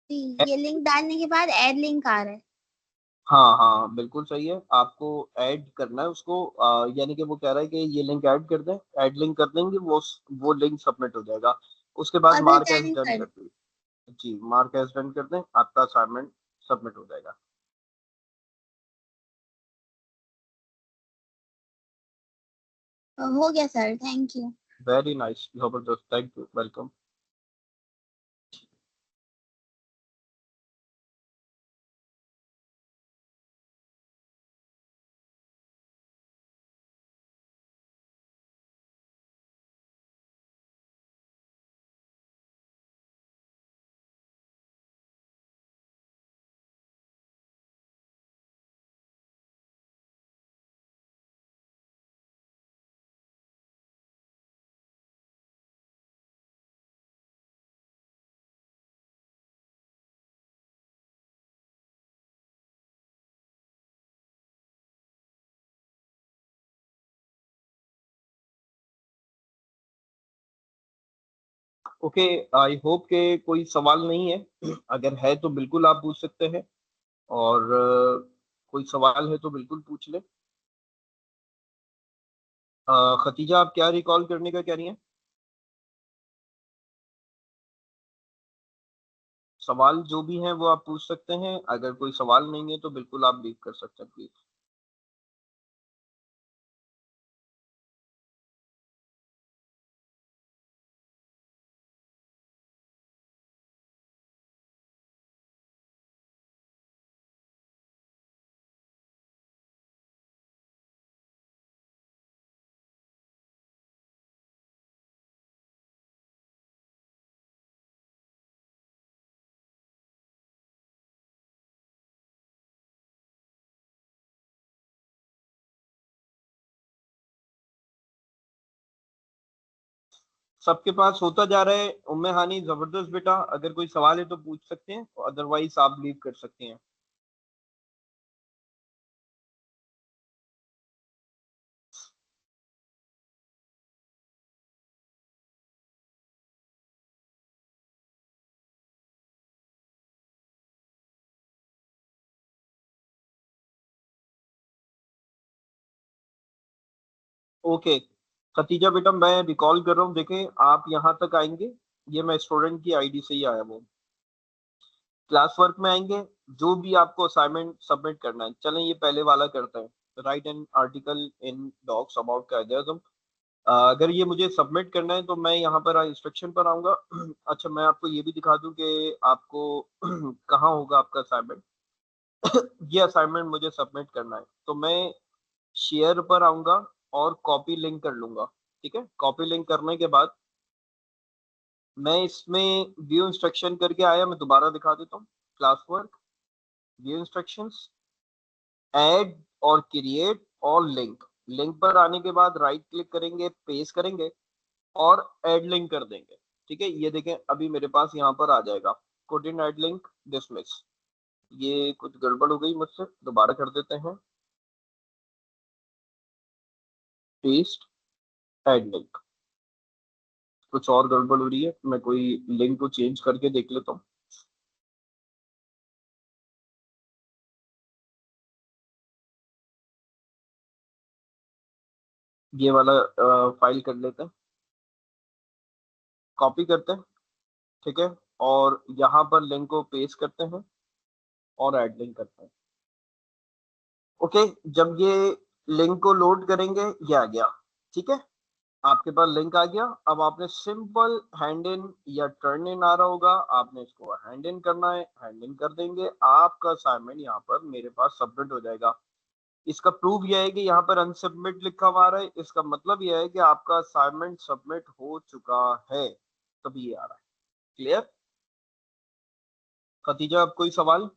B: जी,
A: है।
B: ये लिंक डालने के बाद ऐड लिंक आ रहा है।
A: हाँ हाँ, बिल्कुल सही है, आपको ऐड करना है उसको। यानी कि वो कह रहा है कि ये लिंक ऐड कर दें, ऐड लिंक कर देंगे, वो लिंक सबमिट हो जाएगा। उसके बाद
B: और फिर
A: मार्क एज
B: डन
A: डन
B: कर।
A: कर दें। जी, मार्क एज डन कर दें, आपका असाइनमेंट सबमिट हो जाएगा।
B: हो गया sir, thank you.
A: Very nice, जबरदस्त, thank you, welcome. Okay, I hope के कोई सवाल नहीं है। अगर है तो बिल्कुल आप पूछ सकते हैं, और कोई सवाल है तो बिल्कुल पूछ ले। खतीजा, आप क्या रिकॉल करने का कह रही हैं? सवाल जो भी हैं वो आप पूछ सकते हैं, अगर कोई सवाल नहीं है तो बिल्कुल आप लीव कर सकते हैं, प्लीज। सबके पास होता जा रहा है। उम्मे हानी, जबरदस्त बेटा, अगर कोई सवाल है तो पूछ सकते हैं, अदरवाइज आप लीव कर सकते हैं। ओके, खतीजा बेटा, मैं रिकॉल कर रहा हूँ, देखें आप यहाँ तक आएंगे। ये मैं स्टूडेंट की आईडी से ही आया वो। क्लास वर्क में आएंगे, जो भी आपको असाइनमेंट सबमिट करना है, चलें ये पहले वाला करते हैं। Write an article in docs about कायदे। अगर ये मुझे सबमिट करना है तो मैं यहाँ पर इंस्ट्रक्शन पर आऊंगा। अच्छा, मैं आपको ये भी दिखा दूं कि आपको कहाँ होगा आपका असाइनमेंट। ये असाइनमेंट मुझे सबमिट करना है तो मैं शेयर पर आऊंगा और कॉपी लिंक कर लूंगा। ठीक है, कॉपी लिंक करने के बाद मैं इसमें व्यू इंस्ट्रक्शन करके आया, मैं दोबारा दिखा देता हूँ। Class work, view instructions, add और क्रिएट और लिंक। लिंक पर आने के बाद राइट क्लिक करेंगे, पेस्ट करेंगे और एड लिंक कर देंगे। ठीक है, ये देखें अभी मेरे पास यहाँ पर आ जाएगा, couldn't ऐड लिंक, डिसमिस। ये कुछ गड़बड़ हो गई मुझसे, दोबारा कर देते हैं, पेस्ट, ऐड लिंक। कुछ और गड़बड़ हो रही है, मैं कोई लिंक को चेंज करके देख लेता हूँ। ये वाला फाइल कर लेते हैं, कॉपी करते हैं, ठीक है, और यहाँ पर लिंक को पेस्ट करते हैं और ऐड लिंक करते हैं। ओके, जब ये लिंक को लोड करेंगे ये आ गया। ठीक है, आपके पास लिंक आ गया। अब आपने सिंपल हैंड इन या टर्न इन आ रहा होगा, आपने इसको हैंड इन करना है, हैंड इन कर देंगे। आपका असाइनमेंट यहाँ पर मेरे पास सबमिट हो जाएगा। इसका प्रूफ यह है कि यहाँ पर अनसबमिट लिखा हुआ आ रहा है, इसका मतलब यह है कि आपका असाइनमेंट सबमिट हो चुका है, तभी ये आ रहा है। क्लियर खतीजा, अब कोई सवाल?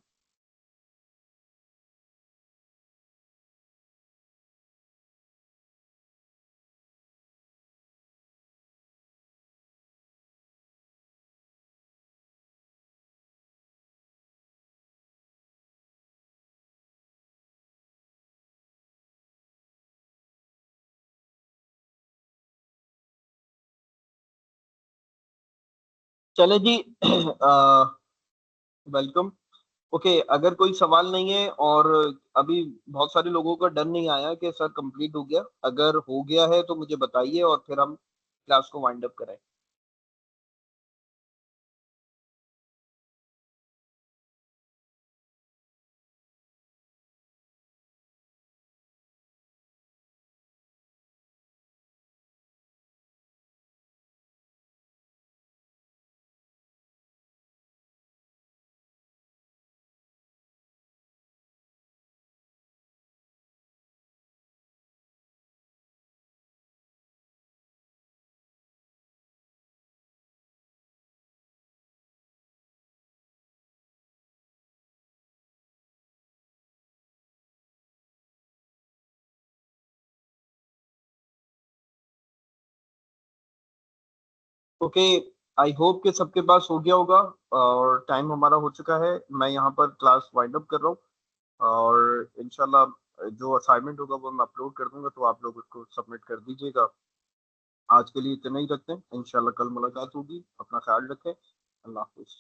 A: चले जी, वेलकम। ओके, अगर कोई सवाल नहीं है, और अभी बहुत सारे लोगों का डर नहीं आया कि सर कंप्लीट हो गया, अगर हो गया है तो मुझे बताइए और फिर हम क्लास को वाइंड अप करें। ओके, आई होप कि सबके पास हो गया होगा, और टाइम हमारा हो चुका है। मैं यहाँ पर क्लास वाइंड अप कर रहा हूँ, और इंशाल्लाह जो असाइनमेंट होगा वो मैं अपलोड कर दूंगा, तो आप लोग उसको सबमिट कर दीजिएगा। आज के लिए इतना ही रखते हैं, इंशाल्लाह कल मुलाकात होगी। अपना ख्याल रखें। अल्लाह हाफिज।